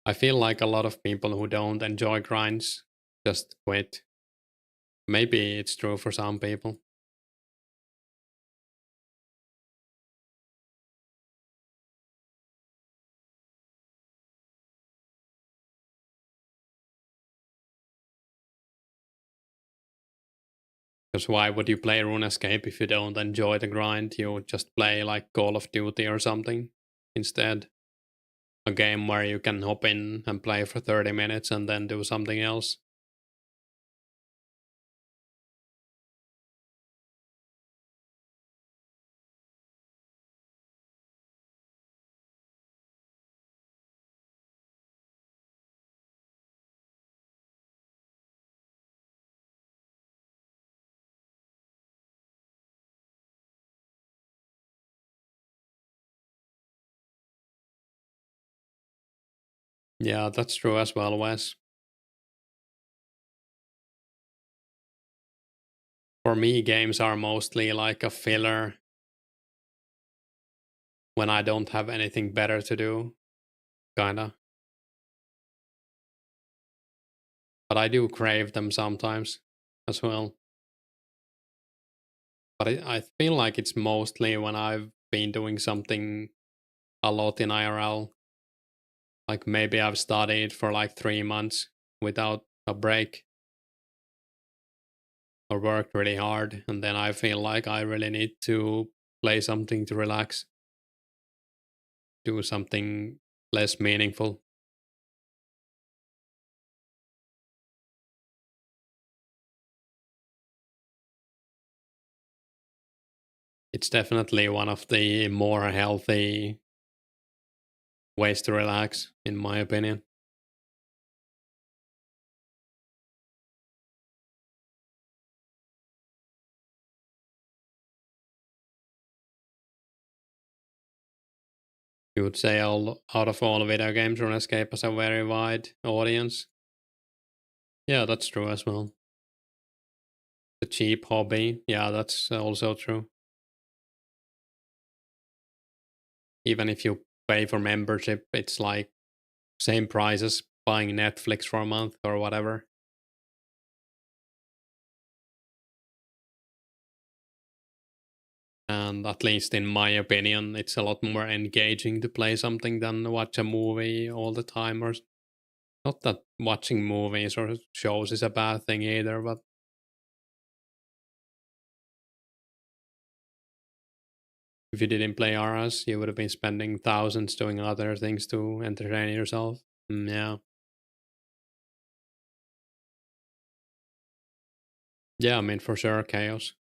I feel like a lot of people who don't enjoy grinds just quit. Maybe it's true for some people. Because why would you play Runescape if you don't enjoy the grind? You just play like Call of Duty or something instead. A game where you can hop in and play for 30 minutes and then do something else. Yeah, that's true as well, Wes. For me, games are mostly like a filler when I don't have anything better to do, kinda. But I do crave them sometimes as well. But I feel like it's mostly when I've been doing something a lot in IRL. Like maybe I've studied for like 3 months without a break or worked really hard. And then I feel like I really need to play something to relax, do something less meaningful. It's definitely one of the more healthy ways to relax, in my opinion. You would say out of all video games, Runescape has a very wide audience. Yeah, that's true as well. The cheap hobby, yeah, that's also true. Even if you pay for membership, it's like same price as buying Netflix for a month or whatever. And at least in my opinion, it's a lot more engaging to play something than watch a movie all the time. Or not that watching movies or shows is a bad thing either, but if you didn't play RS, you would have been spending thousands doing other things to entertain yourself. Yeah. Yeah, I mean, for sure, chaos.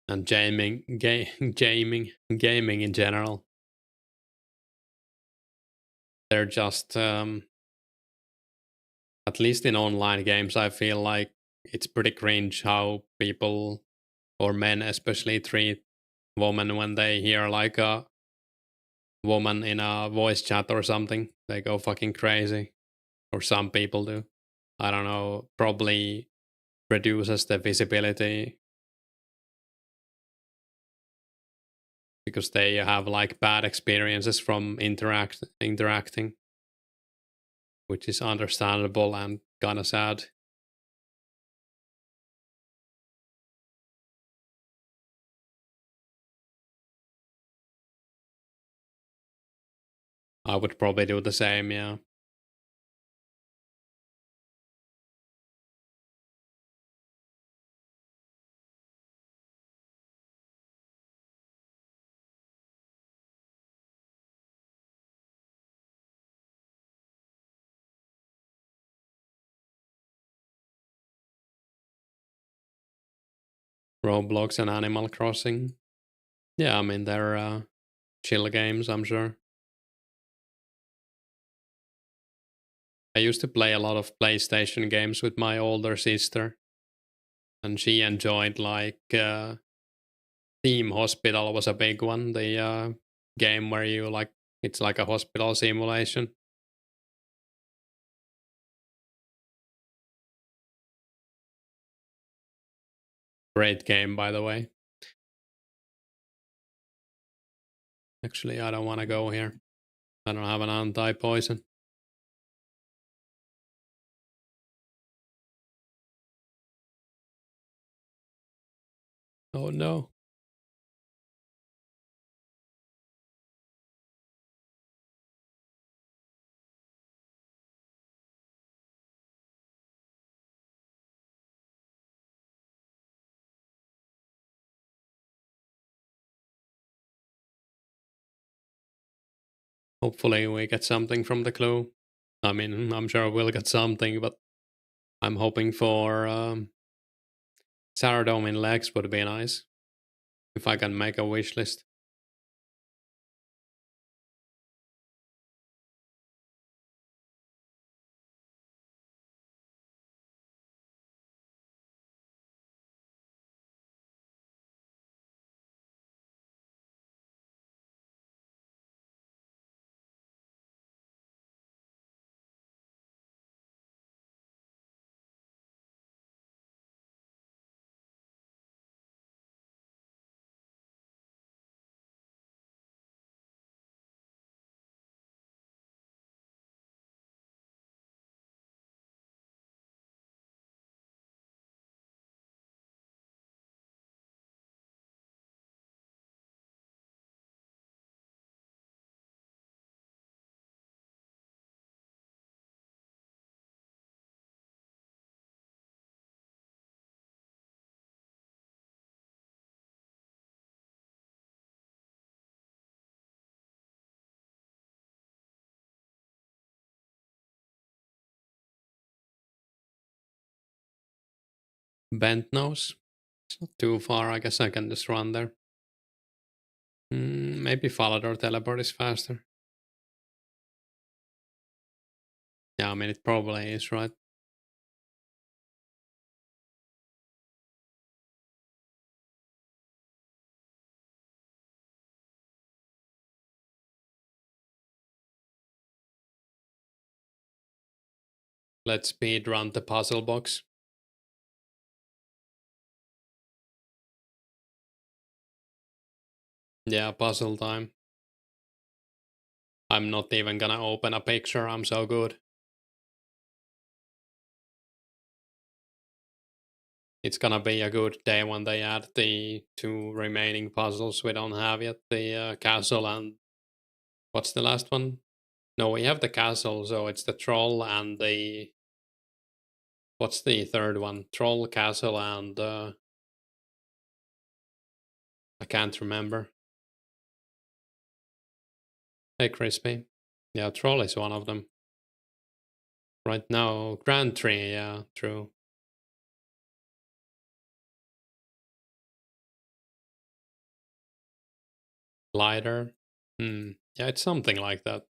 And gaming in general. They're just, at least in online games, I feel like it's pretty cringe how people, or men especially, treat women when they hear like a woman in a voice chat or something. They go fucking crazy. Or some people do. I don't know, probably reduces the visibility because they have like bad experiences from interacting, which is understandable and kind of sad. I would probably do the same, yeah. Roblox and Animal Crossing. Yeah, I mean, they're chill games, I'm sure. I used to play a lot of PlayStation games with my older sister, and she enjoyed like Team Hospital was a big one. The game where you like it's like a hospital simulation. Great game, by the way. Actually, I don't want to go here. I don't have an anti-poison. Oh no. Hopefully we get something from the clue. I mean, I'm sure we'll get something, but I'm hoping for sourdough in legs would be nice if I can make a wish list. Bent nose. It's not too far. I guess I can just run there. Maybe Falador teleport is faster. Yeah, I mean, it probably is, right? Let's speed run the puzzle box. Yeah, puzzle time. I'm not even gonna open a picture. I'm so good. It's gonna be a good day when they add the two remaining puzzles we don't have yet. The castle and what's the last one? No, we have the castle, so it's the troll and the what's the third one? Troll, castle, and I can't remember. Hey, Crispy. Yeah, troll is one of them. Right now, Grand Tree. Yeah, true. Lighter. Yeah, it's something like that.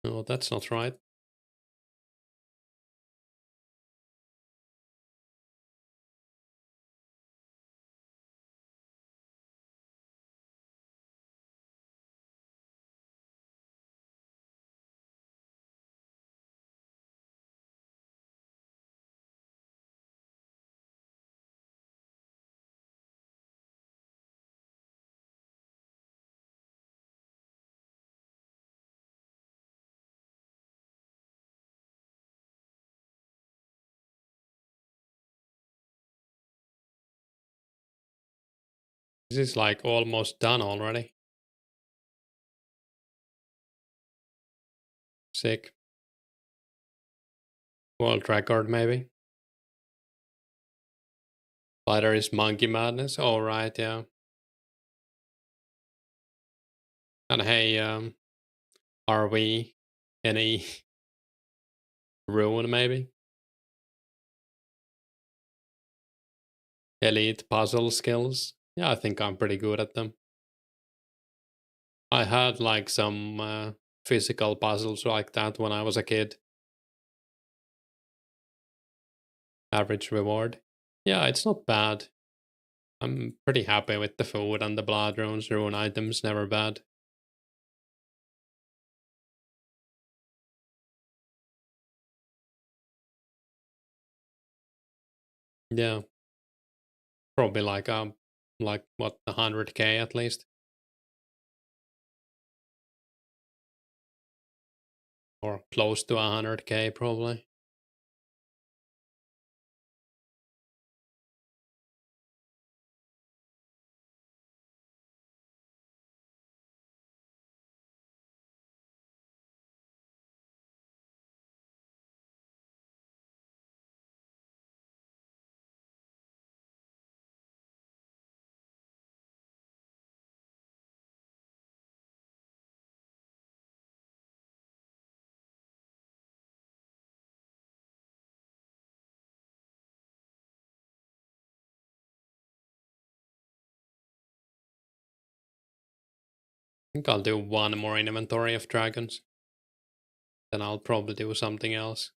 No, that's not right. This is like almost done already. Sick. World record, maybe. Spider is monkey madness. All right, yeah. And hey, are we any rune maybe? Elite puzzle skills? Yeah, I think I'm pretty good at them. I had like some physical puzzles like that when I was a kid. Average reward. Yeah, it's not bad. I'm pretty happy with the food and the blood runes, rune items, never bad. Yeah, probably like what 100k at least, or close to 100k probably. I think I'll do one more inventory of dragons, then I'll probably do something else.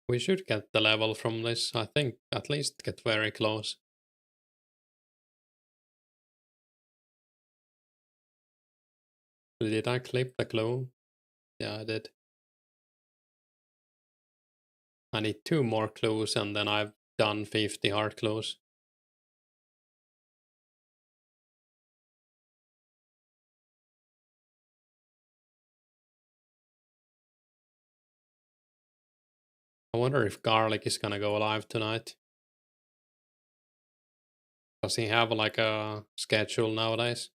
We should get the level from this, I think, at least get very close. Did I clip the clue? Yeah, I did. I need 2 more clues and then I've done 50 hard clues. I wonder if Garlic is gonna go live tonight. Does he have like a schedule nowadays?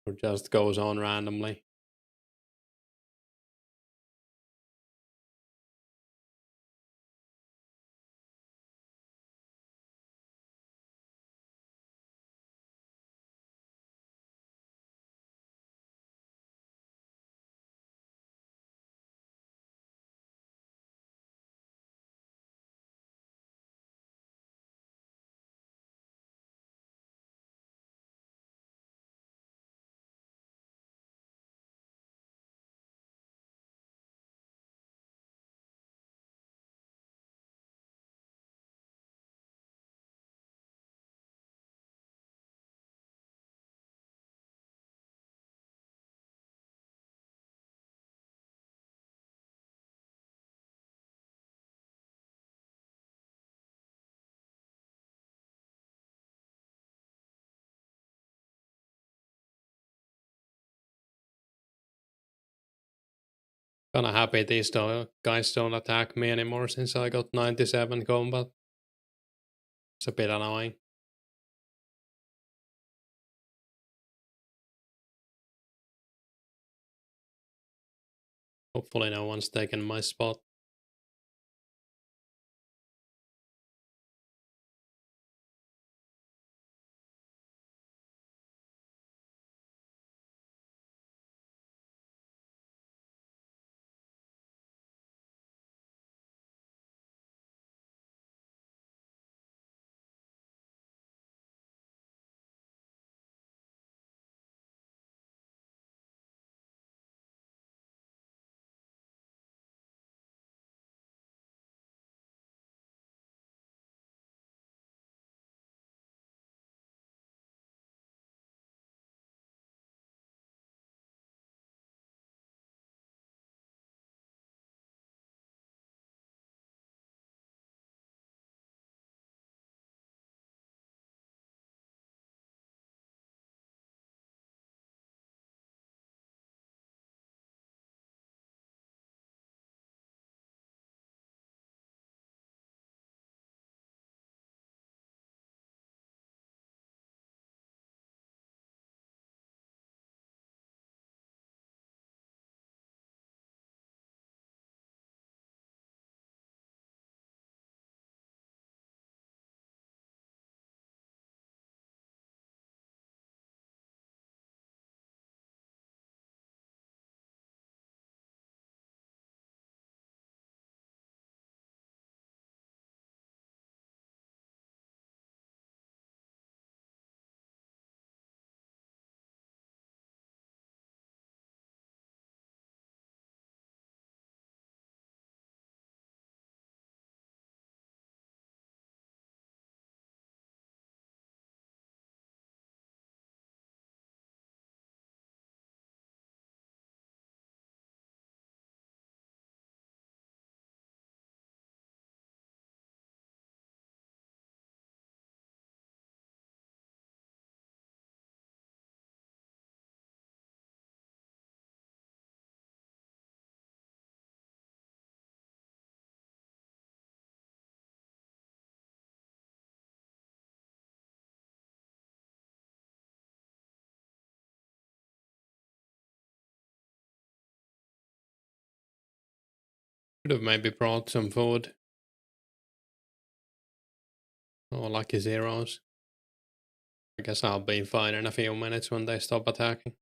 Or just goes on randomly? Kinda happy these guys don't attack me anymore since I got 97 combat. It's a bit annoying. Hopefully no one's taken my spot. Could have maybe brought some food. Oh, lucky zeros. I guess I'll be fine in a few minutes when they stop attacking.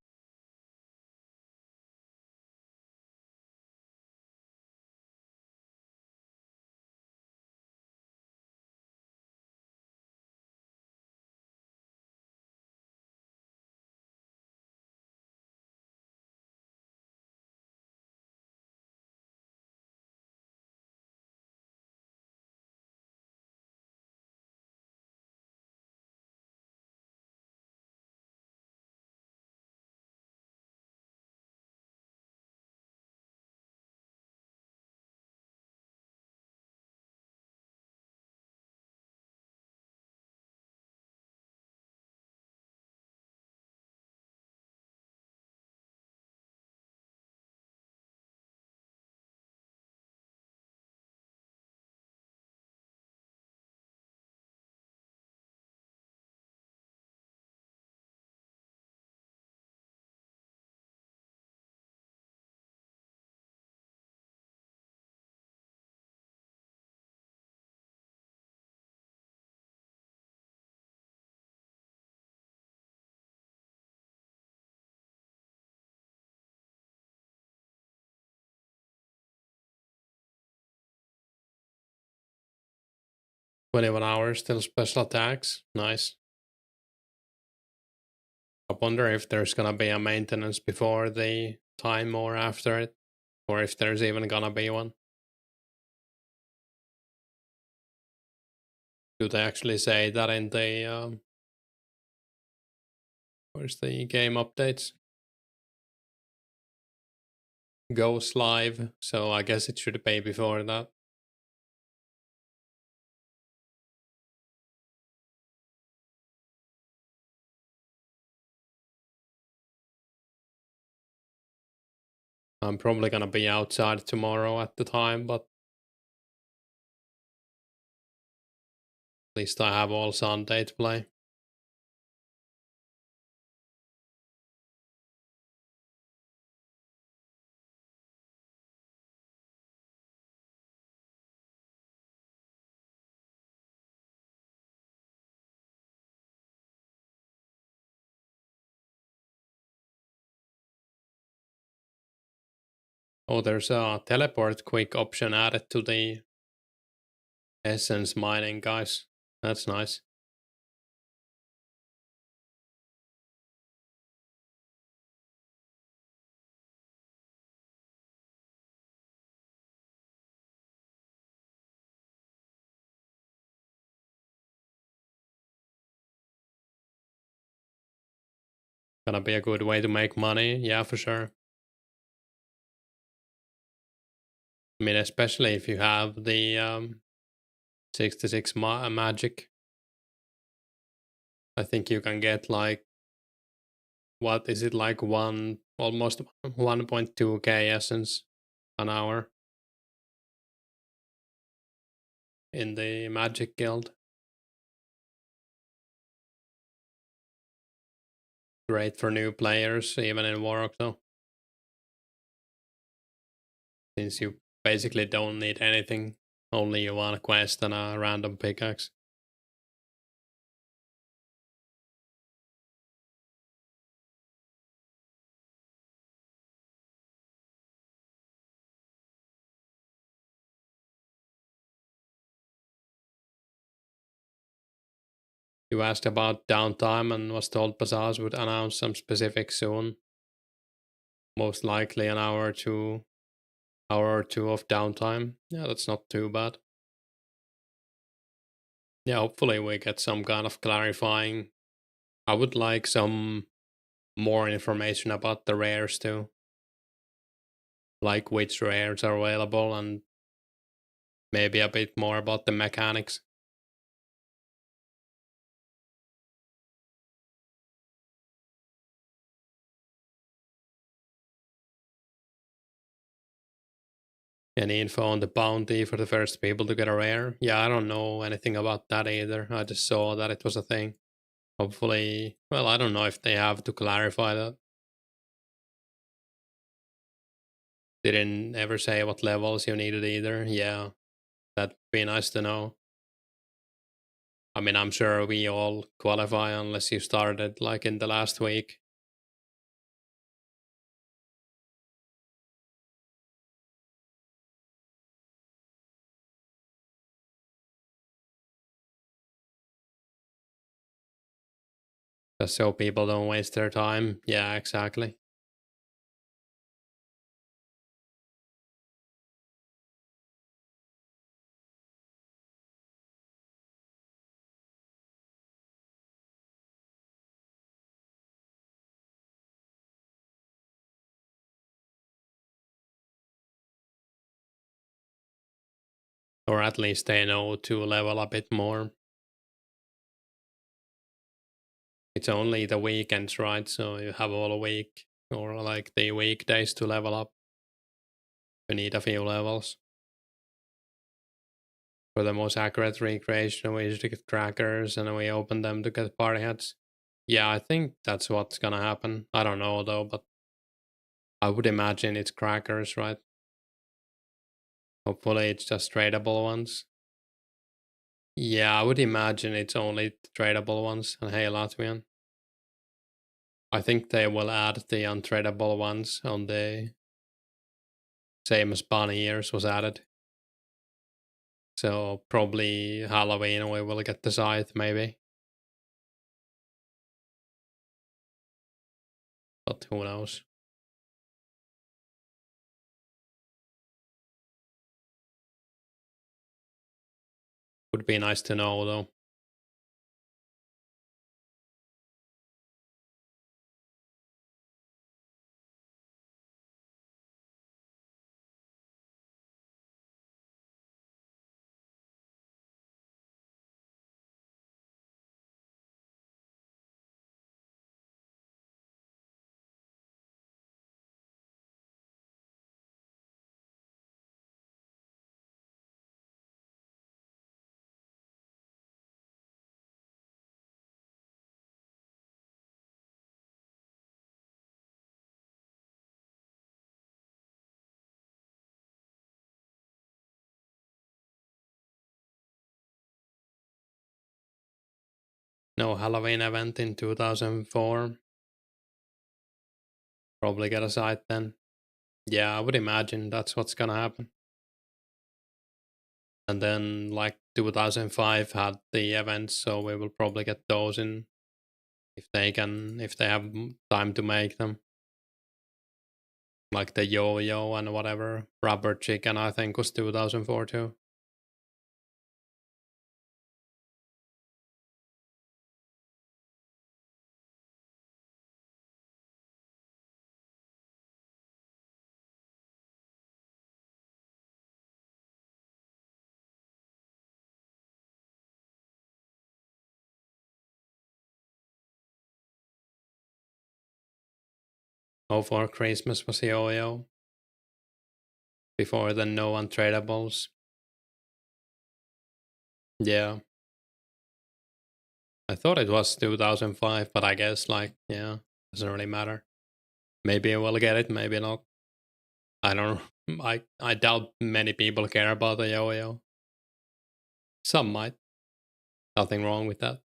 $21 still special attacks. Nice. I wonder if there's gonna be a maintenance before the time or after it, or if there's even gonna be one. Do they actually say that in the where's the game updates? Goes live, so I guess it should be before that. I'm probably gonna be outside tomorrow at the time, but at least I have all Sunday to play. Oh, there's a teleport quick option added to the essence mining, guys. That's nice. Gonna be a good way to make money, yeah, for sure. I mean, especially if you have the 66 magic. I think you can get like, what is it, like almost 1.2k essence an hour in the magic guild. Great for new players, even in Warrock though. Since you basically don't need anything, only you want a quest and a random pickaxe. You asked about downtime and was told Bazaars would announce some specifics soon. Most likely an hour or two of downtime. Yeah, that's not too bad. Yeah, hopefully we get some kind of clarifying. I would like some more information about the rares too. Like which rares are available and maybe a bit more about the mechanics. Any info on the bounty for the first people to get a rare? Yeah, I don't know anything about that either. I just saw that it was a thing. Hopefully, well, I don't know if they have to clarify that. They didn't ever say what levels you needed either. Yeah, that'd be nice to know. I mean, I'm sure we all qualify unless you started like in the last week. Just so people don't waste their time. Yeah, exactly. Or at least they know to level a bit more. It's only the weekends, right? So you have all a week or like the weekdays to level up. You need a few levels. For the most accurate recreation, we usually get trackers and then we open them to get party hats. Yeah, I think that's what's gonna happen. I don't know though, but I would imagine it's crackers, right? Hopefully it's just tradable ones. Yeah, I would imagine it's only tradable ones. And hey, Latvian. I think they will add the untradeable ones on the same as Bunny Ears was added. So probably Halloween we will get the scythe maybe. But who knows? Would be nice to know though. No Halloween event in 2004. Probably get a scythe then. Yeah, I would imagine that's what's gonna happen. And then like 2005 had the events, so we will probably get those in if they have time to make them. Like the yo-yo and whatever. Rubber chicken I think was 2004 too. Oh, for Christmas was yo-yo. Before then no untradables. Yeah. I thought it was 2005, but I guess like yeah, doesn't really matter. Maybe I will get it, maybe not. I don't know. I doubt many people care about the yo-yo. Some might. Nothing wrong with that.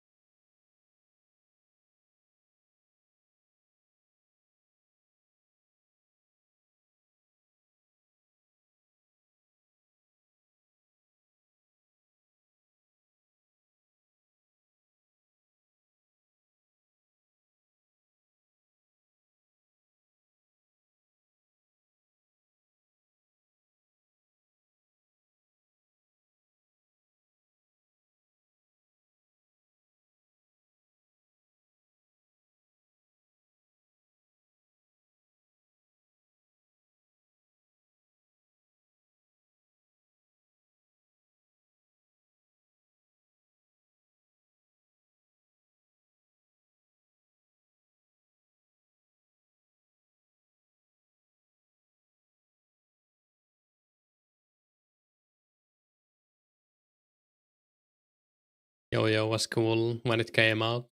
Yo-yo was cool when it came out.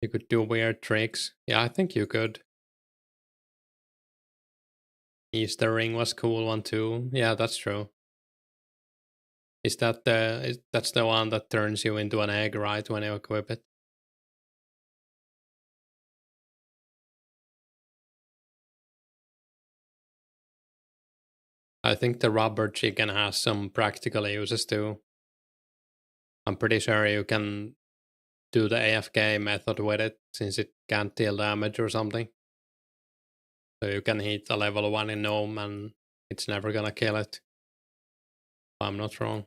You could do weird tricks. Yeah, I think you could. Easter ring was cool one too. Yeah, that's true. That's the one that turns you into an egg, right, when you equip it? I think the rubber chicken has some practical uses too. I'm pretty sure you can do the AFK method with it since it can't deal damage or something. So you can hit a level 1 in Gnome and it's never gonna kill it. If I'm not wrong.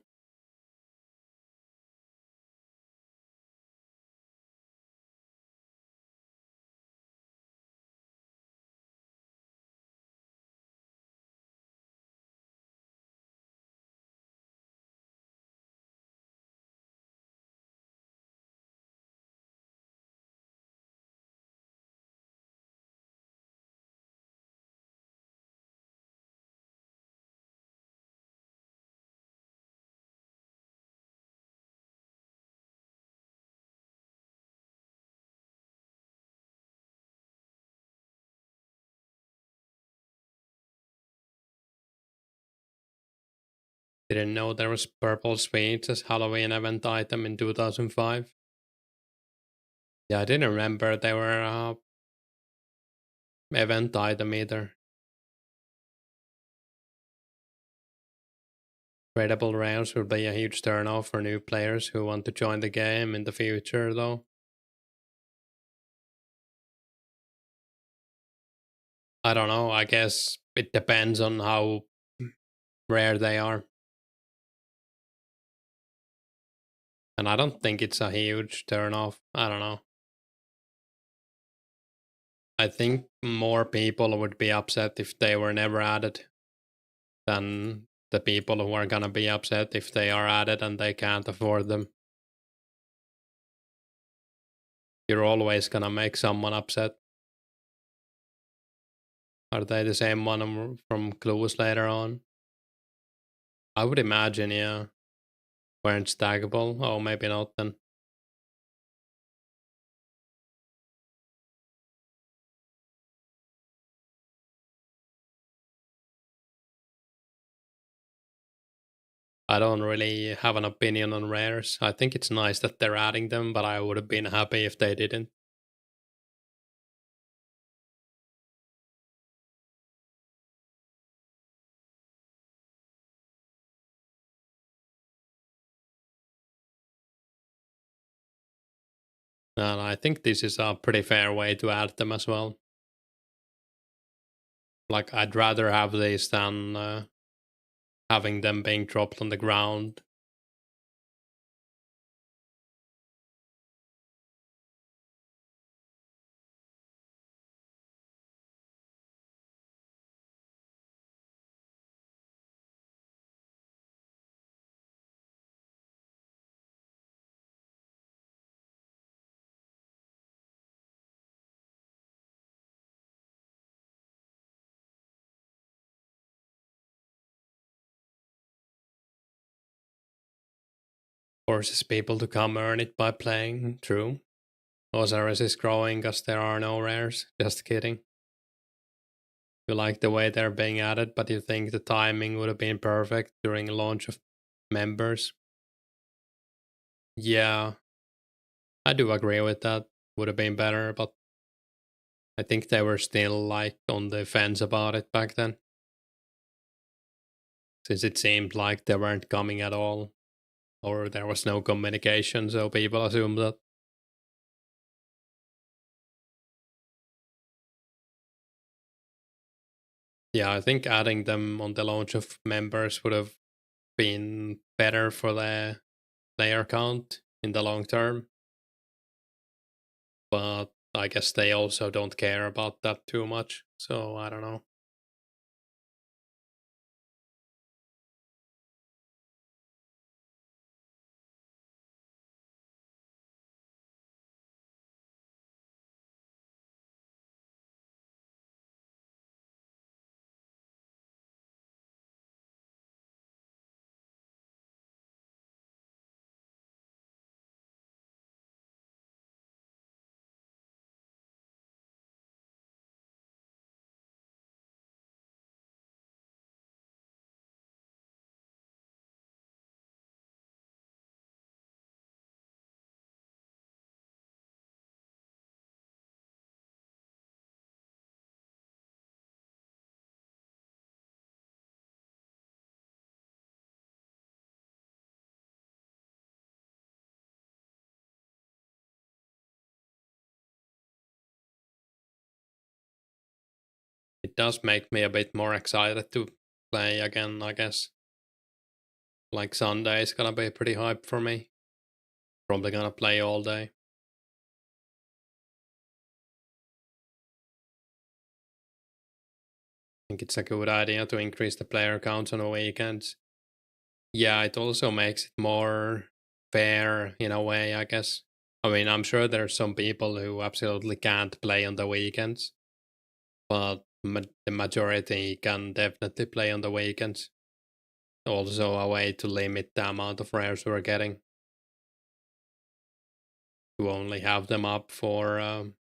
Didn't know there was purple sweets as Halloween event item in 2005. Yeah, I didn't remember they were event item either. Tradable rares will be a huge turnoff for new players who want to join the game in the future, though. I don't know. I guess it depends on how rare they are. And I don't think it's a huge turnoff. I don't know. I think more people would be upset if they were never added than the people who are gonna be upset if they are added and they can't afford them. You're always gonna make someone upset. Are they the same one from Clues later on? I would imagine, yeah. Weren't stackable? Oh, maybe not then. I don't really have an opinion on rares. I think it's nice that they're adding them, but I would have been happy if they didn't. And I think this is a pretty fair way to add them as well. Like, I'd rather have these than having them being dropped on the ground. Forces people to come earn it by playing. True. Osiris is growing because there are no rares. Just kidding. You like the way they're being added, but you think the timing would have been perfect during launch of members. Yeah, I do agree with that. Would have been better, but I think they were still like on the fence about it back then. Since it seemed like they weren't coming at all, or there was no communication, so people assumed that. Yeah, I think adding them on the launch of members would have been better for the player count in the long term. But I guess they also don't care about that too much, so I don't know. does make me a bit more excited to play again, I guess. Like Sunday is gonna be pretty hype for me. Probably gonna play all day. I think it's a good idea to increase the player counts on the weekends. Yeah, it also makes it more fair in a way, I guess. I mean, I'm sure there's some people who absolutely can't play on the weekends, but the majority can definitely play on the weekends. Also, a way to limit the amount of rares we're getting. To only have them up for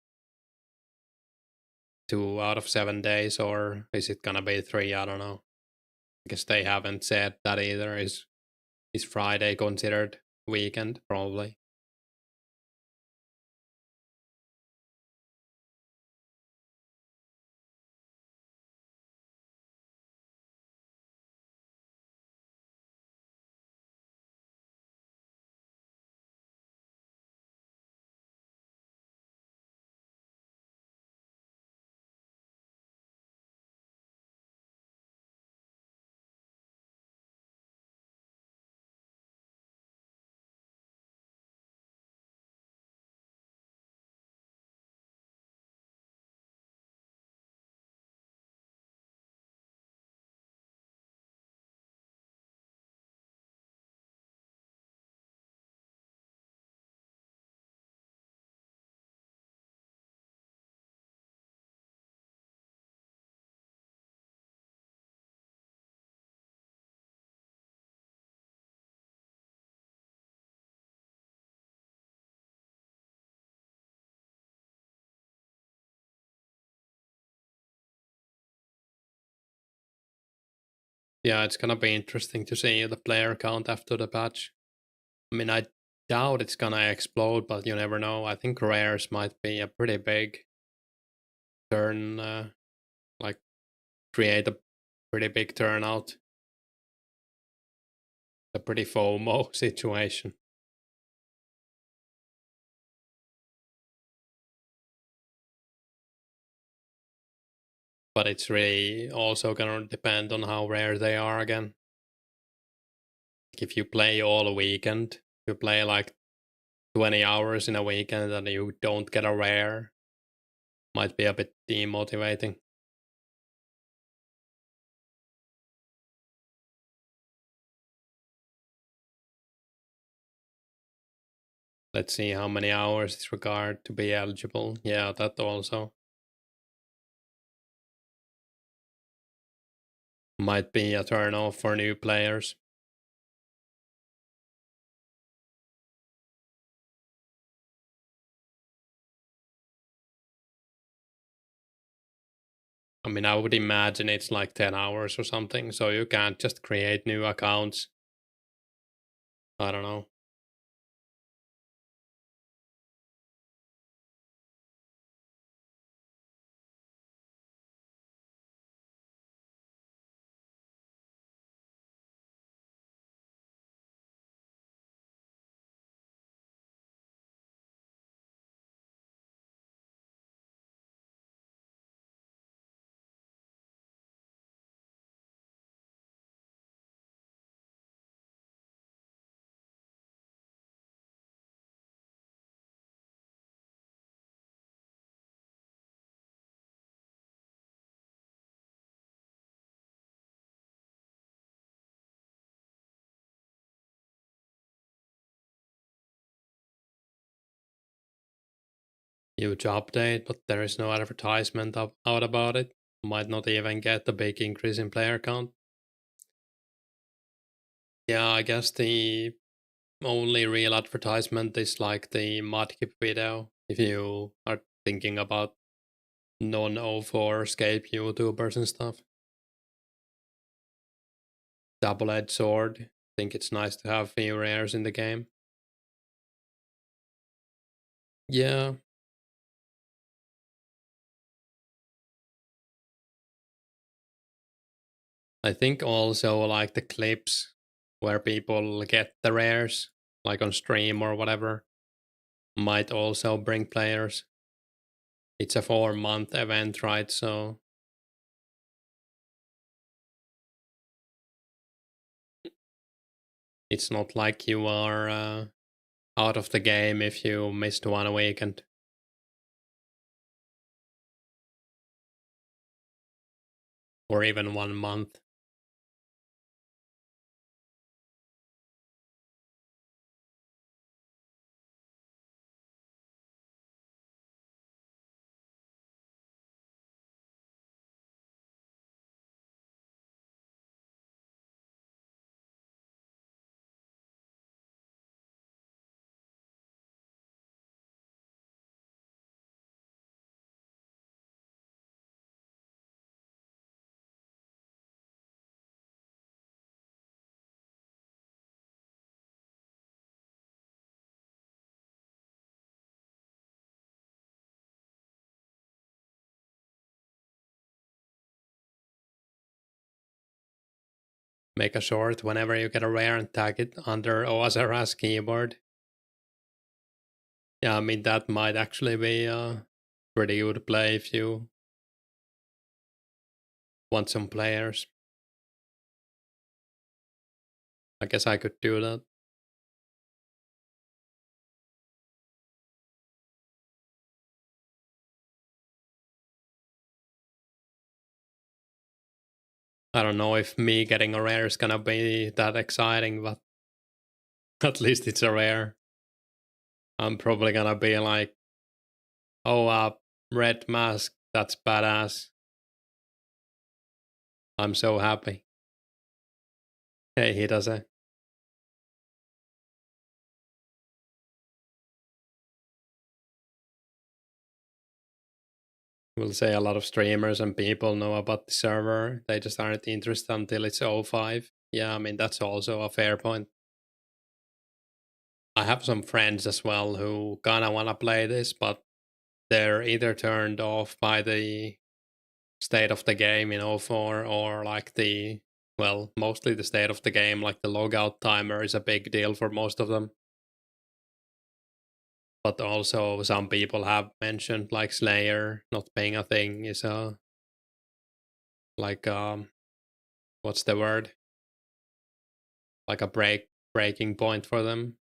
2 out of 7 days, or is it gonna be three? I don't know. I guess they haven't said that either. Is Friday considered weekend? Probably. Yeah, it's gonna be interesting to see the player count after the patch. I mean, I doubt it's gonna explode, but you never know. I think rares might be a pretty big turn, like create a pretty big turnout. A pretty FOMO situation. But it's really also gonna depend on how rare they are again. If you play all weekend, you play like 20 hours in a weekend and you don't get a rare, might be a bit demotivating. Let's see how many hours it's required to be eligible. Yeah, that also might be a turn off for new players. I mean, I would imagine it's like 10 hours or something, so you can't just create new accounts. I don't know. Huge update, but there is no advertisement out about it. Might not even get a big increase in player count. Yeah, I guess the only real advertisement is like the Mudkip video. If you are thinking about non-04scape YouTubers and stuff. Double-edged sword. Think it's nice to have few rares in the game. Yeah, I think also like the clips where people get the rares, like on stream or whatever, might also bring players. It's a 4-month event, right? So It's not like you are out of the game if you missed one weekend. Or even 1 month. Make a short whenever you get a rare and tag it under OSRS keyboard. Yeah, I mean, that might actually be a pretty good play if you want some players. I guess I could do that. I don't know if me getting a rare is gonna be that exciting, but at least it's a rare. I'm probably gonna be like, oh, red mask, that's badass. I'm so happy. Hey, he does it. We'll say a lot of streamers and people know about the server. They just aren't interested until it's 05. Yeah, I mean, that's also a fair point. I have some friends as well who kinda wanna play this, but they're either turned off by the state of the game in 04 or like the, well, mostly the state of the game, like the logout timer is a big deal for most of them. But also some people have mentioned like Slayer not being a thing is a, like, what's the word? Like a breaking point for them.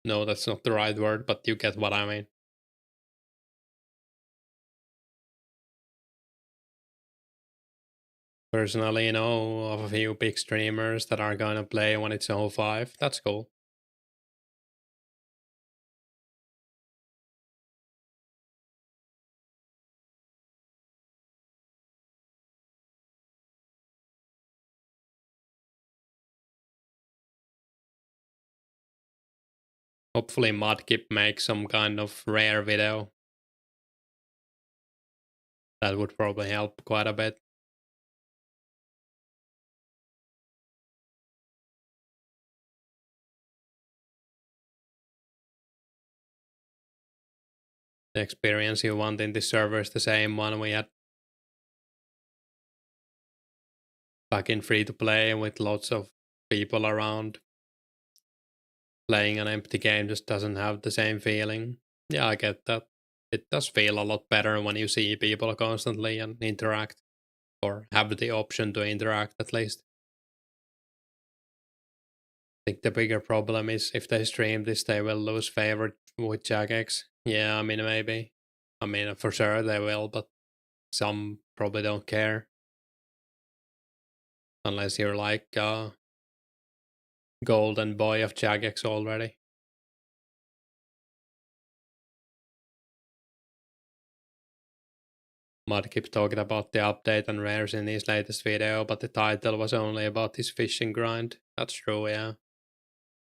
No, that's not the right word, but you get what I mean. Personally, you know of a few big streamers that are gonna play when it's 05. That's cool. Hopefully Mudkip makes some kind of rare video. That would probably help quite a bit. The experience you want in this server is the same one we had back in free to play with lots of people around. Playing an empty game just doesn't have the same feeling. Yeah, I get that. It does feel a lot better when you see people constantly and interact, or have the option to interact at least. I think the bigger problem is if they stream this, they will lose favorite with Jagex. Yeah, I mean, maybe. I mean, for sure they will, but some probably don't care. Unless you're like golden boy of Jagex already. Mud keeps talking about the update and rares in his latest video, but the title was only about his fishing grind. That's true, yeah.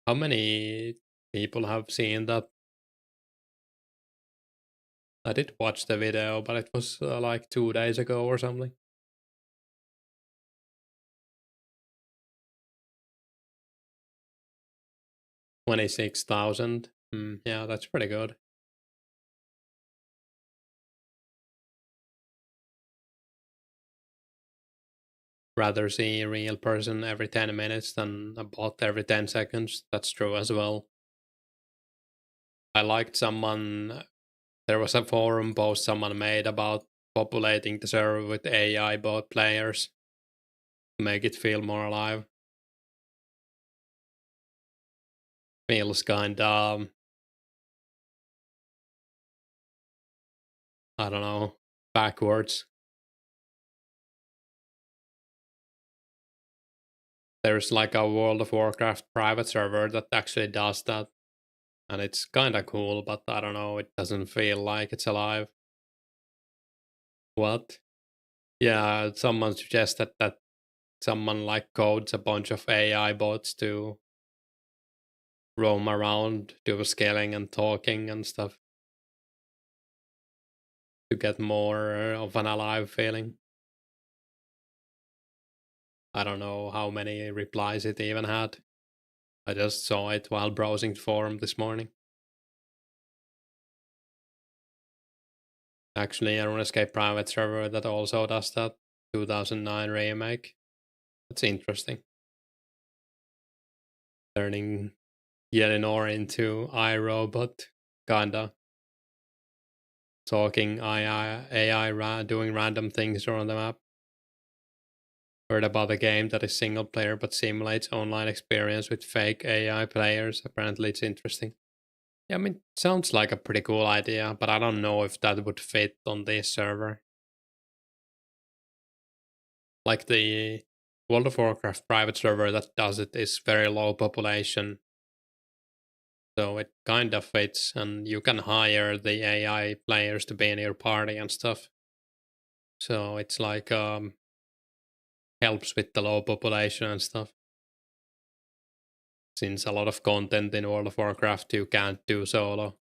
How many people have seen that? I did watch the video, but it was like 2 days ago or something. 26,000. Yeah, that's pretty good. Rather see a real person every 10 minutes than a bot every 10 seconds. That's true as well. I liked someone, there was a forum post someone made about populating the server with AI bot players to make it feel more alive. Feels kind I don't know, backwards. There's like a World of Warcraft private server that actually does that, and it's kind of cool, but I don't know, it doesn't feel like it's alive. What? Yeah, someone suggested that someone like codes a bunch of AI bots to roam around, do scaling and talking and stuff to get more of an alive feeling. I don't know how many replies it even had. I just saw it while browsing the forum this morning. Actually, a Runescape private server that also does that. 2009 remake. That's interesting. Turning Yelinor into iRobot, kinda. Talking AI, doing random things around the map. Heard about a game that is single player but simulates online experience with fake AI players. Apparently, it's interesting. Yeah, I mean, sounds like a pretty cool idea, but I don't know if that would fit on this server. Like the World of Warcraft private server that does it is very low population, so it kind of fits, and you can hire the AI players to be in your party and stuff. So it's like helps with the low population and stuff. Since a lot of content in World of Warcraft you can't do solo.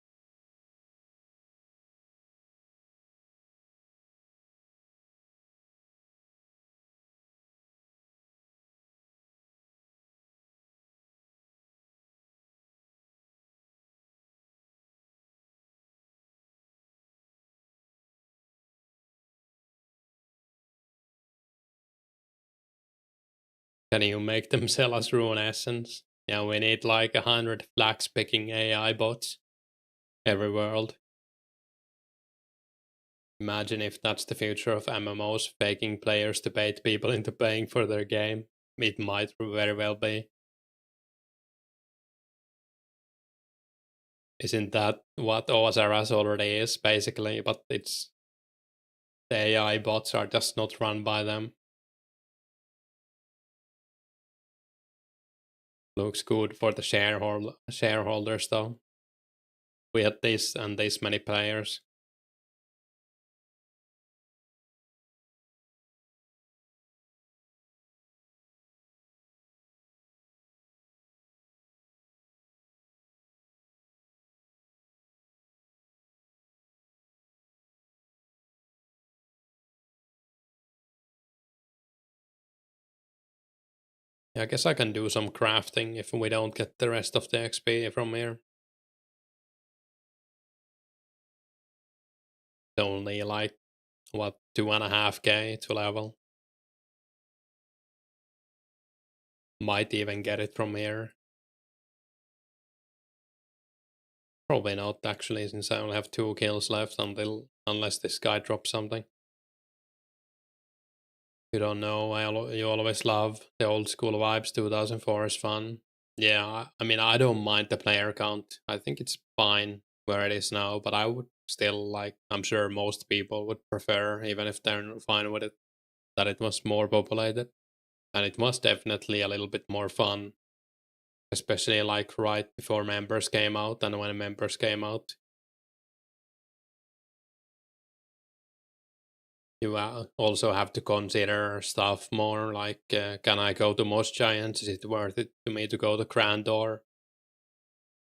Can you make them sell us rune essence? Yeah, we need like 100 flax picking AI bots every world. Imagine if that's the future of MMOs, faking players to bait people into paying for their game. It might very well be. Isn't that what OSRS already is, basically? But it's the AI bots are just not run by them. Looks good for the shareholders, though. We had this and this many players. Yeah, I guess I can do some crafting if we don't get the rest of the XP from here. It's only like, what, 2.5k to level. Might even get it from here. Probably not, actually, since I only have 2 kills left unless this guy drops something. You don't know, you always love the old school vibes. 2004 is fun. Yeah, I mean, I don't mind the player count. I think it's fine where it is now, but I would still like, I'm sure most people would prefer, even if they're not fine with it, that it was more populated. And it was definitely a little bit more fun, especially like right before members came out and when members came out. You also have to consider stuff more like, can I go to most giants? Is it worth it to me to go to Grandor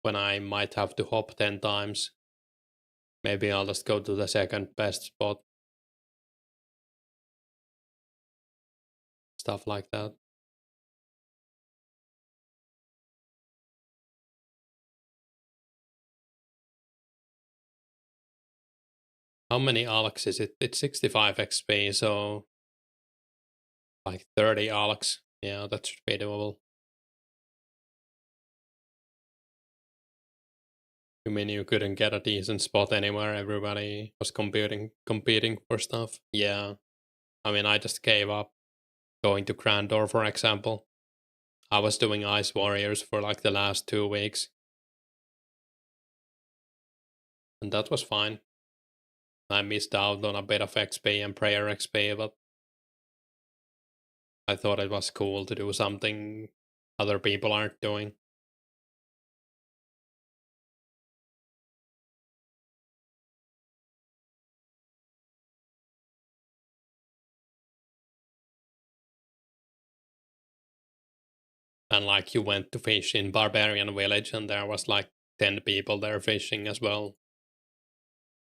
when I might have to hop 10 times? Maybe I'll just go to the second best spot. Stuff like that. How many alks is it? It's 65 XP, so like 30 alks. Yeah, that should be doable. You mean you couldn't get a decent spot anywhere? Everybody was competing for stuff. Yeah. I mean, I just gave up going to Grandor, for example. I was doing Ice Warriors for like the last 2 weeks. and that was fine. I missed out on a bit of XP and prayer XP, but I thought it was cool to do something other people aren't doing. And like you went to fish in Barbarian Village and there was like 10 people there fishing as well.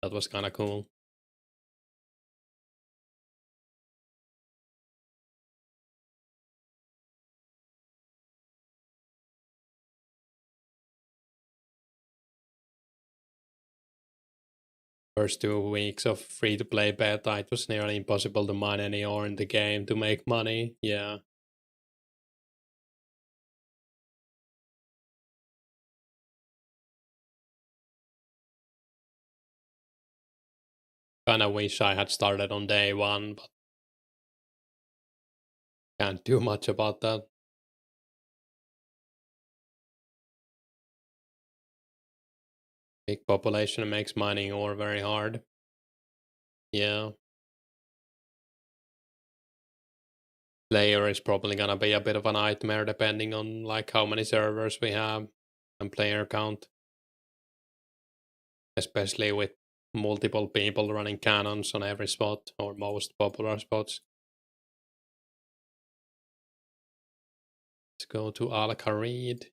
That was kind of cool. First 2 weeks of free to play beta, it was nearly impossible to mine any ore in the game to make money. Yeah. Kinda wish I had started on day one, but can't do much about that. Big population makes mining ore very hard. Yeah. Player is probably gonna be a bit of a nightmare depending on like how many servers we have and player count. Especially with multiple people running cannons on every spot or most popular spots. Let's go to Al Kharid.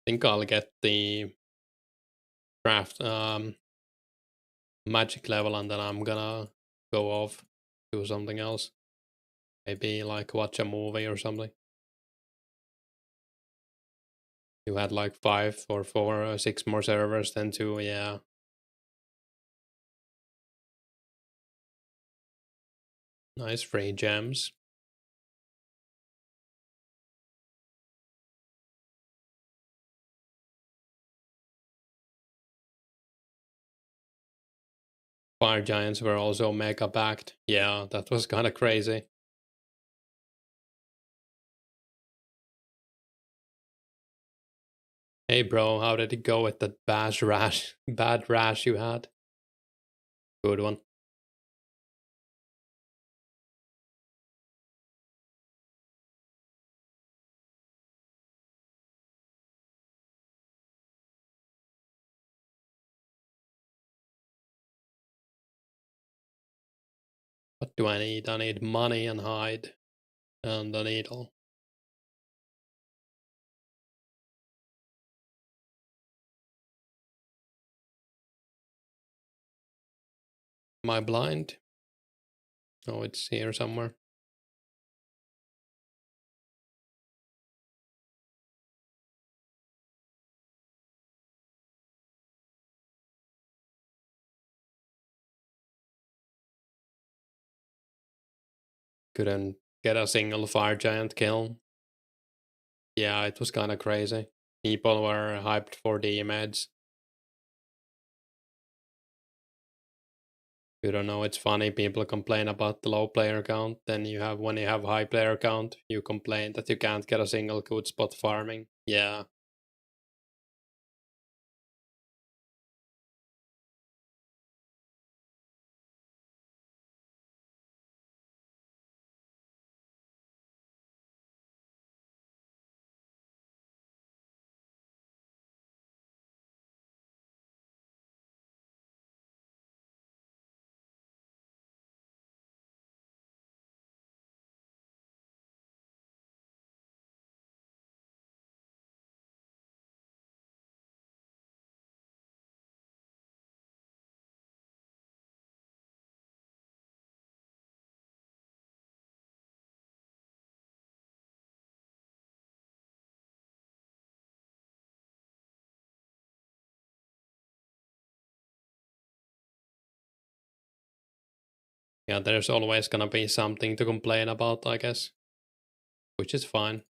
Think I'll get the craft magic level and then I'm gonna go off, do something else. Maybe like watch a movie or something. You had like 5 or 4 or 6 more servers than 2, yeah. Nice free gems. Fire giants were also mega backed. Yeah, that was kind of crazy. Hey bro, how did it go with that bad rash you had? Good one. What do I need? I need money and hide and a needle. Am I blind? Oh, it's here somewhere. Couldn't get a single fire giant kill. Yeah, it was kind of crazy. People were hyped for the meds. You don't know, it's funny. People complain about the low player count. Then when you have high player count, you complain that you can't get a single good spot farming. Yeah. Yeah, there's always gonna be something to complain about, I guess. Which is fine.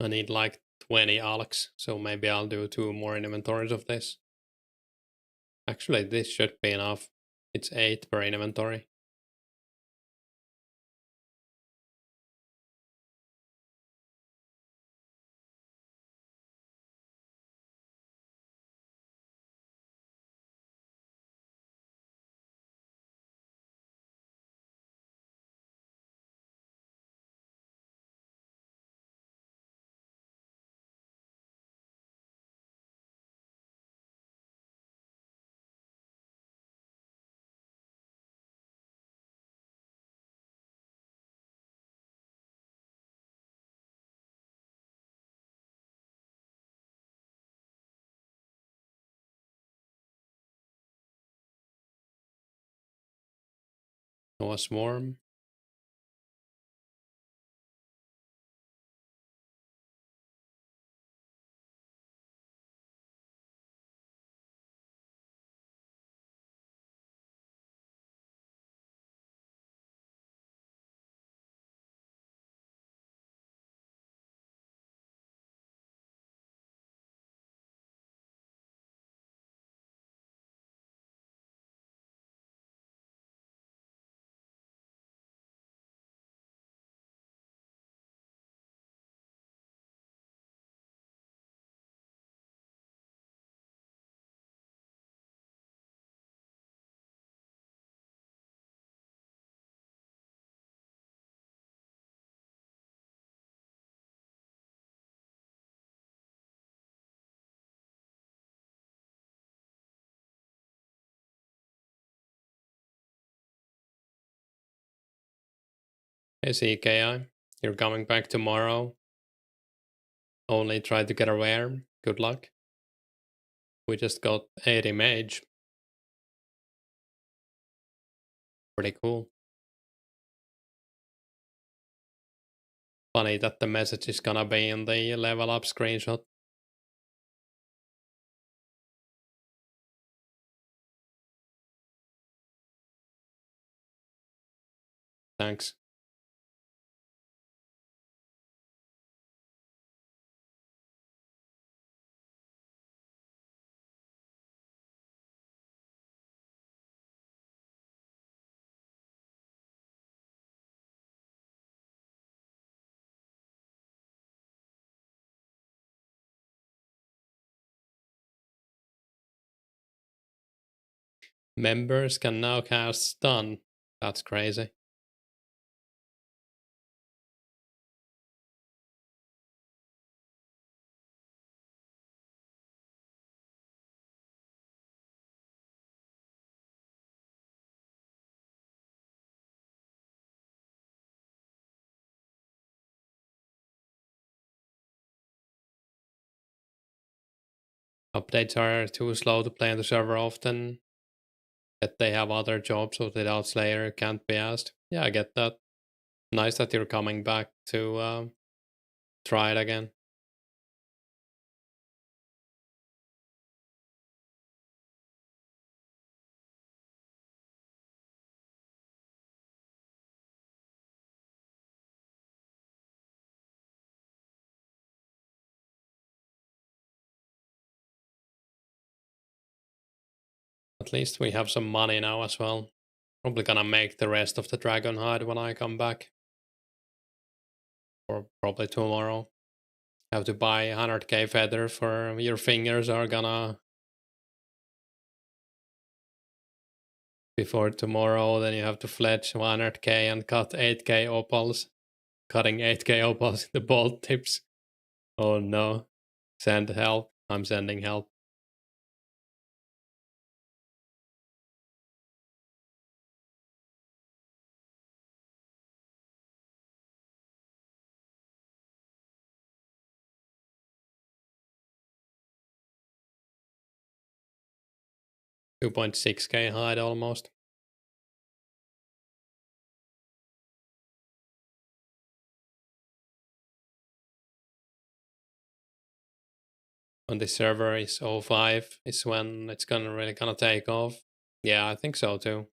I need like 20 Alex, so maybe I'll do 2 more inventories of this. Actually, this should be enough. It's 8 per inventory. No a swarm. Hey CKI, you're coming back tomorrow. Only try to get a rare. Good luck. We just got 80 mage. Pretty cool. Funny that the message is gonna be in the level up screenshot. Thanks. Members can now cast stun. That's crazy. Updates are too slow to play on the server often. That they have other jobs so without Slayer can't be asked. Yeah, I get that. Nice that you're coming back to try it again. At least we have some money now as well. Probably gonna make the rest of the dragon hide when I come back. Or probably tomorrow. Have to buy 100k feather for your fingers are gonna before tomorrow, then you have to fletch 100k and cut 8k opals. Cutting 8k opals in the bolt tips. Oh no. Send help. I'm sending help. $2.6k hide almost. On the server is 05 is when it's really gonna take off. Yeah, I think so too.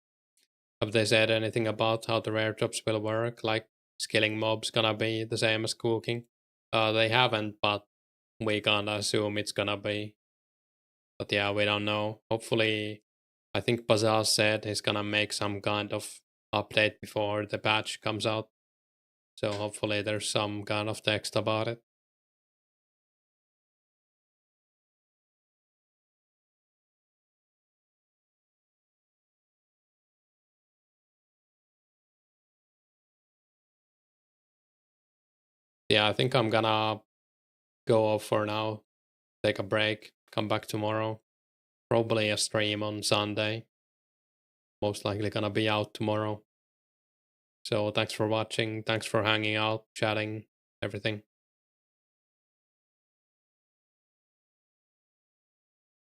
Have they said anything about how the rare drops will work? Like skilling mobs gonna be the same as cooking? They haven't, but we gonna assume it's gonna be. But yeah, we don't know. Hopefully, I think Bazaar said he's gonna make some kind of update before the patch comes out. So hopefully there's some kind of text about it. Yeah, I think I'm gonna go off for now, take a break, come back tomorrow. Probably a stream on Sunday. Most likely gonna be out tomorrow. So thanks for watching, thanks for hanging out, chatting, everything.